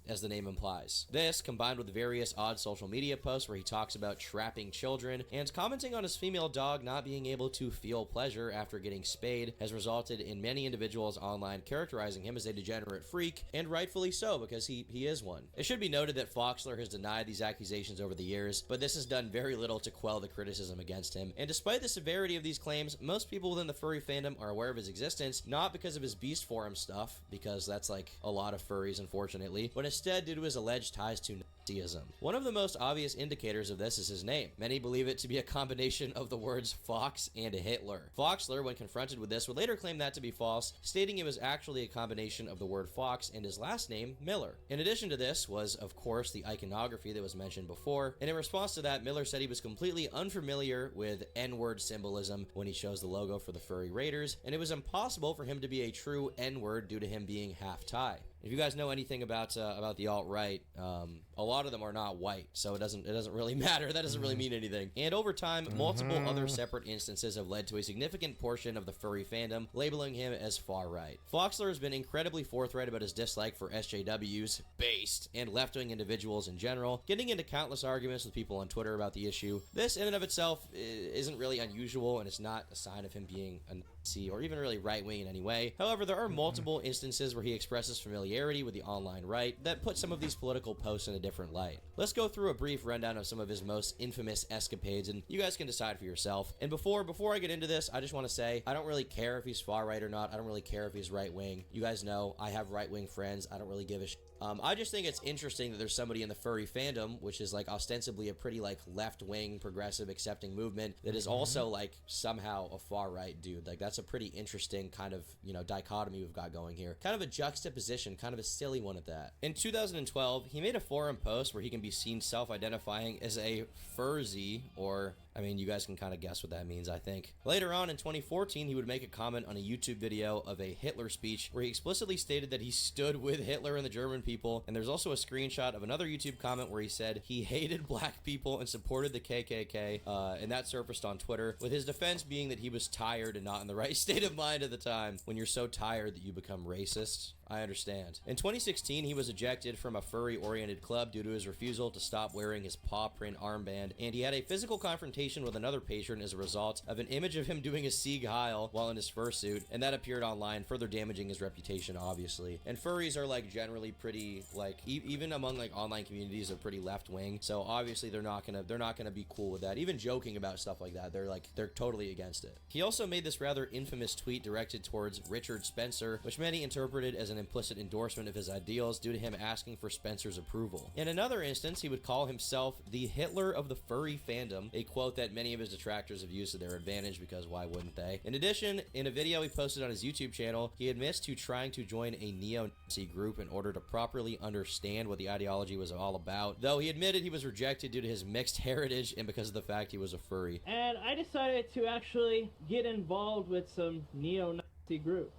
as the name implies. This, combined with various odd social media posts where he talks about trapping children and commenting on his female dog not being able to feel pleasure after getting spayed, has resulted in many individuals online characterizing him as a degenerate freak, and rightfully so, because he is one. It should be noted that Foxler has denied these accusations over the years, but this has done very little to quell the criticism against him. And despite the severity of these claims, most people within the furry fandom are aware of his existence, not because of his Beast Forum stuff, because that's like a lot of furries, unfortunately, but instead due to his alleged ties to Nazism. One of the most obvious indicators of this is his name. Many believe it to be a combination of the words Fox and Hitler. Foxler, when confronted with this, would later claim that to be false, stating it was actually a combination of the word Fox and his last name, Miller. In addition to this was, of course, the iconography that was mentioned before, and in response to that, Miller said he was completely unfamiliar with N-word symbolism when he chose the logo for the Furry Raiders, and it was impossible for him to be a true N-word due to him being half Thai. If you guys know anything about the alt-right, a lot of them are not white, so it doesn't really matter. That doesn't really mean anything. And over time, multiple other separate instances have led to a significant portion of the furry fandom labeling him as far-right. Foxler has been incredibly forthright about his dislike for SJWs, based, and left-wing individuals in general, getting into countless arguments with people on Twitter about the issue. This, in and of itself, isn't really unusual, and it's not a sign of him being a Nazi or even really right-wing in any way. However, there are multiple instances where he expresses familiarity with the online right that put some of these political posts in a different light. Let's go through a brief rundown of some of his most infamous escapades, and you guys can decide for yourself. And before I get into this, I just want to say, I don't really care if he's far right or not. I don't really care if he's right wing. You guys know I have right wing friends. I don't really give a shit. I just think it's interesting that there's somebody in the furry fandom, which is like ostensibly a pretty like left-wing, progressive, accepting movement, that is also like somehow a far-right dude. Like that's a pretty interesting kind of, you know, dichotomy we've got going here. Kind of a juxtaposition, kind of a silly one at that. In 2012, he made a forum post where he can be seen self-identifying as a furzy, or I mean, you guys can kind of guess what that means, I think. Later on in 2014, he would make a comment on a YouTube video of a Hitler speech where he explicitly stated that he stood with Hitler and the German people, and there's also a screenshot of another YouTube comment where he said he hated black people and supported the KKK, and that surfaced on Twitter, with his defense being that he was tired and not in the right state of mind at the time. When you're so tired that you become racist, I understand. In 2016, he was ejected from a furry-oriented club due to his refusal to stop wearing his paw print armband, and he had a physical confrontation with another patron as a result of an image of him doing a Sieg Heil while in his fursuit, and that appeared online, further damaging his reputation, obviously. And furries are like generally pretty, like, even among like online communities, are pretty left-wing, so obviously they're not gonna be cool with that. Even joking about stuff like that, they're totally against it. He also made this rather infamous tweet directed towards Richard Spencer, which many interpreted as an implicit endorsement of his ideals due to him asking for Spencer's approval. In another instance, he would call himself the Hitler of the furry fandom, a quote that many of his detractors have used to their advantage because why wouldn't they? In addition, in a video he posted on his YouTube channel, he admits to trying to join a neo-Nazi group in order to properly understand what the ideology was all about, though he admitted he was rejected due to his mixed heritage and because of the fact he was a furry. And I decided to actually get involved with some neo-Nazi groups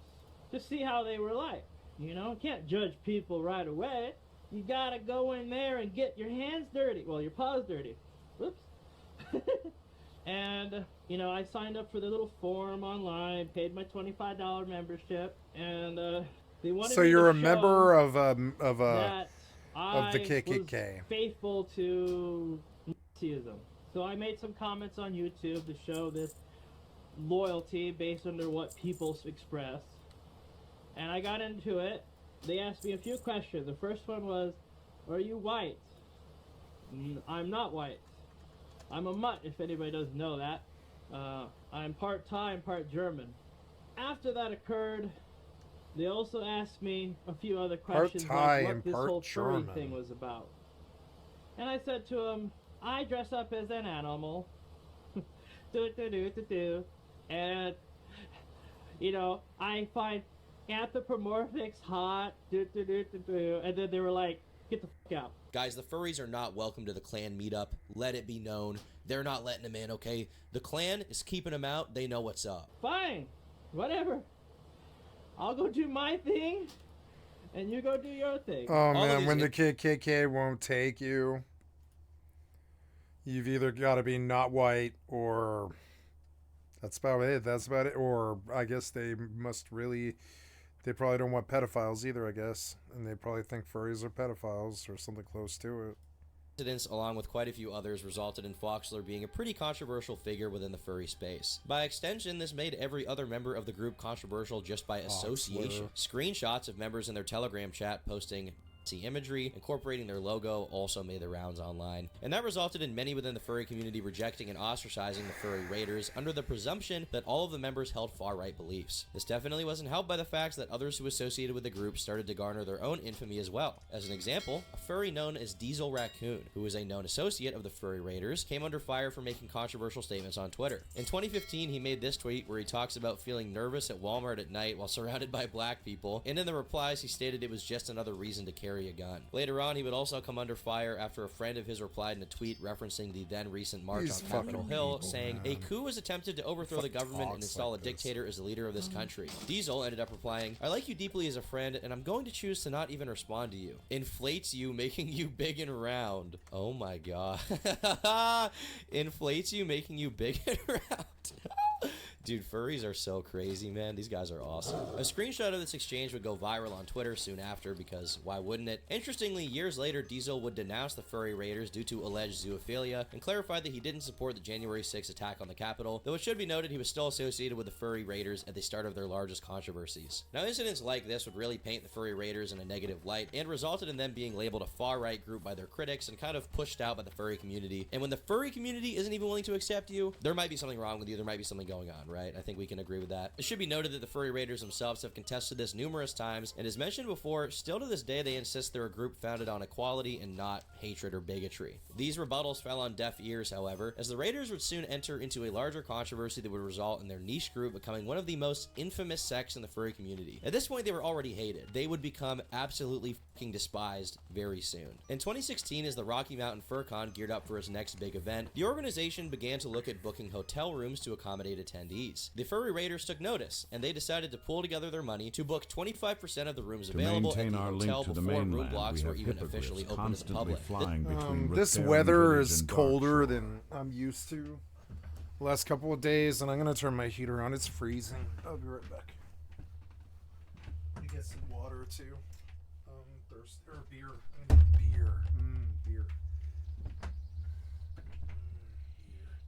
to see how they were like. You know, can't judge people right away. You gotta go in there and get your hands dirty. Well, your paws dirty. Whoops. And, you know, I signed up for the little forum online, paid my $25 membership, and they wanted So me you're to a member show of that the KKK. I was faithful to Nazism. So I made some comments on YouTube to show this loyalty based under what people express. And I got into it. They asked me a few questions. The first one was, are you white? I'm not white. I'm a mutt, if anybody doesn't know that. I'm part Thai and part German. After that occurred, they also asked me a few other questions Thai like and what this part whole furry German. thing was about. And I said to them, I dress up as an animal. And, you know, I find anthropomorphics hot. And then they were like, get the fuck out. Guys, the furries are not welcome to the clan meetup. Let it be known. They're not letting them in, okay? The clan is keeping them out. They know what's up. Fine. Whatever. I'll go do my thing, and you go do your thing. Oh man, when the KKK won't take you, you've either got to be not white or that's about it. That's about it. Or I guess they must really, they probably don't want pedophiles either, I guess. And they probably think furries are pedophiles or something close to it. Incidents, along with quite a few others, resulted in Foxler being a pretty controversial figure within the furry space. By extension, this made every other member of the group controversial just by association. Screenshots of members in their Telegram chat posting imagery, incorporating their logo, also made the rounds online. And that resulted in many within the furry community rejecting and ostracizing the furry raiders under the presumption that all of the members held far-right beliefs. This definitely wasn't helped by the fact that others who associated with the group started to garner their own infamy as well. As an example, a furry known as Diesel Raccoon, who is a known associate of the furry raiders, came under fire for making controversial statements on Twitter. In 2015, he made this tweet where he talks about feeling nervous at Walmart at night while surrounded by black people, and in the replies he stated it was just another reason to carry a gun. Later on, he would also come under fire after a friend of his replied in a tweet referencing the then recent march on Capitol Hill, saying, a coup was attempted to overthrow the government and install a dictator as the leader of this country. Diesel ended up replying, I like you deeply as a friend, and I'm going to choose to not even respond to you. Inflates you, making you big and round. Oh my god. Inflates you, making you big and round. Dude, furries are so crazy, man. These guys are awesome. A screenshot of this exchange would go viral on Twitter soon after, because why wouldn't it? Interestingly, years later, Diesel would denounce the furry raiders due to alleged zoophilia and clarified that he didn't support the January 6th attack on the Capitol, though it should be noted he was still associated with the furry raiders at the start of their largest controversies. Now, incidents like this would really paint the furry raiders in a negative light and resulted in them being labeled a far-right group by their critics and kind of pushed out by the furry community. And when the furry community isn't even willing to accept you, there might be something wrong with you. There might be something going on, right? I think we can agree with that. It should be noted that the furry raiders themselves have contested this numerous times, and as mentioned before, still to this day they insist they're a group founded on equality and not hatred or bigotry. These rebuttals fell on deaf ears, however, as the raiders would soon enter into a larger controversy that would result in their niche group becoming one of the most infamous sects in the furry community. At this point, they were already hated. They would become absolutely fucking despised very soon. In 2016, as the Rocky Mountain FurCon geared up for its next big event, the organization began to look at booking hotel rooms to accommodate attendees. The furry raiders took notice, and they decided to pull together their money to book 25% of the rooms available at the hotel before room blocks were even officially open to the public. This weather is colder than I'm used to. Last couple of days, and I'm gonna turn my heater on. It's freezing. I'll be right back. Let me get some water too. Thirst or beer. I need beer. Beer. Beer.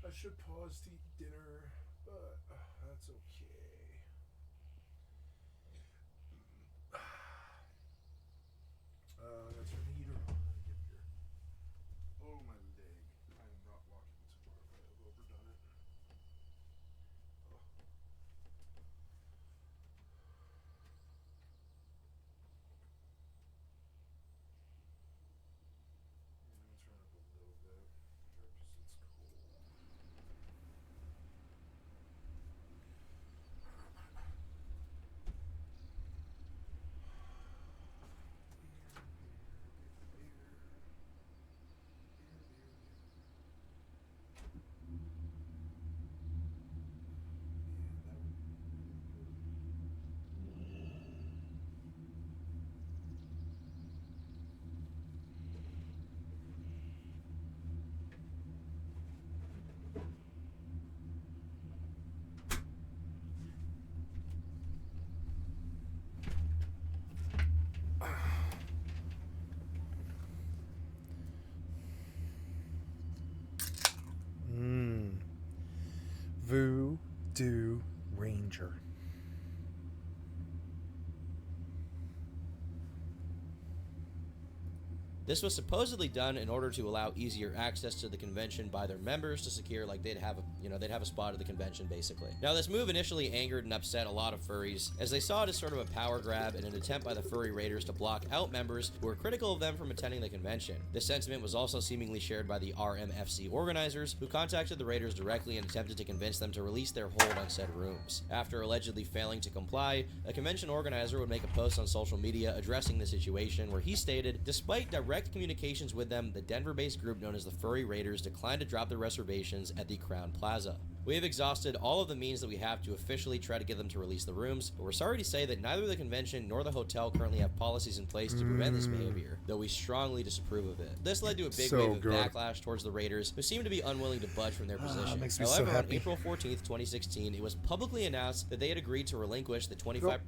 I should pause to eat dinner, but that's okay. I'm gonna turn the heater on and get beer. Oh, my leg. I am not walking tomorrow. I have overdone it. Oh. do, Ranger. This was supposedly done in order to allow easier access to the convention by their members to secure, like, they'd have a spot at the convention, basically. Now, this move initially angered and upset a lot of furries, as they saw it as sort of a power grab and an attempt by the furry raiders to block out members who were critical of them from attending the convention. This sentiment was also seemingly shared by the RMFC organizers, who contacted the raiders directly and attempted to convince them to release their hold on said rooms. After allegedly failing to comply, a convention organizer would make a post on social media addressing the situation, where he stated, despite direct communications with them, the Denver-based group known as the Furry Raiders declined to drop their reservations at the Crown Plaza. We have exhausted all of the means that we have to officially try to get them to release the rooms, but we're sorry to say that neither the convention nor the hotel currently have policies in place to prevent this behavior, though we strongly disapprove of it. This led to a big wave of backlash towards the Raiders, who seem to be unwilling to budge from their position. However, on April 14th, 2016, it was publicly announced that they had agreed to relinquish the 25%.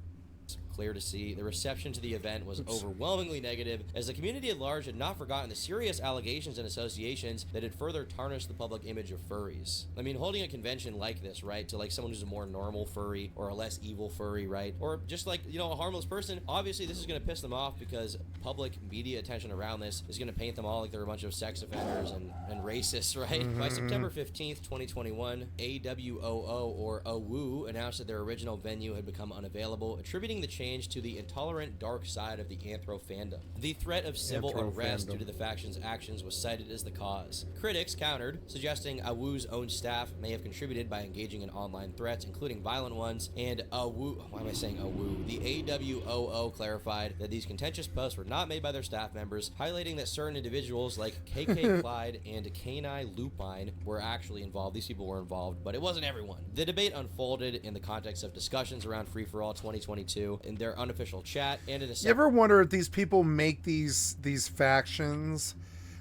Clear to see, the reception to the event was overwhelmingly negative, as the community at large had not forgotten the serious allegations and associations that had further tarnished the public image of furries. I mean, holding a convention like this, right, to like someone who's a more normal furry or a less evil furry, right, or just like, you know, a harmless person, obviously this is going to piss them off, because public media attention around this is going to paint them all like they're a bunch of sex offenders and racists, right? By September 15th, 2021, AWOO or AWOO announced that their original venue had become unavailable, attributing the change to the intolerant dark side of the anthro fandom. The threat of civil unrest due to the faction's actions was cited as the cause. Critics countered, suggesting AWOO's own staff may have contributed by engaging in online threats, including violent ones, and why am I saying AWOO? The AWOO clarified that these contentious posts were not made by their staff members, highlighting that certain individuals like KK Clyde and Kenai Lupine were actually involved. These people were involved, but it wasn't everyone. The debate unfolded in the context of discussions around Free For All 2022 in their unofficial chat and in a You ever wonder if these people make these factions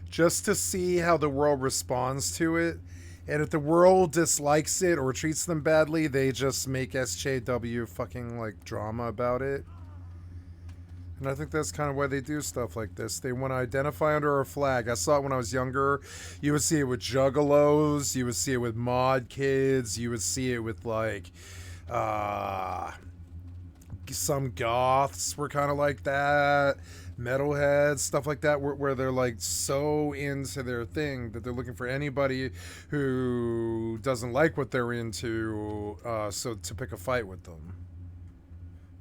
just to see how the world responds to it, and if the world dislikes it or treats them badly, they just make SJW fucking like drama about it? And I think that's kind of why they do stuff like this. They want to identify under a flag. I saw it when I was younger. You would see it with juggalos, you would see it with mod kids, you would see it with like some goths were kind of like that, metalheads, stuff like that, where they're like so into their thing that they're looking for anybody who doesn't like what they're into, so to pick a fight with them.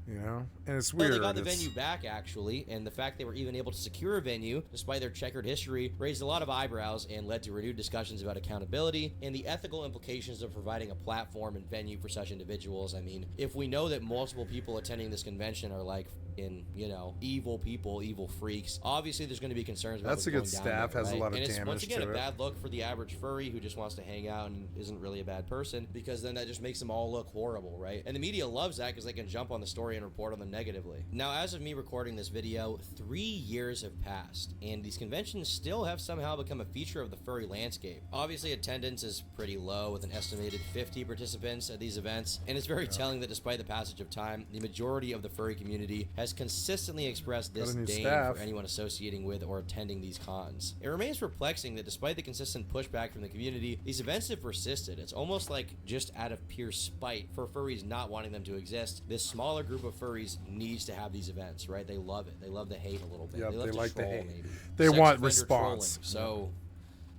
You know, and it's weird. Well, they got the venue back, actually, and the fact they were even able to secure a venue, despite their checkered history, raised a lot of eyebrows and led to renewed discussions about accountability and the ethical implications of providing a platform and venue for such individuals. I mean, if we know that multiple people attending this convention are like, you know, evil people, evil freaks, obviously there's going to be concerns about that's a good staff there, has right? a lot of and it's damage once again to a bad look for the average furry who just wants to hang out and isn't really a bad person, because then that just makes them all look horrible, right? And the media loves that because they can jump on the story and report on them negatively. Now, as of me recording this video, 3 years have passed, and these conventions still have somehow become a feature of the furry landscape. Obviously, attendance is pretty low, with an estimated 50 participants at these events, and it's very telling that despite the passage of time, the majority of the furry community has consistently expressed disdain for anyone associating with or attending these cons. It remains perplexing that despite the consistent pushback from the community, these events have persisted. It's almost like just out of pure spite for furries not wanting them to exist, this smaller group of furries needs to have these events, right? They love it. They love the hate a little bit. Yep, they love to like troll, the hate. maybe. They Sex want offender response. trolling. So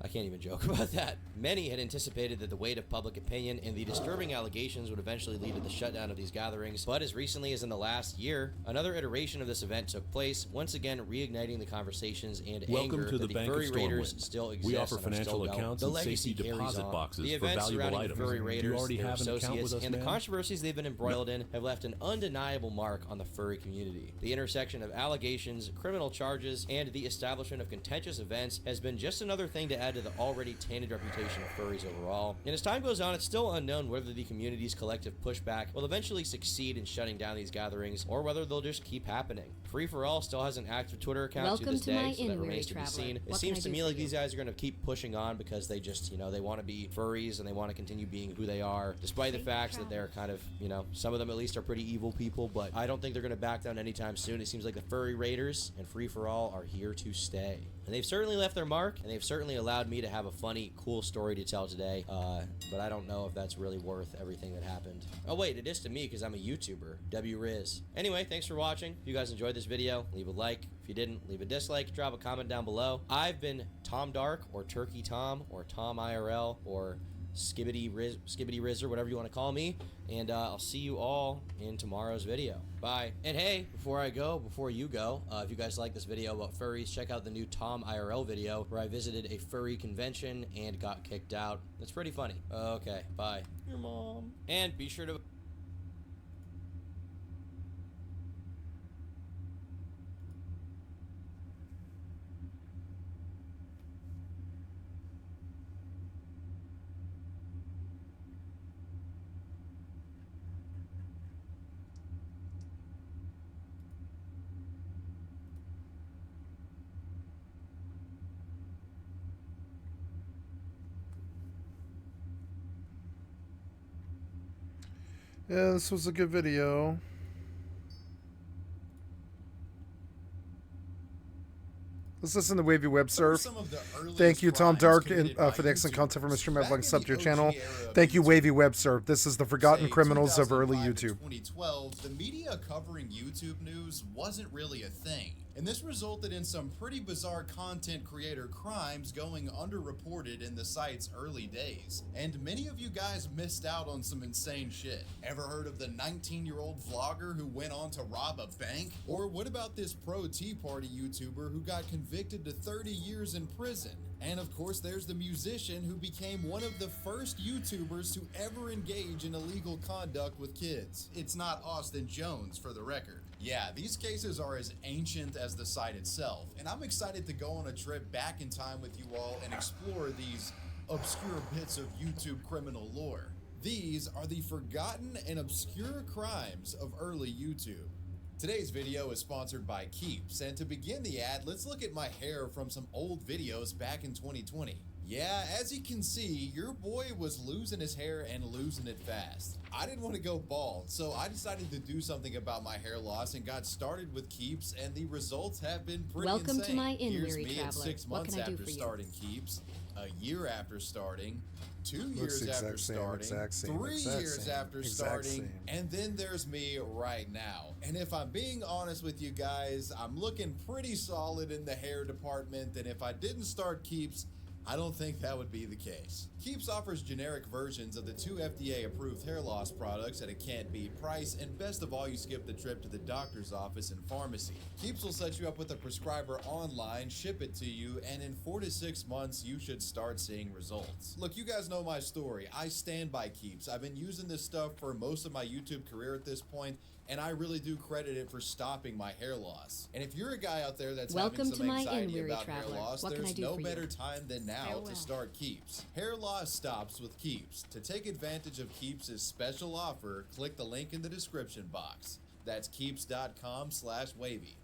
I can't even joke about that. Many had anticipated that the weight of public opinion and the disturbing allegations would eventually lead to the shutdown of these gatherings, but as recently as in the last year, another iteration of this event took place, once again reigniting the conversations and Welcome anger to that the the Bank of furry raiders Stormwind. still exist. We offer and are financial still going. accounts The and legacy safety carries deposit on. boxes The for events valuable surrounding items. the furry Do you raiders, already their have an account with associates, us, and the ma'am? controversies they've been embroiled in have left an undeniable mark on the furry community. The intersection of allegations, criminal charges, and the establishment of contentious events has been just another thing to add to the already tainted reputation of furries overall. And as time goes on, it's still unknown whether the community's collective pushback will eventually succeed in shutting down these gatherings, or whether they'll just keep happening. Free For All still has an active Twitter account Welcome to this to day, my so that inn, remains weary to be traveler. seen. It What seems can I to do me for like you? these guys are going to keep pushing on because they just, you know, they want to be furries and they want to continue being who they are, despite the fact that they're kind of, you know, some of them at least are pretty evil people, but I don't think they're going to back down anytime soon. It seems like the furry raiders and Free For All are here to stay. And they've certainly left their mark, and they've certainly allowed allowed me to have a funny, cool story to tell today, but I don't know if that's really worth everything that happened. Oh wait, it is to me because I'm a YouTuber, WRiz. Anyway, thanks for watching. If you guys enjoyed this video, leave a like. If you didn't, leave a dislike, drop a comment down below. I've been Tom Dark, or Turkey Tom, or Tom IRL, or Skibbity Riz, or whatever you want to call me, and I'll see you all in tomorrow's video. Bye. And hey, before you go, if you guys like this video about furries, check out the new Tom IRL video where I visited a furry convention and got kicked out. It's pretty funny. Okay, bye. Your mom. And be sure to... Yeah, this was a good video. Let's listen to Wavy Web Surf. Thank you, Tom Dark, for the excellent content from Mr. Mevlog. Sub to your channel. Thank you, Wavy Web Surf. This is the forgotten criminals of early YouTube. 2012, the media covering YouTube news wasn't really a thing. And this resulted in some pretty bizarre content creator crimes going underreported in the site's early days. And many of you guys missed out on some insane shit. Ever heard of the 19-year-old vlogger who went on to rob a bank? Or what about this pro Tea Party YouTuber who got convicted to 30 years in prison? And of course, there's the musician who became one of the first YouTubers to ever engage in illegal conduct with kids. It's not Austin Jones, for the record. Yeah, these cases are as ancient as the site itself, and I'm excited to go on a trip back in time with you all and explore these obscure bits of YouTube criminal lore. These are the forgotten and obscure crimes of early YouTube. Today's video is sponsored by Keeps, and to begin the ad, let's look at my hair from some old videos back in 2020. Yeah, as you can see, your boy was losing his hair and losing it fast. I didn't want to go bald, so I decided to do something about my hair loss and got started with Keeps, and the results have been pretty Welcome insane. to my inn, Here's weary me traveler. at 6 What months can I do after for you? starting Keeps, a year after starting, 2 Looks years after exact same, starting, exact same, 3 exact years same, after exact starting, same. and then there's me right now. And if I'm being honest with you guys, I'm looking pretty solid in the hair department, and if I didn't start Keeps, I don't think that would be the case. Keeps offers generic versions of the 2 FDA-approved hair loss products at a can't-beat price, and best of all, you skip the trip to the doctor's office and pharmacy. Keeps will set you up with a prescriber online, ship it to you, and in 4 to 6 months, you should start seeing results. Look, you guys know my story. I stand by Keeps. I've been using this stuff for most of my YouTube career at this point, and I really do credit it for stopping my hair loss. And if you're a guy out there that's Welcome having to some my inn, anxiety weary about hair traveler. loss, What can I there's do no for you? better time than now Farewell. to start Keeps. Hair loss stops with Keeps. To take advantage of Keeps' special offer, click the link in the description box. That's keeps.com/wavy.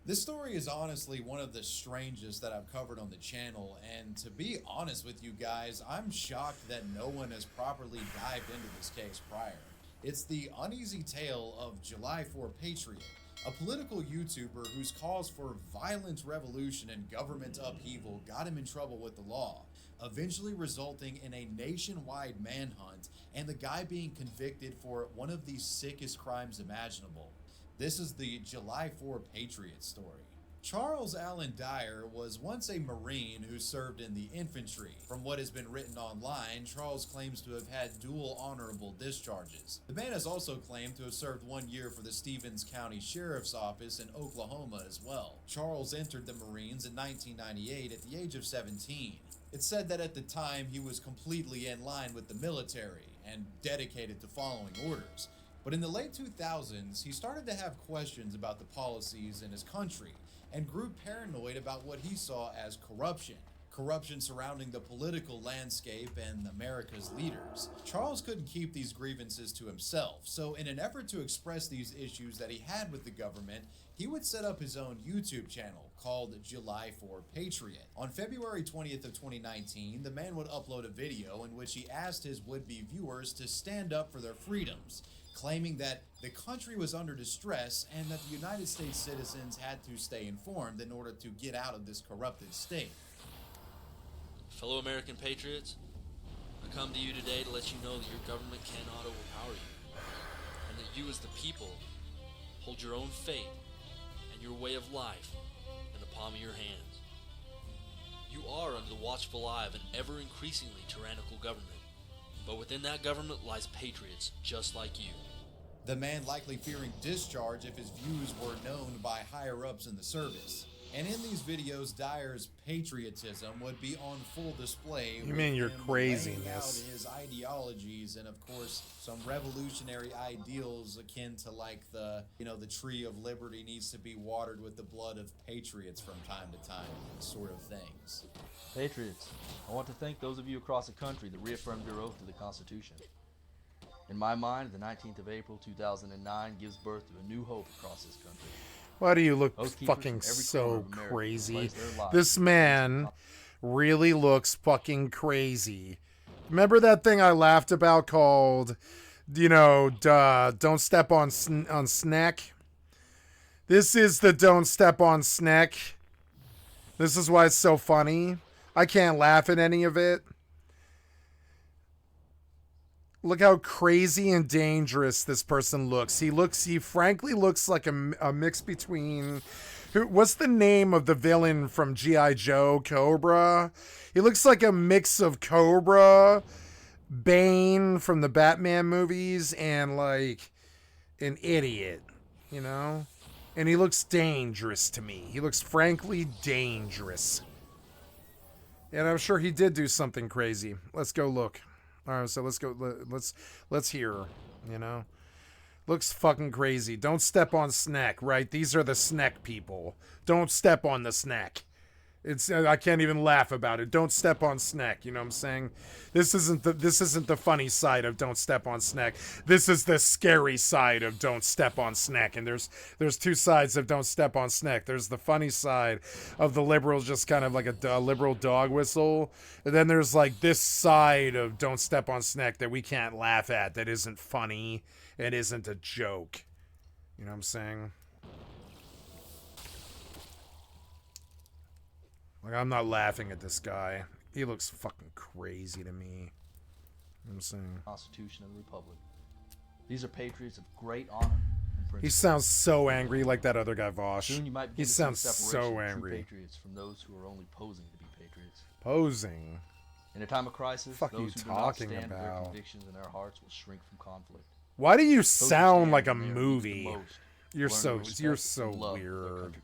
This story is honestly one of the strangest that I've covered on the channel, and to be honest with you guys, I'm shocked that no one has properly dived into this case prior. It's the uneasy tale of July 4 Patriot, a political YouTuber whose calls for violent revolution and government upheaval got him in trouble with the law, eventually resulting in a nationwide manhunt and the guy being convicted for one of the sickest crimes imaginable. This is the July 4 Patriot story. Charles Allen Dyer was once a Marine who served in the infantry. From what has been written online, Charles claims to have had dual honorable discharges. The man has also claimed to have served 1 year for the Stevens County Sheriff's Office in Oklahoma as well. Charles entered the Marines in 1998 at the age of 17. It's said that at the time he was completely in line with the military and dedicated to following orders. But in the late 2000s, he started to have questions about the policies in his country and grew paranoid about what he saw as corruption. Corruption surrounding the political landscape and America's leaders. Charles couldn't keep these grievances to himself, so in an effort to express these issues that he had with the government, he would set up his own YouTube channel called July 4 Patriot. On February 20th of 2019, the man would upload a video in which he asked his would-be viewers to stand up for their freedoms. claiming that the country was under distress and that the United States citizens had to stay informed in order to get out of this corrupted state. Fellow American patriots, I come to you today to let you know that your government cannot overpower you, and that you as the people hold your own fate and your way of life in the palm of your hands. You are under the watchful eye of an ever-increasingly tyrannical government, but within that government lies patriots just like you. The man likely fearing discharge if his views were known by higher-ups in the service. And in these videos, Dyer's patriotism would be on full display. You mean your craziness? Laying out his ideologies and, of course, some revolutionary ideals akin to like the tree of liberty needs to be watered with the blood of patriots from time to time, sort of things. Patriots, I want to thank those of you across the country that reaffirmed your oath to the Constitution. In my mind, the 19th of April 2009 gives birth to a new hope across this country. Why do you look fucking so crazy? This man really looks fucking crazy. Remember that thing I laughed about called, don't step on snack? This is the don't step on snack. This is why it's so funny. I can't laugh at any of it. Look how crazy and dangerous this person looks. He frankly looks like a mix between... What's the name of the villain from G.I. Joe? Cobra? He looks like a mix of Cobra, Bane from the Batman movies, and like an idiot, And he looks dangerous to me. He looks frankly dangerous. And I'm sure he did do something crazy. Let's go look. All right, so let's go. Let's hear. Looks fucking crazy. Don't step on snack, right? These are the snack people. Don't step on the snack. I can't even laugh about it. Don't step on snack. You know what I'm saying? This isn't the funny side of don't step on snack. This is the scary side of don't step on snack. And there's two sides of don't step on snack. There's the funny side of the liberals, just kind of like a liberal dog whistle. And then there's like this side of don't step on snack that we can't laugh at. That isn't funny. It isn't a joke. You know what I'm saying? Like, I'm not laughing at this guy. He looks fucking crazy to me. You know what I'm saying? Constitution of the Republic. These are patriots of great honor and principle. He sounds so angry like that other guy, Vosh. Soon you might begin He to see sounds the separation so of true angry. patriots from those who are only posing to be patriots. Posing? In a time of crisis, Fuck those you who do not talking stand for their about? convictions in their hearts will shrink from conflict. Why do you Those who sound stand like a when they are needed the movie? most You're learn to so respect and love their weird. countrymen.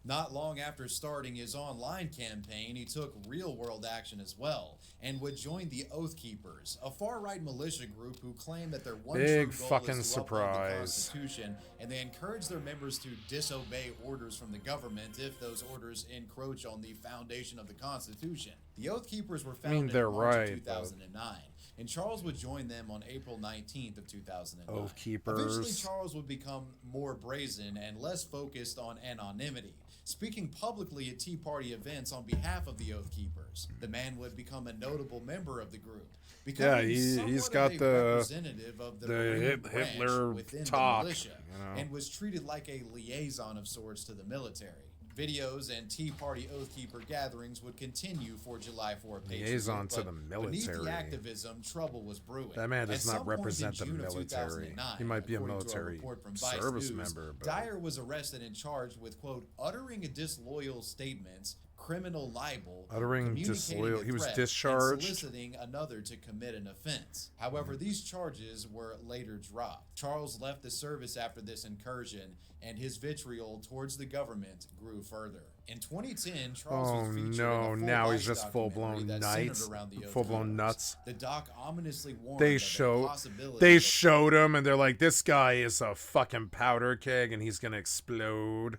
Not long after starting his online campaign, he took real-world action as well, and would join the Oath Keepers, a far-right militia group who claim that their one Big true goal fucking is to uphold the surprise. Constitution, and they encourage their members to disobey orders from the government if those orders encroach on the foundation of the Constitution. The Oath Keepers were founded they're in March right, of 2009. And Charles would join them on April 19th of 2009. Oath Keepers. Eventually, Charles would become more brazen and less focused on anonymity, speaking publicly at Tea Party events on behalf of the Oath Keepers. The man would become a notable member of the group, Yeah, becoming he's somewhat got of a representative of the Marine branch Hitler within talk, the militia, and was treated like a liaison of sorts to the military. Videos and Tea Party Oath Keeper gatherings would continue for July 4 Patriots. Liaison to but the beneath military. the activism, trouble was brewing. That man does At not some point in represent the June of military. 2009, He might be a according to military report from Vice service News, member, but Dyer was arrested and charged with, quote, uttering disloyal statements, criminal libel, Uttering communicating disloyal- a he was threat, discharged? and soliciting another to commit an offense. However, these charges were later dropped. Charles left the service after this incursion, and his vitriol towards the government grew further. In 2010, Charles was featured in a now he's full just Vice full-blown documentary that nuts, centered around the Oath full-blown Keepers. nuts. The doc ominously warned They of the show, possibility they of showed him, and they're like, "This guy is a fucking powder keg, and he's gonna explode."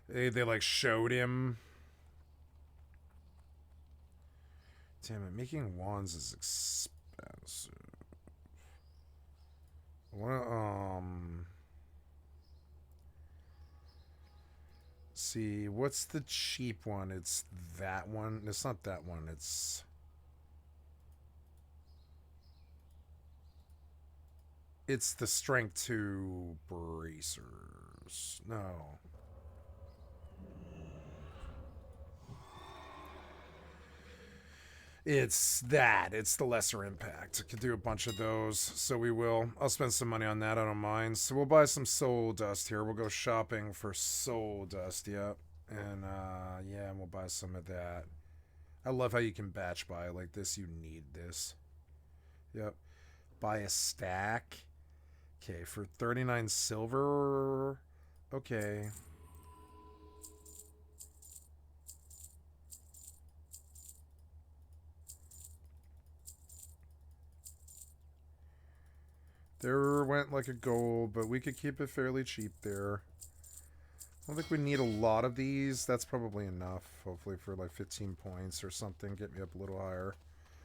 They like showed him. Damn it, making wands is expensive. See, what's the cheap one? It's that one. It's not that one. It's It's the strength 2 bracers. No. It's that. It's the lesser impact. I could do a bunch of those, so we will. I'll spend some money on that. I don't mind. So we'll buy some soul dust here. We'll go shopping for soul dust. Yep. And yeah, and we'll buy some of that. I love how you can batch buy like this. You need this. Yep. Buy a stack. Okay, for 39 silver. Okay. There went like a gold, but we could keep it fairly cheap there. I don't think we need a lot of these. That's probably enough, hopefully, for like 15 points or something. Get me up a little higher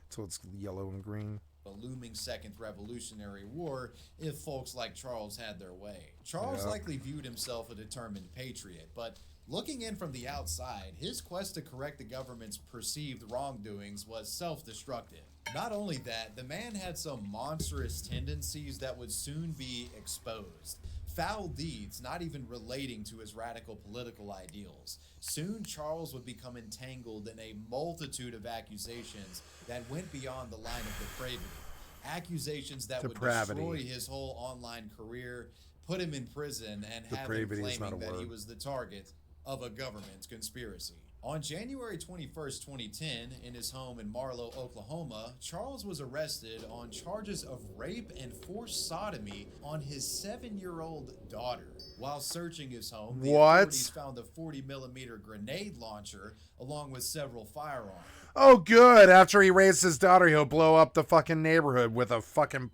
until it's yellow and green. A looming Second Revolutionary War if folks like Charles had their way. Charles likely viewed himself a determined patriot, but looking in from the outside, his quest to correct the government's perceived wrongdoings was self-destructive. Not only that, the man had some monstrous tendencies that would soon be exposed. Foul deeds not even relating to his radical political ideals. Soon Charles would become entangled in a multitude of accusations that went beyond the line of depravity. Accusations that would destroy his whole online career, put him in prison, and have him claiming that he was the target of a government conspiracy. On January 21st, 2010, in his home in Marlow, Oklahoma, Charles was arrested on charges of rape and forced sodomy on his 7-year-old daughter. While searching his home, the authorities found a 40mm grenade launcher along with several firearms. Oh, good. After he rapes his daughter, he'll blow up the fucking neighborhood with a fucking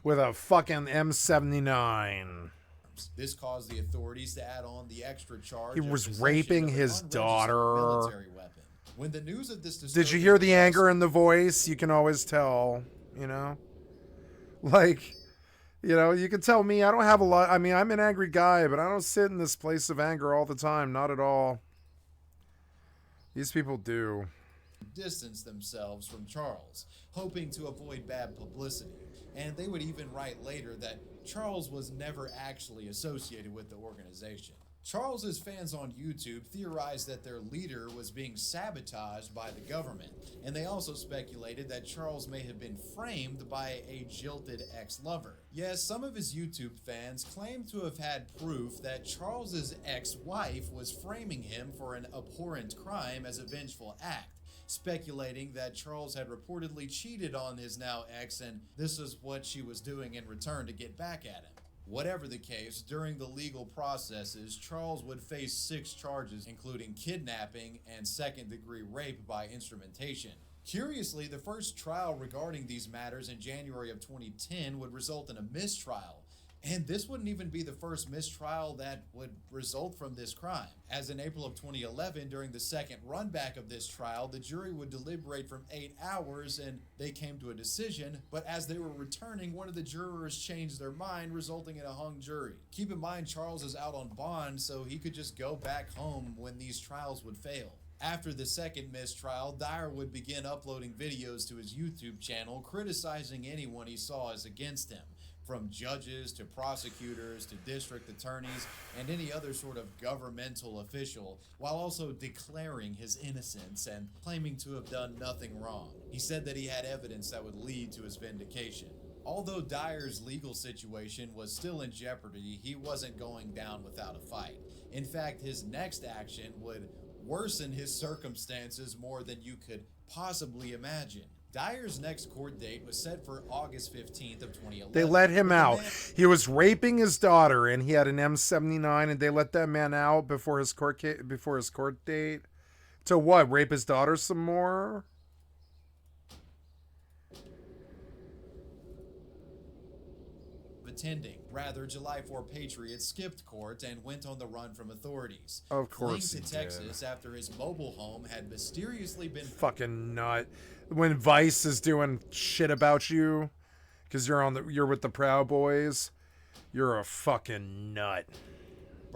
M79. This caused the authorities to add on the extra charge. He was raping his daughter. Military weapon. When the news of this Did you hear the anger in the voice? You can always tell, you know? Like, you know, you can tell me I don't have a lot. I mean, I'm an angry guy, but I don't sit in this place of anger all the time. Not at all. These people do. Distance themselves from Charles, hoping to avoid bad publicity. And they would even write later that Charles was never actually associated with the organization. Charles's fans on YouTube theorized that their leader was being sabotaged by the government, and they also speculated that Charles may have been framed by a jilted ex-lover. Yes, some of his YouTube fans claim to have had proof that Charles's ex-wife was framing him for an abhorrent crime as a vengeful act, speculating that Charles had reportedly cheated on his now ex and this is what she was doing in return to get back at him. Whatever the case, during the legal processes, Charles would face 6 charges, including kidnapping and second-degree rape by instrumentation. Curiously, the first trial regarding these matters in January of 2010 would result in a mistrial. And this wouldn't even be the first mistrial that would result from this crime. As in April of 2011, during the second run back of this trial, the jury would deliberate from 8 hours and they came to a decision, but as they were returning, one of the jurors changed their mind, resulting in a hung jury. Keep in mind, Charles is out on bond, so he could just go back home when these trials would fail. After the second mistrial, Dyer would begin uploading videos to his YouTube channel, criticizing anyone he saw as against him, from judges to prosecutors to district attorneys and any other sort of governmental official, while also declaring his innocence and claiming to have done nothing wrong. He said that he had evidence that would lead to his vindication. Although Dyer's legal situation was still in jeopardy, he wasn't going down without a fight. In fact, his next action would worsen his circumstances more than you could possibly imagine. Dyer's next court date was set for August 15th of 2011. They let him out. He was raping his daughter, and he had an M79, and they let that man out before his court date. To what? Rape his daughter some more? Attending. Rather, July 4 Patriots skipped court and went on the run from authorities. Of course fleeing to Texas after his mobile home had mysteriously been fucking nut. When Vice is doing shit about you because you're with the Proud Boys, you're a fucking nut.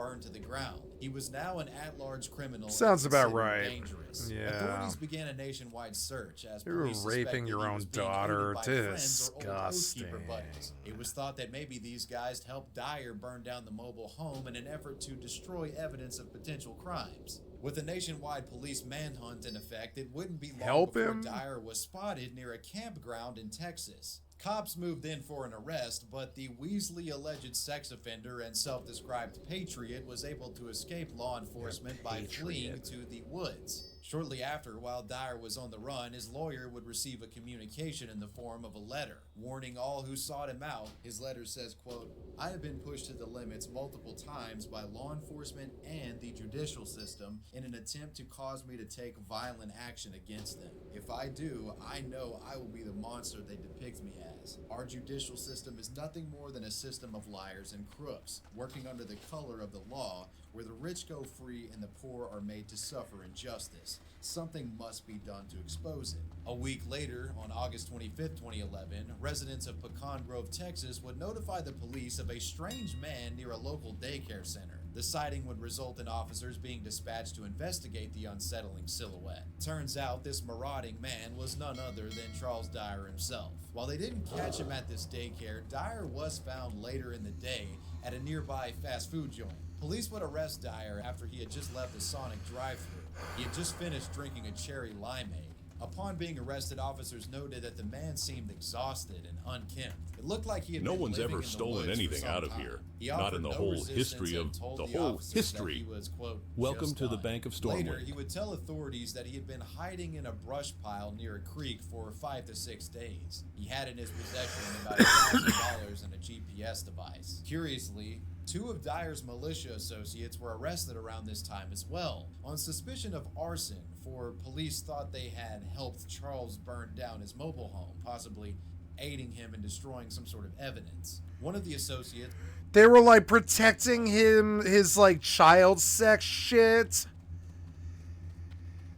burned to the ground. He was now an at-large criminal. Sounds and about considered right. Dangerous. Yeah. Authorities began a nationwide search as You were police raping suspected your he own was being daughter. aided by friends or old Oath Disgusting. Keeper buddies. It was thought that maybe these guys helped Dyer burn down the mobile home in an effort to destroy evidence of potential crimes. With a nationwide police manhunt in effect, it wouldn't be long Help before him? Dyer was spotted near a campground in Texas. Cops moved in for an arrest, but the Weasley alleged sex offender and self-described patriot was able to escape law enforcement by fleeing to the woods. Shortly after, while Dyer was on the run, his lawyer would receive a communication in the form of a letter, warning all who sought him out. His letter says, quote, "I have been pushed to the limits multiple times by law enforcement and the judicial system in an attempt to cause me to take violent action against them. If I do, I know I will be the monster they depict me as. Our judicial system is nothing more than a system of liars and crooks, working under the color of the law, where the rich go free and the poor are made to suffer injustice. Something must be done to expose it." A week later, on August 25, 2011, residents of Pecan Grove, Texas would notify the police of a strange man near a local daycare center. The sighting would result in officers being dispatched to investigate the unsettling silhouette. Turns out this marauding man was none other than Charles Dyer himself. While they didn't catch him at this daycare, Dyer was found later in the day at a nearby fast food joint. Police would arrest Dyer after he had just left a Sonic drive-thru. He had just finished drinking a cherry limeade. Upon being arrested, officers noted that the man seemed exhausted and unkempt. It looked like he had No been one's living ever in the stolen woods for anything some out of time. here. He Not offered in the no whole resistance history and of told the the whole officers that history. he was, quote, Welcome just to the done. Bank of Later, Stormwind. he would tell authorities that he had been hiding in a brush pile near a creek for 5 to 6 days. He had in his possession about $1,000 and a GPS device. Curiously, 2 of Dyer's militia associates were arrested around this time as well, on suspicion of arson, for police thought they had helped Charles burn down his mobile home, possibly aiding him in destroying some sort of evidence. One of the associates... They were like protecting him, his like child sex shit.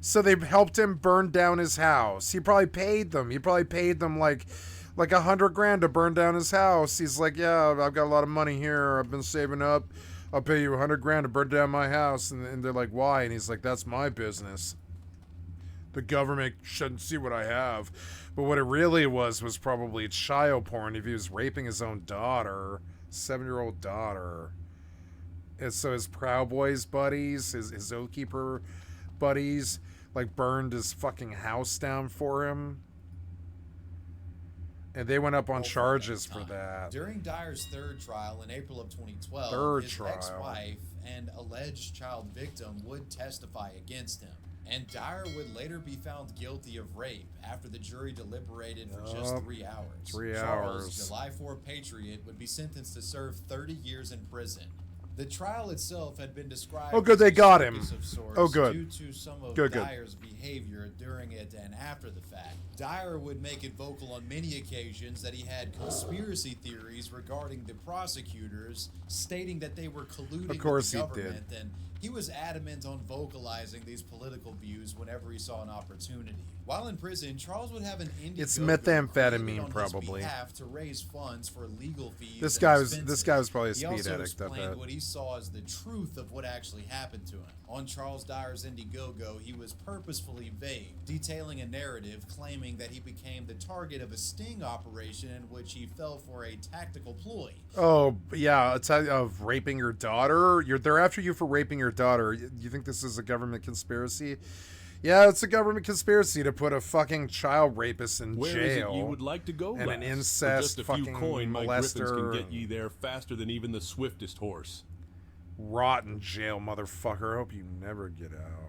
So they helped him burn down his house. He probably paid them. He probably paid them like $100,000 to burn down his house. He's like, yeah, I've got a lot of money here. I've been saving up. I'll pay you $100,000 to burn down my house. And they're like, why? And he's like, that's my business. The government shouldn't see what I have. But what it really was probably child porn. If he was raping his own daughter, 7-year-old daughter. And so his Proud Boys buddies, his Zookeeper buddies, like burned his fucking house down for him. And they went up on charges for that. During Dyer's third trial in April of 2012, his ex-wife and alleged child victim would testify against him. And Dyer would later be found guilty of rape after the jury deliberated for just 3 hours. 3 Charles, hours. July 4 patriot, would be sentenced to serve 30 years in prison. The trial itself had been described Oh, good, as they a got circus him. of sorts Oh, good. due to some of Good. Dyer's behavior during it and after the fact. Dyer would make it vocal on many occasions that he had conspiracy theories regarding the prosecutors, stating that they were colluding Of course with the he did. government, and he was adamant on vocalizing these political views whenever he saw an opportunity. While in prison, Charles would have an Indiegogo It's created methamphetamine, on probably. his behalf to raise funds for legal fees. This and guy was expenses. probably a He speed also addict, I explained bet. what he saw as the truth of what actually happened to him. On Charles Dyer's Indiegogo, he was purposefully vague, detailing a narrative claiming that he became the target of a sting operation in which he fell for a tactical ploy. Oh, yeah, it's of raping your daughter. They're after you for raping your daughter. You think this is a government conspiracy? Yeah, it's a government conspiracy to put a fucking child rapist in Where jail. is it you would like to go and last? an For incest just a few fucking coin, my griffins can molester. get ye there faster than even the swiftest horse. Rot in jail, motherfucker. I hope you never get out.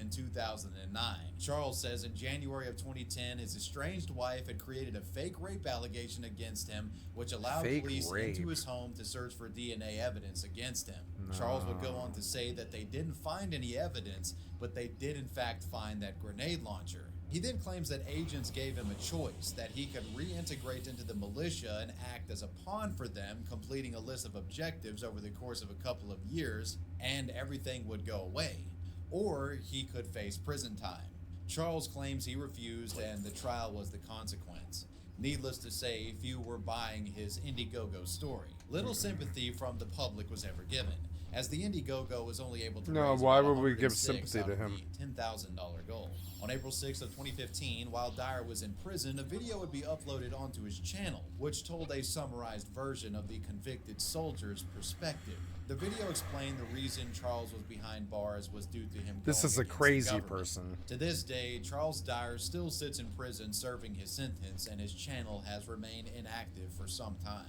In 2009. Charles says in January of 2010, his estranged wife had created a fake rape allegation against him, which allowed Fake police rape. into his home to search for DNA evidence against him. Charles would go on to say that they didn't find any evidence, but they did in fact find that grenade launcher. He then claims that agents gave him a choice, that he could reintegrate into the militia and act as a pawn for them, completing a list of objectives over the course of a couple of years, and everything would go away. Or he could face prison time. Charles claims he refused and the trial was the consequence. Needless to say, few were buying his Indiegogo story. Little sympathy from the public was ever given, as the Indiegogo was only able to No, raise why about would we give 106 sympathy out to of him? the $10,000 goal. On April 6th of 2015, while Dyer was in prison, a video would be uploaded onto his channel, which told a summarized version of the convicted soldier's perspective. The video explained the reason Charles was behind bars was due to him This going is a against the crazy government. person. To this day, Charles Dyer still sits in prison serving his sentence, and his channel has remained inactive for some time.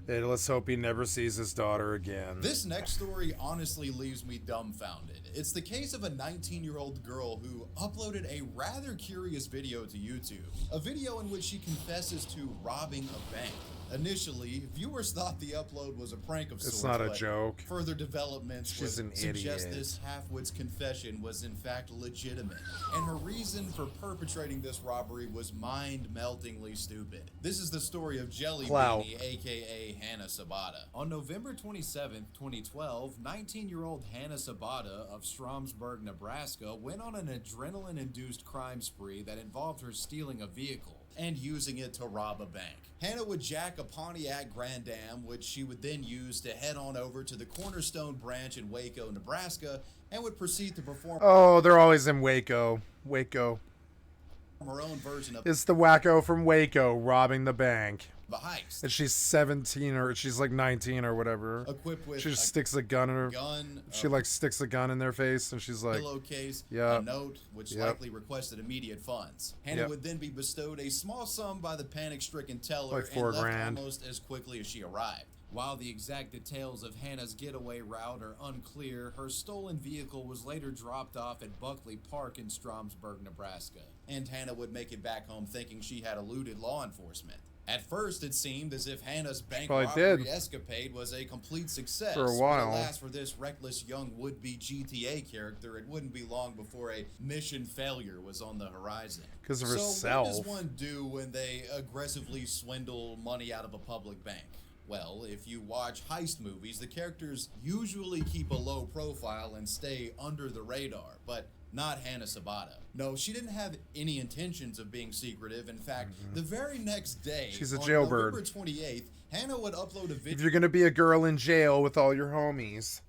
Hey, let's hope he never sees his daughter again. This next story honestly leaves me dumbfounded. It's the case of a 19-year-old girl who uploaded a rather curious video to YouTube. A video in which she confesses to robbing a bank. Initially, viewers thought the upload was a prank of sorts. It's not a but joke. Further developments She's an suggest idiot. this half-wit's confession was in fact legitimate, and her reason for perpetrating this robbery was mind-meltingly stupid. This is the story of Jelly Clout. Beanie, aka Hannah Sabata. On November 27th, 2012, 19-year-old Hannah Sabata of Stromsburg, Nebraska went on an adrenaline-induced crime spree that involved her stealing a vehicle and using it to rob a bank. Hannah would jack a Pontiac Grand Am, which she would then use to head on over to the Cornerstone branch in Waco, Nebraska, and would proceed to perform Oh, they're always in Waco. Waco. her own version of It's the wacko from Waco robbing the bank. a heist. And she's 17 or she's like 19 or whatever. Equipped with she just a sticks a gun in her. gun, She a like sticks a gun in their face and she's like, pillowcase, yeah, a note which yep. likely requested immediate funds. Hannah Yep. would then be bestowed a small sum by the panic-stricken teller Like $4 and left grand. almost as quickly as she arrived. While the exact details of Hannah's getaway route are unclear, her stolen vehicle was later dropped off at Buckley Park in Stromsburg, Nebraska, and Hannah would make it back home thinking she had eluded law enforcement. At first, it seemed as if Hannah's bank Probably robbery did. escapade was a complete success. For a while. But alas, for this reckless young would-be GTA character, it wouldn't be long before a mission failure was on the horizon. 'Cause of So herself. what does one do when they aggressively swindle money out of a public bank? Well, if you watch heist movies, the characters usually keep a low profile and stay under the radar, but not Hannah Sabata. No, she didn't have any intentions of being secretive. In fact, the very next day, She's a on jailbird. November 28th, Hannah would upload a video. if you're gonna be a girl in jail with all your homies,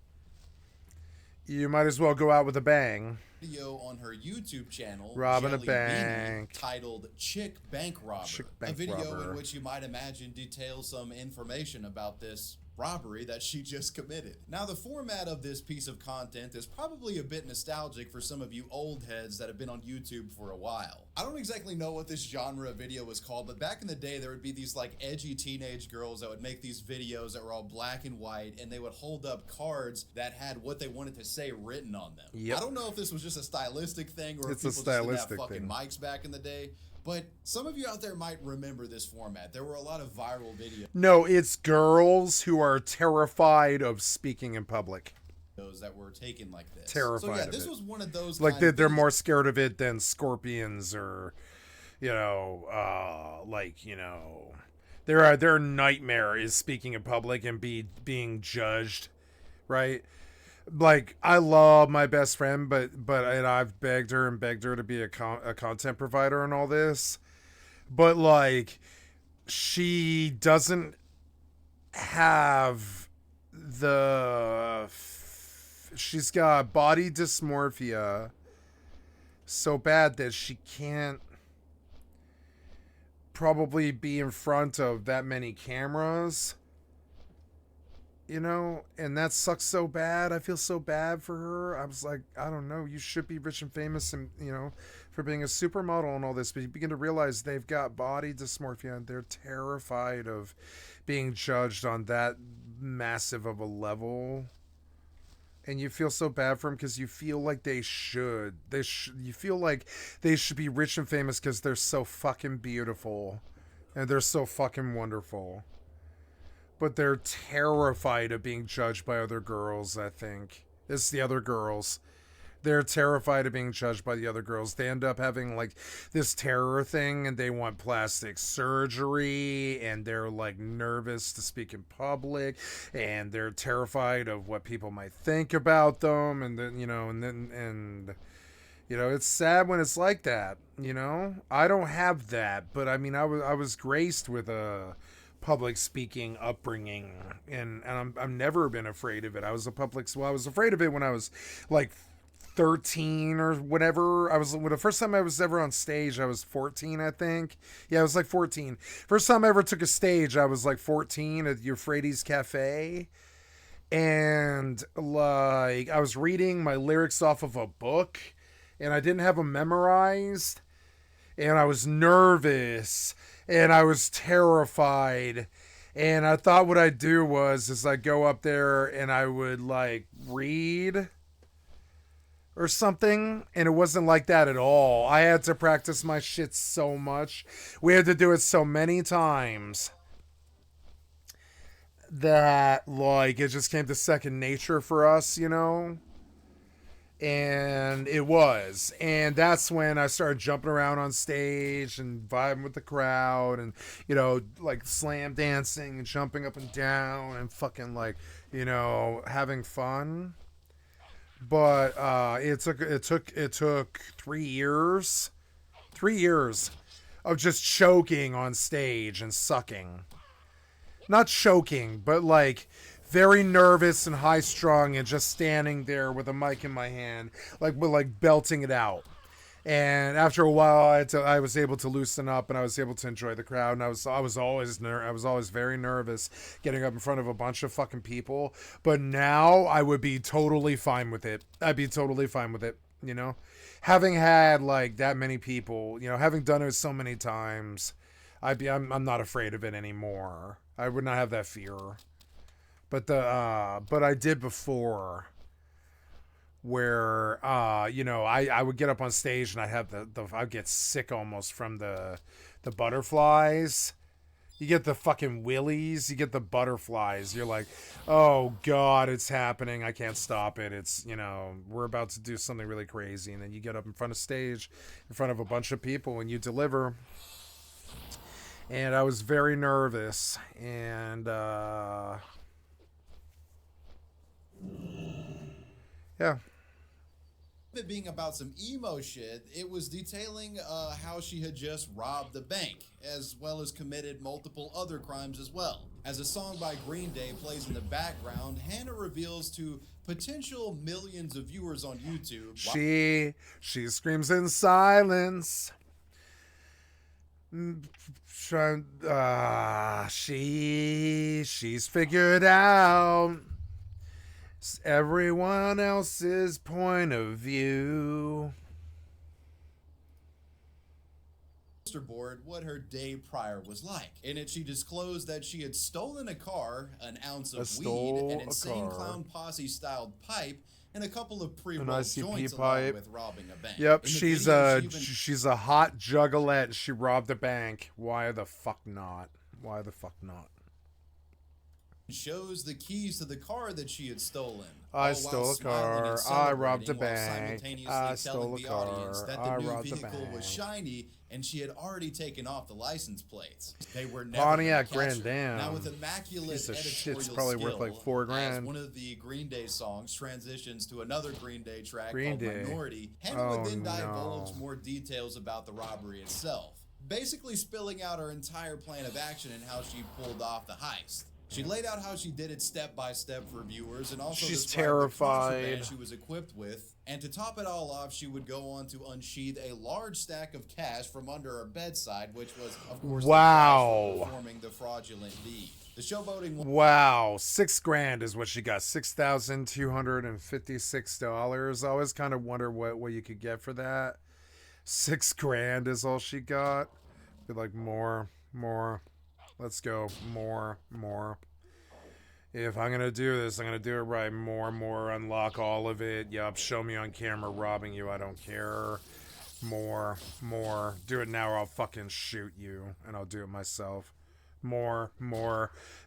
you might as well go out with a bang. On her YouTube channel, Robbing a Jelly bank. Beanie, titled Chick Bank Robber. Chick A Bank video Robber. in which you might imagine details some information about this robbery that she just committed. Now, the format of this piece of content is probably a bit nostalgic for some of you old heads that have been on YouTube for a while. I don't exactly know what this genre of video was called, but back in the day, there would be these like edgy teenage girls that would make these videos that were all black and white, and they would hold up cards that had what they wanted to say written on them. Yep. I don't know if this was just a stylistic thing or It's if a people just didn't have stylistic fucking thing. mics back in the day. But some of you out there might remember this format. There were a lot of viral videos No, it's girls who are terrified of speaking in public. that were taken like this. Terrified So yeah, of this it. was one of those Like kind of they're videos. more scared of it than scorpions or, their nightmare is speaking in public and being judged, right? Like I love my best friend, but and I've begged her to be a content provider and all this, but like she doesn't have she's got body dysmorphia so bad that she can't probably be in front of that many cameras, and that sucks so bad. I feel so bad for her. I was like, I don't know, you should be rich and famous and for being a supermodel and all this, but you begin to realize they've got body dysmorphia and they're terrified of being judged on that massive of a level. And you feel so bad for them because you feel like you feel like they should be rich and famous because they're so fucking beautiful and they're so fucking wonderful. But they're terrified of being judged by other girls, I think. It's the other girls. They're terrified of being judged by the other girls. They end up having like this terror thing and they want plastic surgery and they're like nervous to speak in public and they're terrified of what people might think about them and then You know, it's sad when it's like that, you know? I don't have that, but I mean, I was graced with a public speaking upbringing, and I've never been afraid of it. I was afraid of it when I was like 13 or whatever. The first time I was ever on stage, I was 14, I think. Yeah, I was like 14. First time I ever took a stage, I was like 14 at Euphrates Cafe. And like, I was reading my lyrics off of a book, and I didn't have them memorized, and I was nervous, and I was terrified, and I thought what I'd do was I'd go up there and I would like read or something, and it wasn't like that at all. I had to practice my shit so much. We had to do it so many times that like it just came to second nature for us, you know? And it was. And that's when I started jumping around on stage and vibing with the crowd and, you know, like slam dancing and jumping up and down and fucking like, you know, having fun. But it took 3 years. 3 years of just choking on stage and sucking. Not choking, but like very nervous and high strung and just standing there with a mic in my hand, like belting it out. And after a while, I was able to loosen up and I was able to enjoy the crowd. And I was always very nervous getting up in front of a bunch of fucking people. But now I would be totally fine with it. I'd be totally fine with it. You know, having had like that many people, you know, having done it so many times, I'm not afraid of it anymore. I would not have that fear. But I did before, where you know, I would get up on stage and I'd get sick almost from the butterflies. You get the fucking willies, you get the butterflies. You're like, oh God, it's happening. I can't stop it. It's, you know, we're about to do something really crazy. And then you get up in front of stage, in front of a bunch of people, and you deliver. And I was very nervous, and yeah. It being about some emo shit, it was detailing how she had just robbed the bank, as well as committed multiple other crimes as well. As a song by Green Day plays in the background, Hannah reveals to potential millions of viewers on YouTube. She screams in silence. She's figured out everyone else's point of view. Board what her day prior was like. In it, she disclosed that she had stolen a car, an ounce of weed, an insane clown posse styled pipe, and a couple of pre-rolled joints along with robbing a bank. Yep, she's a hot juggalette. She robbed a bank. Why the fuck not? Why the fuck not? Shows the keys to the car that she had stolen. I stole a car. I robbed a bank. I stole a car. I robbed a bank. Was shiny, and she had already taken off the license plates. They were never Pontiac Grand Dam. Now with immaculate piece of editorial shit's probably skill, worth like $4,000. one of the Green Day songs transitions to another Green Day track Green called Day. Minority. Hannah would then no. divulge more details about the robbery itself, basically spilling out her entire plan of action and how she pulled off the heist. She laid out how she did it step by step for viewers, and also She's described terrified. the contraband she was equipped with. And to top it all off, she would go on to unsheath a large stack of cash from under her bedside, which was, of course, Wow. the cash for performing the fraudulent deed. The showboating. Wow, $6,000 is what she got. $6,256. I always kind of wonder what you could get for that. $6,000 is all she got. Be like more. Let's go. More. If I'm going to do this, I'm going to do it right. More. Unlock all of it. Yup. Show me on camera robbing you. I don't care. More. Do it now or I'll fucking shoot you. And I'll do it myself. More.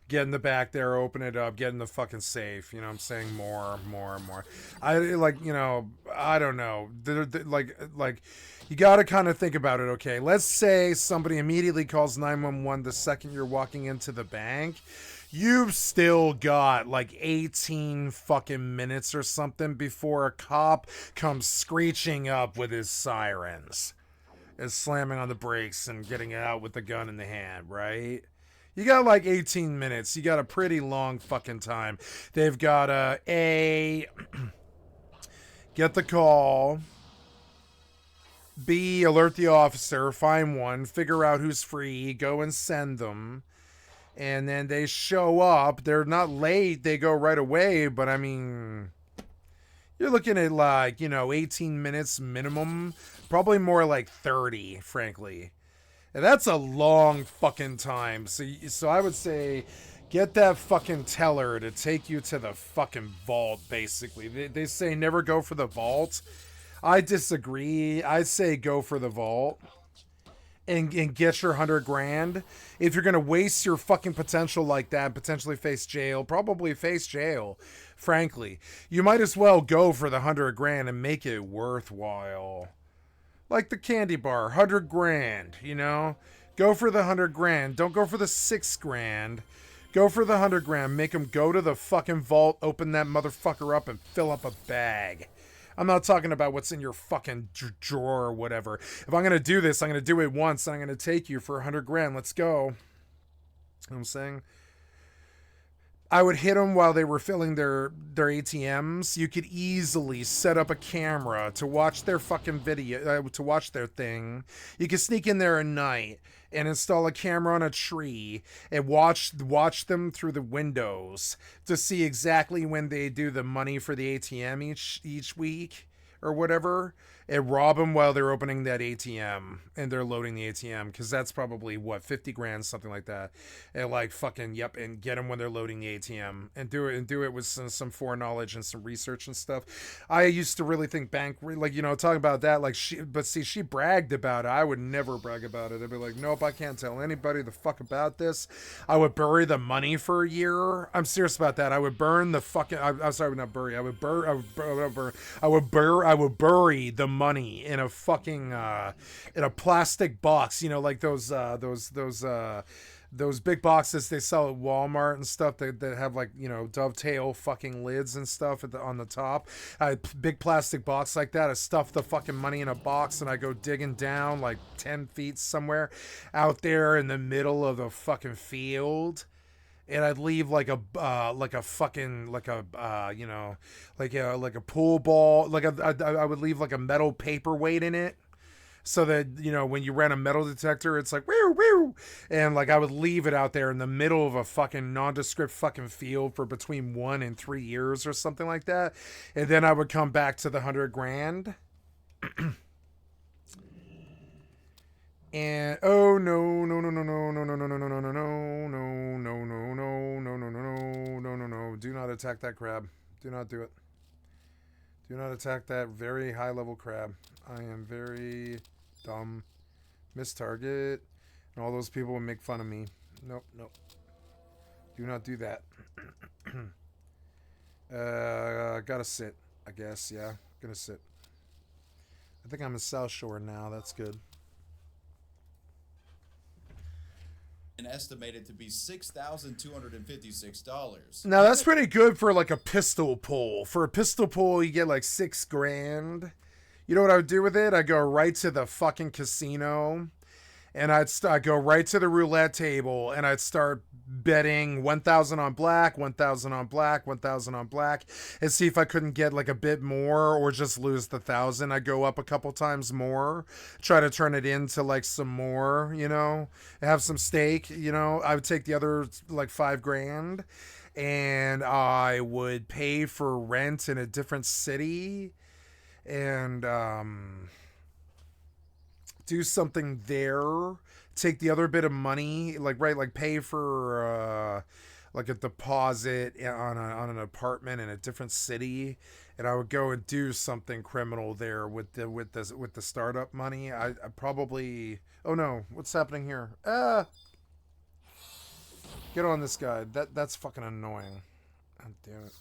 Get in the back there. Open it up. Get in the fucking safe. You know what I'm saying? More. I like, you know, I don't know. Like, you got to kind of think about it, okay? Let's say somebody immediately calls 911 the second you're walking into the bank. you've still got like 18 fucking minutes or something before a cop comes screeching up with his sirens and slamming on the brakes and getting out with the gun in the hand, right? You got like 18 minutes. You got a pretty long fucking time. They've got get the call. B, alert the officer, find one, figure out who's free, go and send them. And then they show up. They're not late. They go right away. But I mean, you're looking at like, 18 minutes minimum. Probably more like 30, frankly. And that's a long fucking time. So I would say get that fucking teller to take you to the fucking vault, basically. They say never go for the vault. I disagree. I say go for the vault and get your 100 grand. If you're going to waste your fucking potential like that, potentially face jail, probably face jail, frankly, you might as well go for the 100 grand and make it worthwhile. Like the candy bar, 100 grand, Go for the 100 grand. Don't go for the 6 grand. Go for the 100 grand. Make them go to the fucking vault, open that motherfucker up, and fill up a bag. I'm not talking about what's in your fucking drawer or whatever. If I'm going to do this, I'm going to do it once, and I'm going to take you for 100 grand. Let's go. You know what I'm saying? I would hit them while they were filling their ATMs. You could easily set up a camera to watch their fucking video, to watch their thing. You could sneak in there at night and install a camera on a tree and watch them through the windows to see exactly when they do the money for the ATM each week or whatever, and rob them while they're opening that ATM and they're loading the ATM, because that's probably 50 grand, something like that, and like fucking and get them when they're loading the ATM and do it with some foreknowledge and some research and stuff. I used to really think talking about that, like she bragged about it. I would never brag about it. I'd be like, nope, I can't tell anybody the fuck about this. I would bury the money for a year. I'm serious about that. I would burn the fucking I'm sorry, not bury. I would bury the money in a fucking in a plastic box, like those big boxes they sell at Walmart and stuff that have like, dovetail fucking lids and stuff on the top. Big plastic box like that. I stuff the fucking money in a box and I go digging down like 10 feet somewhere out there in the middle of the fucking field. And I'd leave like a pool ball, I would leave like a metal paperweight in it, so that when you ran a metal detector, it's like woo woo, and like I would leave it out there in the middle of a fucking nondescript fucking field for between 1 and 3 years or something like that, and then I would come back to the 100 grand. And oh no, do not attack that crab. Do not do it. Do not attack that very high level crab. I am very dumb. Miss target. And all those people will make fun of me. Nope. Do not do that. Gotta sit, I guess. Yeah, gonna sit. I think I'm in South Shore now. That's good. And estimated to be $6,256. Now that's pretty good for like a pistol pull. For a pistol pull, you get like 6 grand. You know what I would do with it? I'd go right to the fucking casino, and I'd go right to the roulette table, and I'd start betting 1,000 on black, 1,000 on black, 1,000 on black, and see if I couldn't get like a bit more or just lose the 1,000. I'd go up a couple times more, try to turn it into like some more, have some stake, I would take the other like 5 grand, and I would pay for rent in a different city and do something there. Take the other bit of money, like pay for like a deposit on an apartment in a different city, and I would go and do something criminal there with the startup money. I probably, oh no, what's happening here? Get on this guy. That's fucking annoying. God damn it.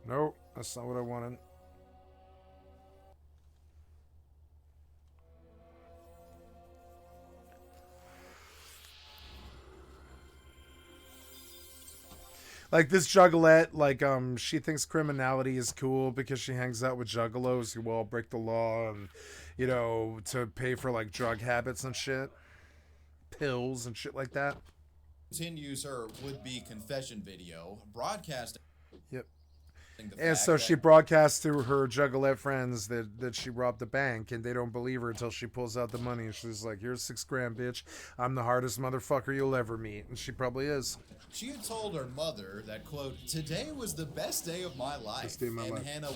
Nope, that's not what I wanted. Like this juggalette, like she thinks criminality is cool because she hangs out with juggalos who all break the law and, you know, to pay for like drug habits and shit, pills and shit like that. Continues her would-be confession video, broadcasting. Yep. The And fact so that she broadcasts to her juggalette friends that she robbed the bank, and they don't believe her until she pulls out the money. And she's like, "Here's $6,000, bitch. I'm the hardest motherfucker you'll ever meet," and she probably is. she had told her mother that, quote, "Today was the best day of my life," Best day of my and life. Hannah